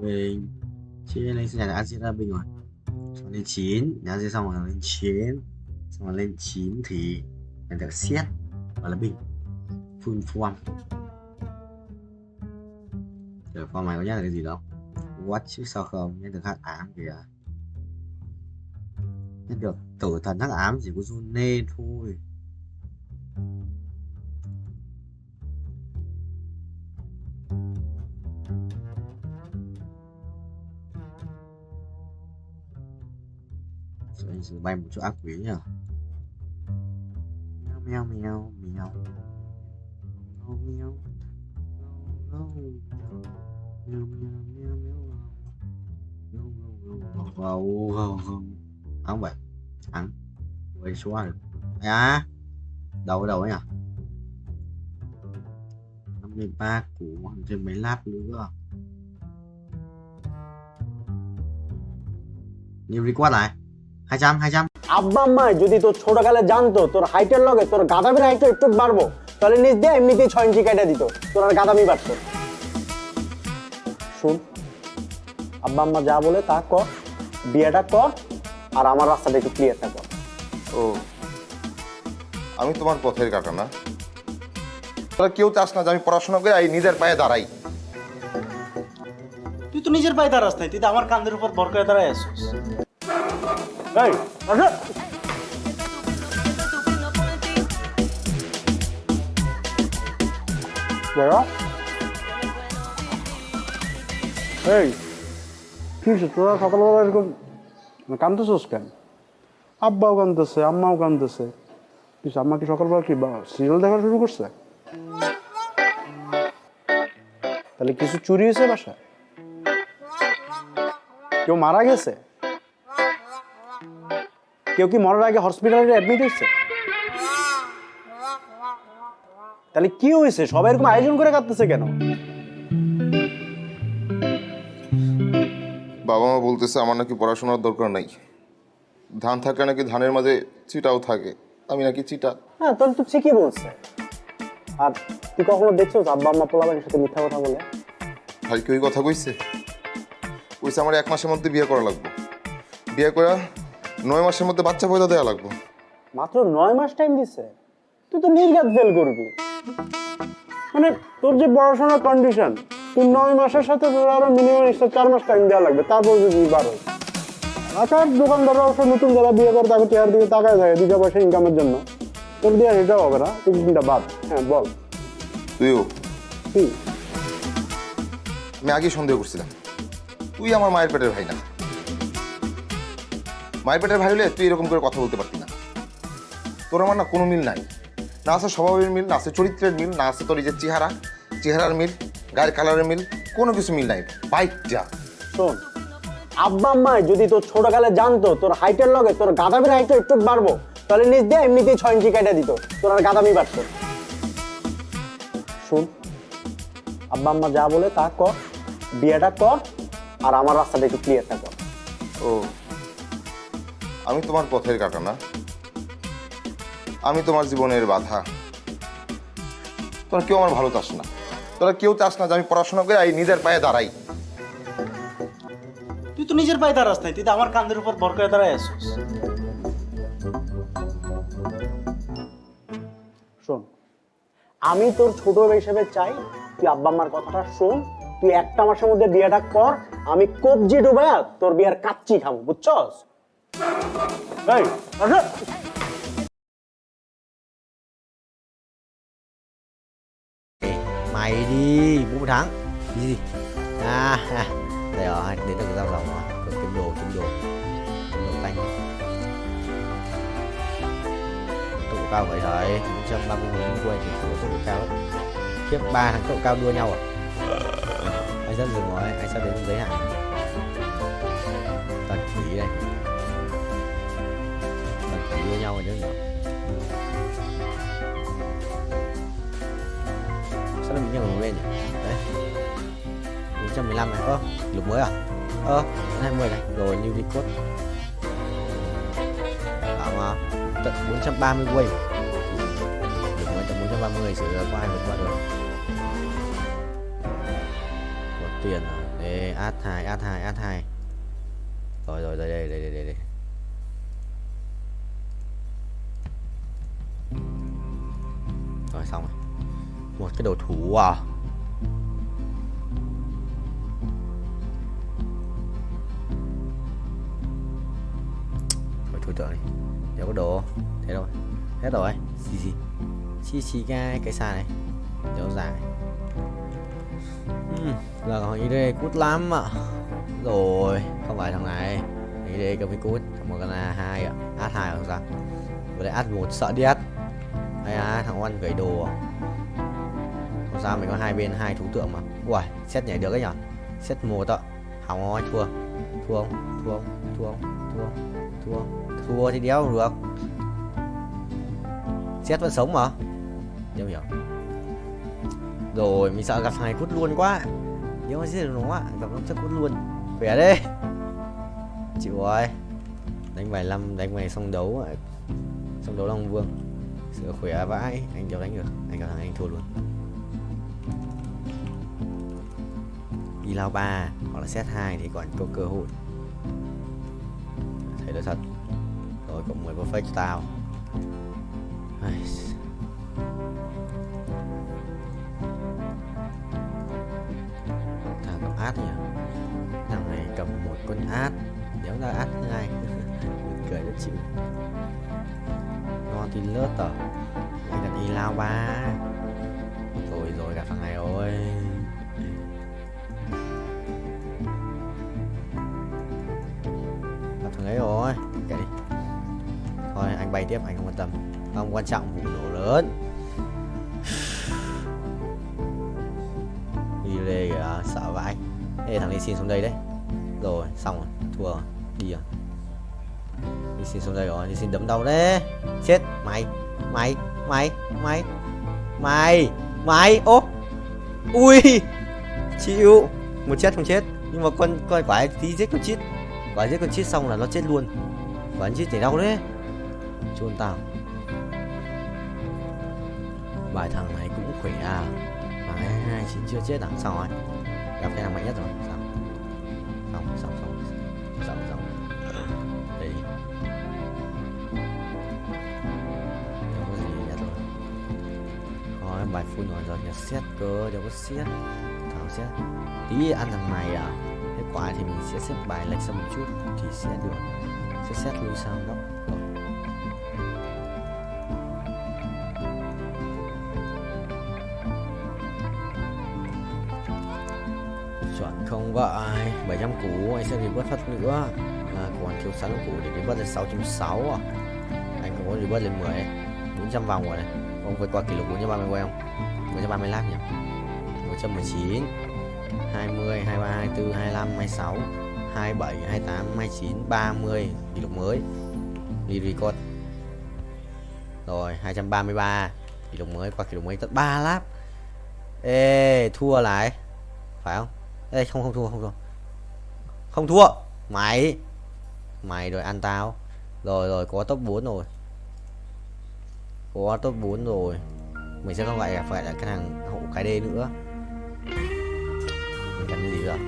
Bình chia lên sẽ là ăn chia ra bình rồi xong lên 9 nhá chia xong rồi lên 9 xong rồi lên 9 thì nhận được xét và là bình full form giờ form này có nhắc là cái gì đâu what chứ sao không nhận được hắc ám kìa nhận được tử thần hắc ám chỉ có June thôi. Anh sẽ bay một chỗ ác quỷ nhỉ. Mèo mèo mèo không vậy thắng quay số được đầu ấy à 53 củ thêm mấy lap nữa nhiều record lại 200 আব্বা আম্মা যদি তোর ছোটকালে জানতো তোর হাইটের লগে তোর গাদামির হাইটটা একটু বাড়বো তাহলে নিজ দিয়ে এমনিতেই 6 ইঞ্চি কাটা দিত তোর আর গাদামি বাড়তো শুন আব্বা আম্মা যা বলে তা কর বিয়েটা কর আর আমার রাস্তাটা একটু ক্লিয়ারটা কর। ও আমি তোমার পথের কাটা না তোরা কেউ চাস না যে আমি পড়াশোনা করে এই নিজের পায়ে দাঁড়াই। তুই তো নিজের পায়ে দাঁড়াস নাই তুই তো আমার কাঁধের উপর ভর করে দাঁড়ায় আসছিস। এই আচ্ছা বড় এই কি তোরা সকালবেলা এরকম কাঁদতেছিস কেন? আব্বাও কাঁদতেছে আম্মাও কাঁদতেছে কিছু আম্মা কি সকালবেলা কি সিরিয়াল দেখা শুরু করছে? তাহলে কিছু চুরি হয়েছে বাসায়? কেউ মারা গেছে? কেউ কি মরার আগে হসপিটালে অ্যাডমিট হয়েছে? তাহলে কি হয়েছে সবাই এরকম আয়োজন করে কাঁদতেছে কেন? বাবা মা বলতেছে আমার নাকি পড়াশোনার দরকার নাই ধান থাকলে নাকি ধানের মাঝে চিটাও থাকে আমি নাকি চিটা। হ্যাঁ তাহলে তো ঠিকই বলছে। আর তুই কখনো দেখছো আব্বা আম্মা পোলাপানের সাথে মিথ্যা কথা বলে? ভাই কি ওই কথা কইছে আমার 1 মাসের মধ্যে বিয়ে করা লাগবে বিয়ে করে 9 মাসের মধ্যে বাচ্চা পয়দা দেওয়া লাগবে। মাত্র 9 মাস টাইম দিছে? তুই তো নির্ঘাত ফেল করবি। মানে তোর যে পড়াশোনার কন্ডিশন তুই 9 মাসের সাথে তোর আরো মিনিমাম 4 মাস টাইম দেওয়া লাগবে তারপর যদি 12 আচ্ছা দোকানদাররা অবশ্য নতুন যারা বিয়ে করে তাকে চেয়ার দিকে তাকায় থাকে 2 পয়সা ইনকামের জন্য তোর দিয়ে সেটাও হবে না তুই চিন্তা বাদ। হ্যাঁ বল তুইও কি? আমি আগে সন্দেহ করছিলাম তুই আমার মায়ের পেটের ভাই না মায়ের পেটের ভাই হলে তুই এরকম করে কথা বলতে পারতি না তোর আমার না কোনো মিল নাই না আছে স্বভাবের মিল না আছে চরিত্রের মিল না আছে তোর এই যে চেহারার মিল গায়ের কালারের মিল কোনো কিছু মিল নাই বাইক যা শোন আব্বা আম্মা যদি তোর ছোটকালে জানতো তোর হাইটের লগে তোর গাদামির হাইটটা একটু বাড়বো তাহলে নিজ দিয়ে এমনিতেই 6 ইঞ্চি কাটা দিত তোর আর গাদামি বাড়তো। শুন আব্বা আম্মা যা বলে তা কর বিয়েটা কর আর আমার রাস্তাটা একটু ক্লিয়ারটা কর। ও আমি তোমার পথের কাটা না আমি তোমার জীবনের বাধা তোরা কেউ আমার ভালো চাস না তোরা কেউ চাস না যে আমি পড়াশোনা করে এই নিজের পায়ে দাঁড়াই। তুই তো নিজের পায়ে দাঁড়াস নাই তুই তো আমার কাঁধের উপর ভর করে দাঁড়ায় আসছিস। শোন আমি তোর ছোট হিসেবে চাই তুই আব্বা আম্মার কথাটা শোন তুই 1 মাসের মধ্যে বিয়েটা কর আমি কবজি ডুবায়া তোর বিয়ার কাচ্চি খাবো বুঝছস? এই mày đi, bố thắng. Gì? Đây rồi, đến được cái dao dầu rồi. Kiếm đồ tanh. Tốc độ cao vậy trời, 130 quay thì tốc độ cao lắm. Khiếp 3 thằng tốc độ cao đua nhau à? Anh sắp dừng rồi, anh sắp đến giới hạn. Tần quỷ đây. Tần quỷ đua nhau rồi chứ nhỉ? Sao nó bị nhường lên nhỉ? Đấy. 415 này. Kỷ lục mới à? 20 này. Rồi new record. Bảo tận 430 quay. Kỷ lục mới tận 430 sửa rồi có ai vượt qua được. Có tiền à? Đây, add 2. Rồi đây. Rồi xong rồi. Một cái đồ thủ à? Thôi tượng đi. Đâu có đồ. Thế rồi. Hết rồi. Chi cái xa này. Kéo dài. Là còn ý đây cút lắm ạ. Rồi, không phải thằng này. Ý đây cầm cái cút. Thằng một con là 2 ạ. Ad 2 không sao. Vừa đây ad 1 sợ đi ad. Hay thằng Oan gửi đồ à? Không sao, mình có hai bên 2 thú tượng mà. Ui, xét nhảy được ấy nhở. Xét 1 ạ. Hỏng rồi, thua thì đéo không được. Xét vẫn sống mà. Đéo hiểu. Rồi, mình sợ gặp thằng này cút luôn quá. Nếu mà giết được nó gặp nó chắc cút luôn. Khỏe đấy. Chịu rồi. Đánh vài năm, đánh vài xong đấu Long Vương. Sửa khỏe vãi, anh đéo đánh được. Anh gặp thằng anh thua luôn. Đi lao 3 hoặc là set 2 thì còn có cơ hội. Thấy đó thật. Rồi cộng 10 perfect cho tao. Thằng cầm át nhỉ. Thằng này cầm một con át. Nếu ra át 2 cười rất chịu. Ngon thì lướt à. Anh cần đi lao 3. Rồi gặp thằng này rồi. Gặp thằng ấy rồi. Kệ đi. Thôi anh bay tiếp, anh không quan tâm. Không quan trọng vụ nổ lớn. Đi đây kìa, sợ vãi. Ê thằng này xin xuống đây đấy. Rồi xong rồi, thua rồi. Đi rồi. Đi xin xuống đây rồi, đi xin đấm đầu đấy. Chết mày. Ô. Ui. Chịu. Một chết không chết. Nhưng mà con quái tí giết con chít. Quái giết con chít xong là nó chết luôn. Quái chít thì đau đấy. Chôn tao. Bài thằng này cũng khỏe à. Mà 29 chưa chết à? Xong rồi. Gặp cái thằng mạnh nhất rồi. Xong. Đây đi. Đâu có gì nhất rồi. Thôi bài full rồi nhặt xét cơ. Đâu có xét. Thảo xét. Tí ăn thằng này à. Thế quả thì mình sẽ xếp bài lệch sang một chút thì sẽ được. Sẽ xét lui sang góc. Rồi. Chuẩn không vậy. 700 củ anh sẽ revert phát nữa. Còn thiếu 6 củ để revert lên 660 à. Anh cũng có revert lên 10 đấy. 400 vòng rồi này. Ông vượt qua kỷ lục 430 quay không? 430 lap nhỉ. 119 20 23 24 25 26 27 28 29 30 kỷ lục mới. Đi record. Rồi 233 kỷ lục mới, qua kỷ lục mới tận 3 lap. Ê thua lại. Phải không? Ê không thua. Mày rồi ăn tao. Rồi có top 4 rồi. Mình sẽ không phải là cái thằng hậu cái D nữa. Mình cần cái gì rồi?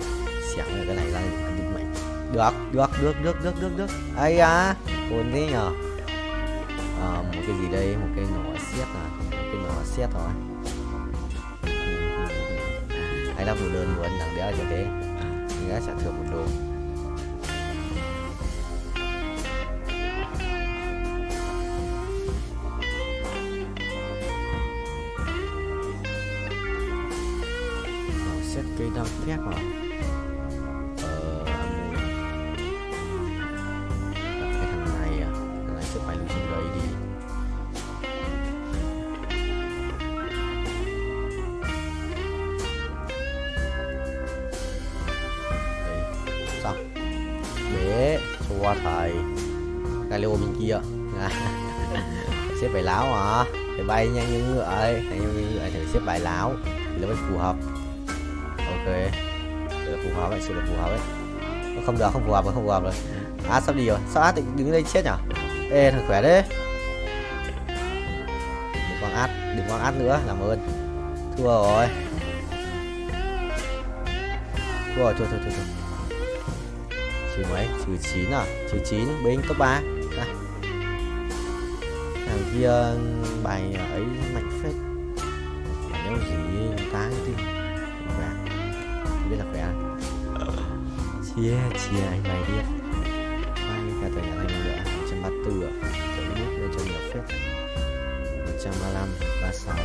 Xẻng rồi cái này ra định mệnh. Được. Ây à, ổn thế nhờ. Một cái gì đây, một cái nỏ xét à. Một cái nỏ xét rồi. Hay là một đơn muốn thằng đéo như thế. Mình đã trả thưởng một đồ. Xét cây đao thép à? Mùi. Cái thằng này à? Thằng này sẽ phải lưu xuống đấy đi. Đây, xong. Để cho thầy Galileo bên kia. Xếp bài láo hả? Phải bay nhanh như ngựa ấy, nhanh như ngựa thì xếp bài láo thì nó mới phù hợp. Ok, sự là phù hợp ấy, sự là phù hợp ấy. Không được, không phù hợp rồi. Sắp đi rồi, sao định đứng đây chết nhở? Ê thằng khỏe đấy. Đừng quăng át nữa, làm ơn. Thua rồi. Thua. Trừ mấy? Trừ 9 à? Trừ 9, binh top 3. Này. Thằng kia bài ấy mạnh phết. Bài nhau gì tá cái tim. Khỏe. Không biết là khỏe. Chia anh bài tiếp. Ai cả tờ nhà anh nữa. 134 ạ. Chấm nước lên cho nhiều phết. 135, 36,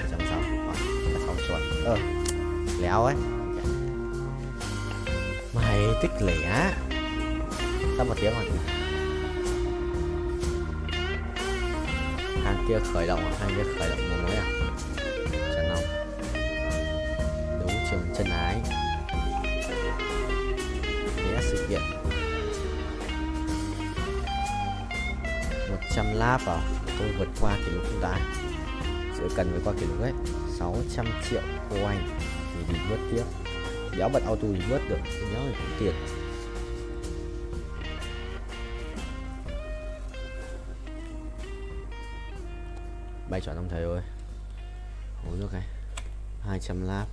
160, 36 chuẩn. Léo ấy. Mày tích lẻ. Sắp một tiếng rồi. Hàng kia khởi động một mới à? Chân không? Đấu trường chân ái. Né sự kiện. 100 lap vào. Tôi vượt qua kỷ lục chúng ta. Sẽ cần phải qua kỷ lục ấy. 600 triệu coin thì đi vớt tiếp. Đéo bật auto thì vớt được. Đéo thì cũng tiền. Bay chọn ông thầy ơi. Hối nước này 200 lap.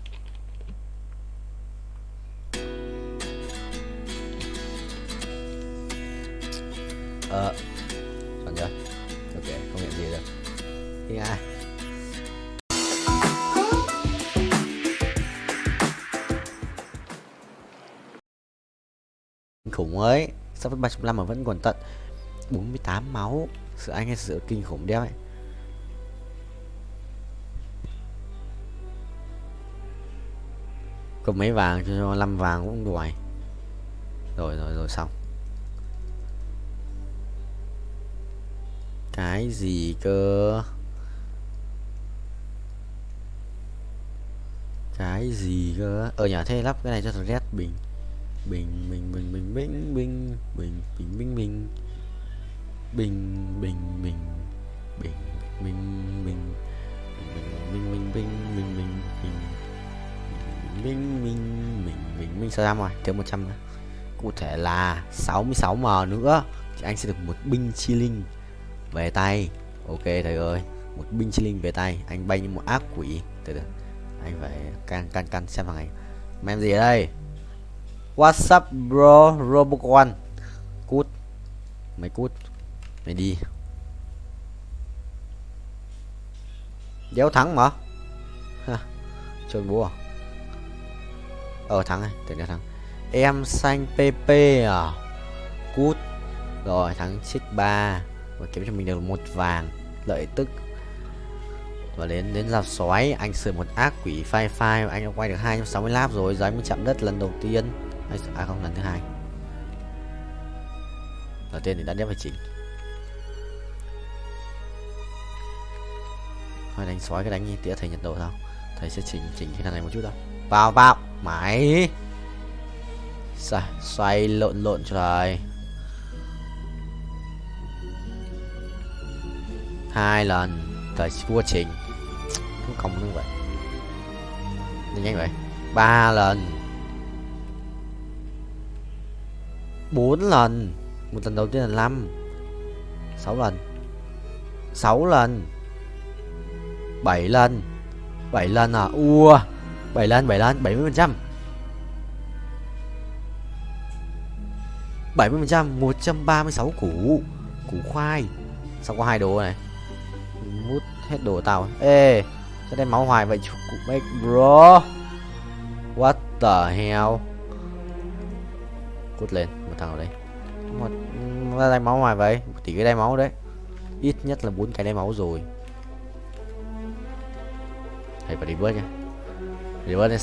Chọn chưa? Ok, không nhận gì được. Đi ai? Khủng ấy. Sắp với 35 mà vẫn còn tận 48 máu. Sự anh hay sự kinh khủng đeo ấy. Có mấy vàng cho 5 vàng cũng đuổi. Rồi xong. Cái gì cơ? Nhà thế lắp cái này cho thằng Red bình. Mình sao ra rồi, thiếu 100 nữa. Cụ thể là 66m nữa thì anh sẽ được một binh chi linh về tay. Ok thầy ơi, một binh chi linh về tay. Anh bay như một ác quỷ. Từ anh phải can xem thằng này. Mày em gì ở đây? What's up bro? Robocon. Cút. Mày cút. Mày đi. Đéo thắng mà. Trôn búa à? Thắng này, tưởng là thắng. Em xanh PP à? Cút. Rồi thắng xích 3 và kiếm cho mình được 1 vàng lợi tức. Và đến dạp xoáy anh sử một ác quỷ phai anh đã quay được 260 lap rồi, giờ anh mới chạm đất lần đầu tiên. Không, lần thứ 2. Đầu tiên thì đã đép phải chỉnh. Thôi đánh xoáy cái đánh như tía thầy nhận đồ sao? Thầy sẽ chỉnh cái thằng này một chút đâu. Vào mày. Xoay lộn cho thầy. 2 lần thầy vua chỉnh. Không công như vậy. Nhanh vậy. 3 lần. 4 lần. Một lần đầu tiên là 5. 6 lần. 6 lần. 7 lần. 7 lần à? 7 lần 70%. 70%, 136 củ khoai. Sao có 2 đồ này? Mút hết đồ tao. Ê, sao đem máu hoài vậy cụ bro? What the hell? Cút lên, một thằng ở đây. Một đai máu hoài vậy? Một tỷ cái đai máu đấy. Ít nhất là 4 cái đai máu rồi. Thầy phải đi vớt nha. Reverse lên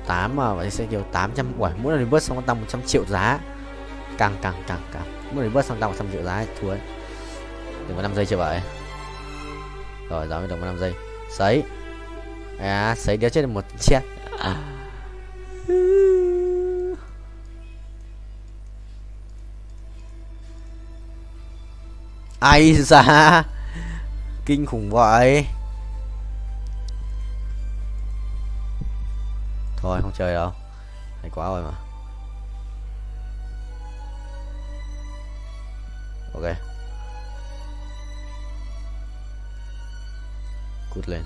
6.8 mà vậy sẽ kiểu 800. Uầy, mỗi lần reverse xong nó tăng 100 triệu giá. Càng mỗi lần reverse xong tăng 100 triệu giá thua ấy. Đừng có 5 giây chưa vậy. Rồi giáo mới được 5 giây. Sấy. Sấy đéo chết được một chết. Ai da, kinh khủng vậy. Thôi không chơi đâu, hay quá rồi mà. Ok, cút lên.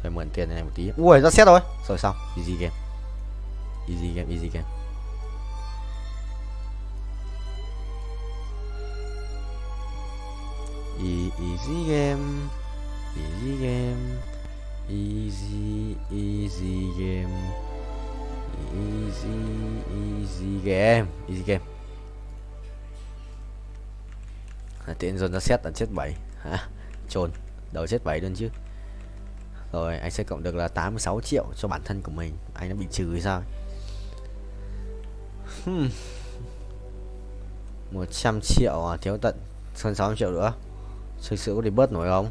Thôi mượn tiền này một tí. Ui, ra xét rồi. Rồi xong, easy game. Easy game, easy game. Easy game. Easy game. Easy game. Easy game. Easy game. Tiện dồn ra xét là chết 7. Trồn. Đầu chết 7 luôn chứ. Rồi anh sẽ cộng được là 86 triệu cho bản thân của mình. Anh đã bị trừ hay sao? 100 triệu à, thiếu tận hơn 60 triệu nữa. Thực sự có thể bớt nổi không?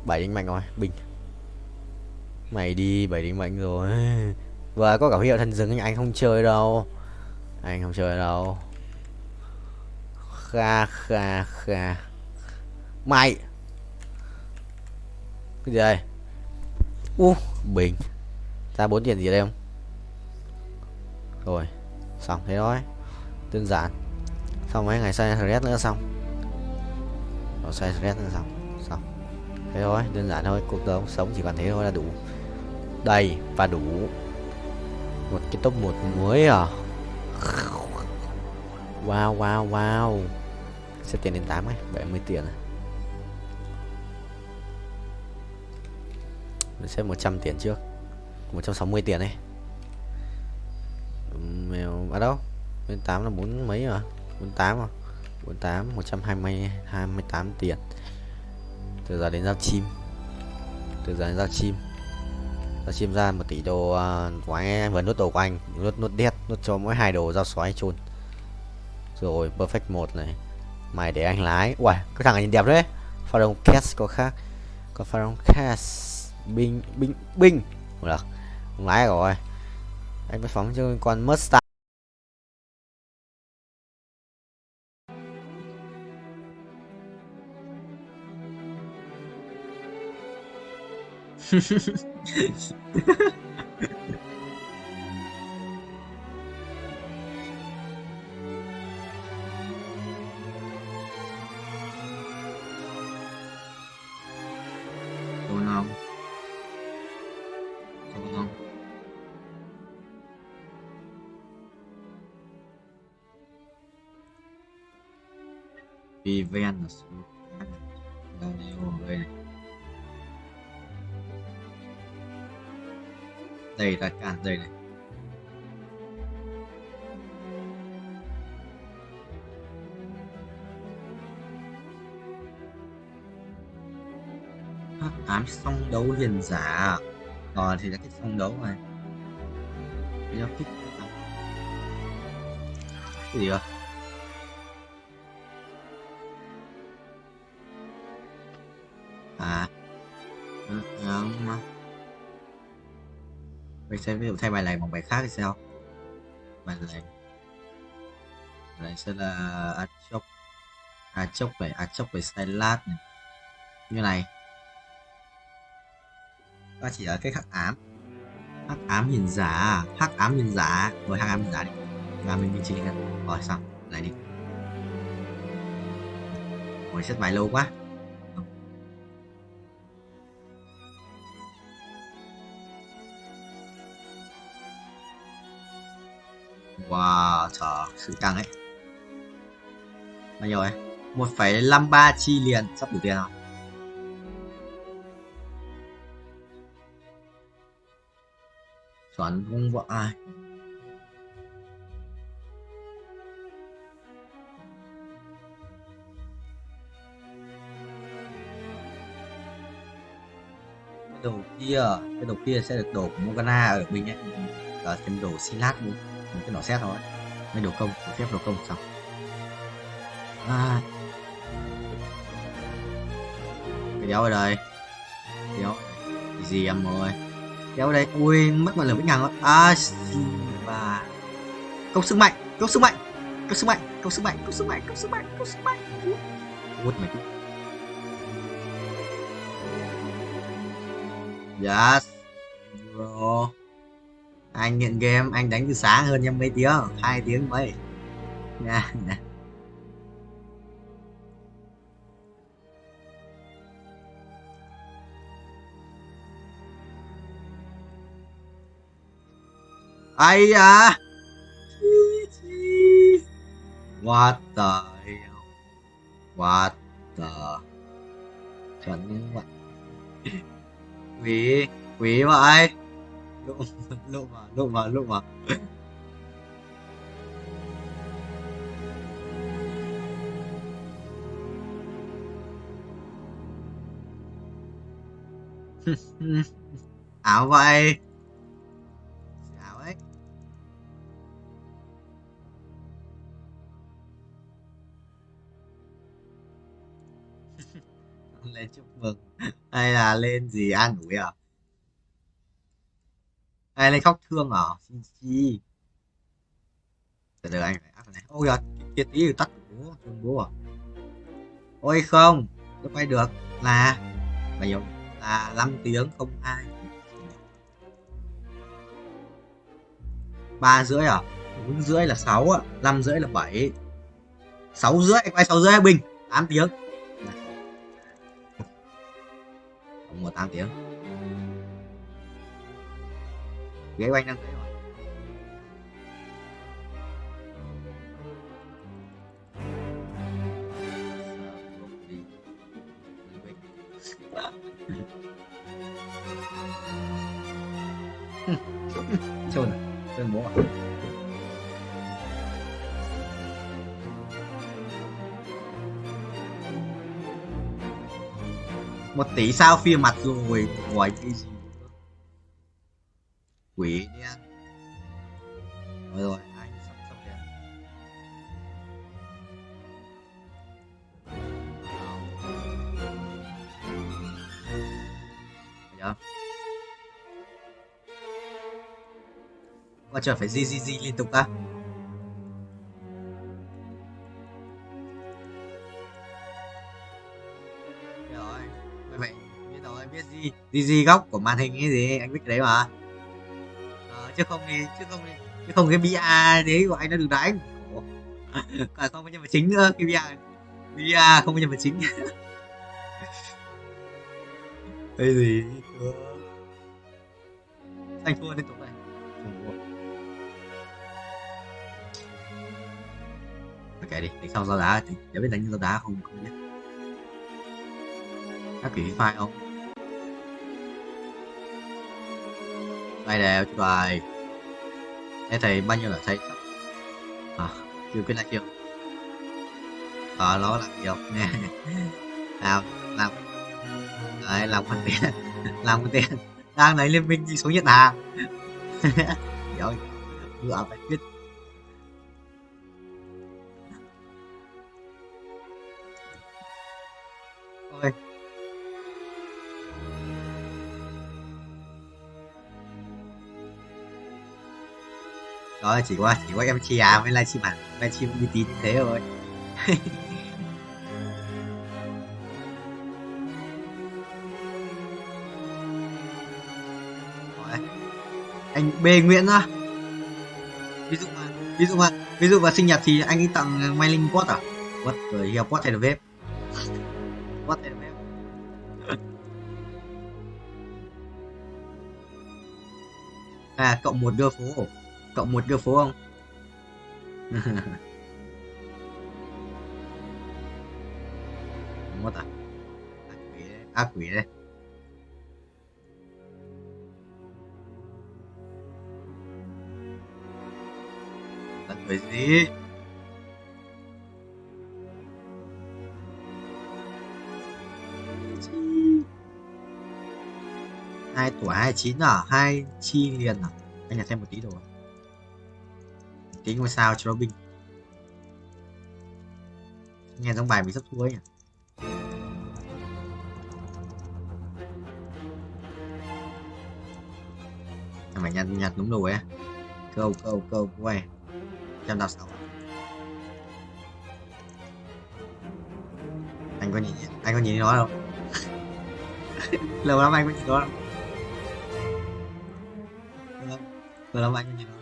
7 đinh mạnh rồi, bình. Mày đi 7 đinh mạnh rồi. Và có cả hiệu thần rừng anh không chơi đâu. Anh không chơi đâu. Kha. Mày. Cái gì đây? Bình. Ra 4 tiền gì đây không? Rồi, xong thế thôi. Đơn giản. Xong mấy ngày sai thread nữa xong. Rồi sai thread nữa xong. Thế thôi, đơn giản thôi, cuộc sống chỉ còn thế thôi là đủ. Đầy và đủ. Một cái top 1 mới à. Wow. Sẽ tiền đến 8 ấy, 70 tiền à. Mình xếp 100 tiền trước. 160 tiền ấy. Mèo ở đâu? Bên 8 là 4 mấy à? 48 à? 48 128 tiền. Từ giờ đến giao chim. Giao chim ra 1 tỷ đồ của anh vừa nốt đồ của anh, nốt đét, nốt cho mỗi 2 đồ giao xoáy chôn. Rồi perfect 1 này. Mày để anh lái. Uầy, cái thằng này nhìn đẹp đấy. Pharaoh Cast có khác. Có Pharaoh Cast binh. Được. Không lái rồi. Anh mới phóng cho con Mustang. Đúng không? Event là số đây này. Đây là cản đây này. Hắc ám song đấu hiền giả. Rồi thì là cái song đấu này. Cái nó kích cái gì vậy? Mình sẽ ví dụ thay bài này bằng bài khác thì sao? Bài này sẽ là Achok với Stylat này. Như này. Nó chỉ ở cái hắc ám hiền giả rồi hắc ám hiền giả đi. Và mình chỉ cần rồi xong lại đi. Ôi set bài lâu quá. Wow, trời, sự căng ấy. Bao nhiêu ấy? 1,53 chi liền, sắp đủ tiền không? Chuẩn không vợ ai. cái đồ kia sẽ được đồ của Morgana ở mình ấy, là thêm đồ Silat luôn, một cái nỏ xét thôi, mấy đồ công, đồ phép đồ công xong. Cái đéo ở đây, đéo gì em ơi, đéo ở đây, ui mất ngọn lửa vĩnh hằng rồi, và công sức mạnh, công sức mạnh, công sức mạnh, công sức mạnh, công sức mạnh, công sức mạnh, công sức mạnh, út mày cứ yes bro, anh nghiện game, anh đánh từ sáng hơn em mấy tiếng, 2 tiếng mấy nha. Ai à, what the hell, what the, chuẩn như vậy, quỷ quỷ vậy, lúc mà ảo vậy, ảo ấy. Lên chúc mừng hay là lên gì an ủi à, hay lên khóc thương à, chi từ từ anh phải áp này, ôi giời kia tí thì tắt bố thương bố à, ôi không nó quay được là bao nhiêu, là 5 tiếng không hai, 3 rưỡi à, 4 rưỡi là 6 ạ, 5 rưỡi là 7, 6 rưỡi quay 6 rưỡi bình 8 tiếng, không một 8 tiếng, ghế của anh đang thấy rồi. Chôn à, chôn bố à. Một tỷ sao phia mặt rồi, ngoài cái gì nữa. Quỷ đen. Rồi anh sắp xong đen. Dạ. Qua trời phải di liên tục á. Rồi, vậy biết rồi, biết di góc của màn hình cái gì anh biết cái đấy mà. Chứ không cái bia đấy của anh nó được đánh. Còn không có nhân vật chính nữa, cái bia không có nhân vật chính. Cái gì cơ? Anh thua liên tục này. Kệ đi, để sau giao đá, để biết đánh giao đá không biết. Các kỳ file không? Đây đều chú bài. Thế thầy bao nhiêu là thầy? Chưa biết là chưa? Nó làm gì không? Nè. Làm đấy, làm con tiền. Làm con tiền. Đang lấy liên minh đi xuống Nhật Hàn. Rồi, ngựa phải biết. Ôi. Đó chỉ qua em chia với livestream hẳn, livestream uy tín như thế rồi. Anh B Nguyễn á. Ví dụ mà sinh nhật thì anh ấy tặng mailing pot à? What rồi heo pot hay là web? What hay là web? Cộng một đưa phố. Cộng một đưa phố không? What à? Ác quỷ đấy. Cái gì? 2 tuổi 29 à? 2 chi liền à? Anh nhặt thêm một tí đồ. Tí ngôi sao cho Robin. Nghe giống bài mình sắp thua ấy nhỉ. Phải nhặt đúng đồ ấy. Câu quay. 186. Anh có nhìn nó đâu? Lâu lắm anh có nhìn nó đâu? Lâu lắm anh có nhìn nó.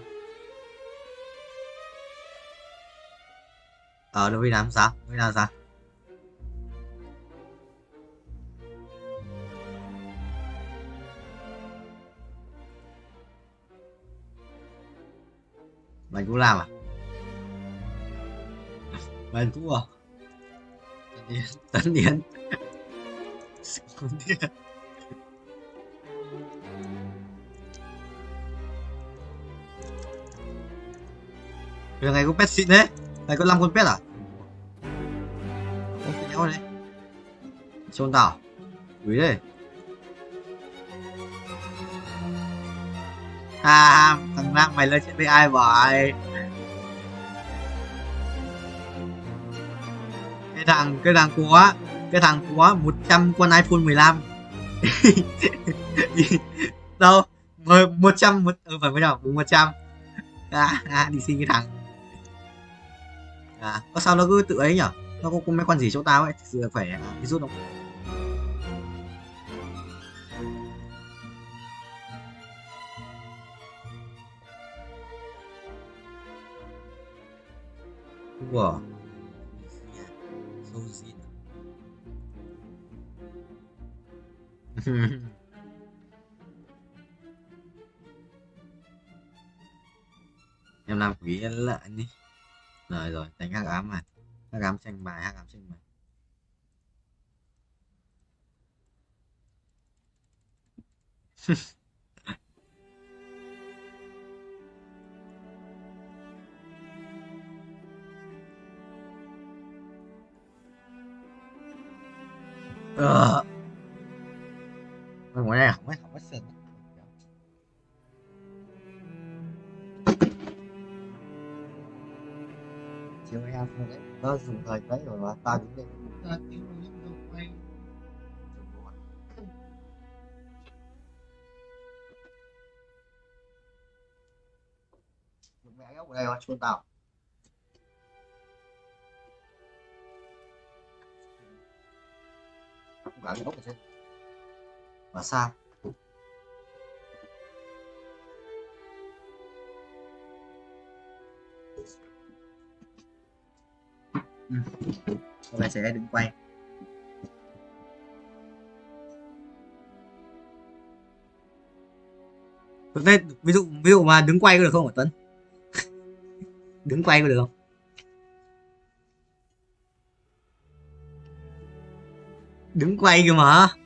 Đâu đi làm sao? Đi làm sao? Mày cũng làm à? Mày cũng à? Tấn Điền. Ngày có pet xịn đấy. Ngày có 5 con pet à? Ôi cái nhau đấy. Trôn tao. Quý đây. Thằng Nam mày lên chuyện với ai vậy? Cái thằng có 100 con iPhone 15. Đâu? 100 phải mới đâu, 100. Đi xin cái thằng. Có sao nó cứ tự ấy nhở? Nó có mấy con gì chỗ tao ấy, thực sự phải đi rút không? Wow. Em làm quý lợn đi. Rồi đánh hắc ám mà. Hắc ám tranh bài. Ngoài này không có sườn. Chiều em không đấy, nó dùng thời đấy rồi mà ta đứng đây. Mẹ góc ở đây mà chôn tao. Gắn góc ở trên. Và sao? Hôm nay sẽ đứng quay. Ví dụ mà đứng quay có được không hả Tuấn? Đứng quay có được không? Đứng quay kìa mà.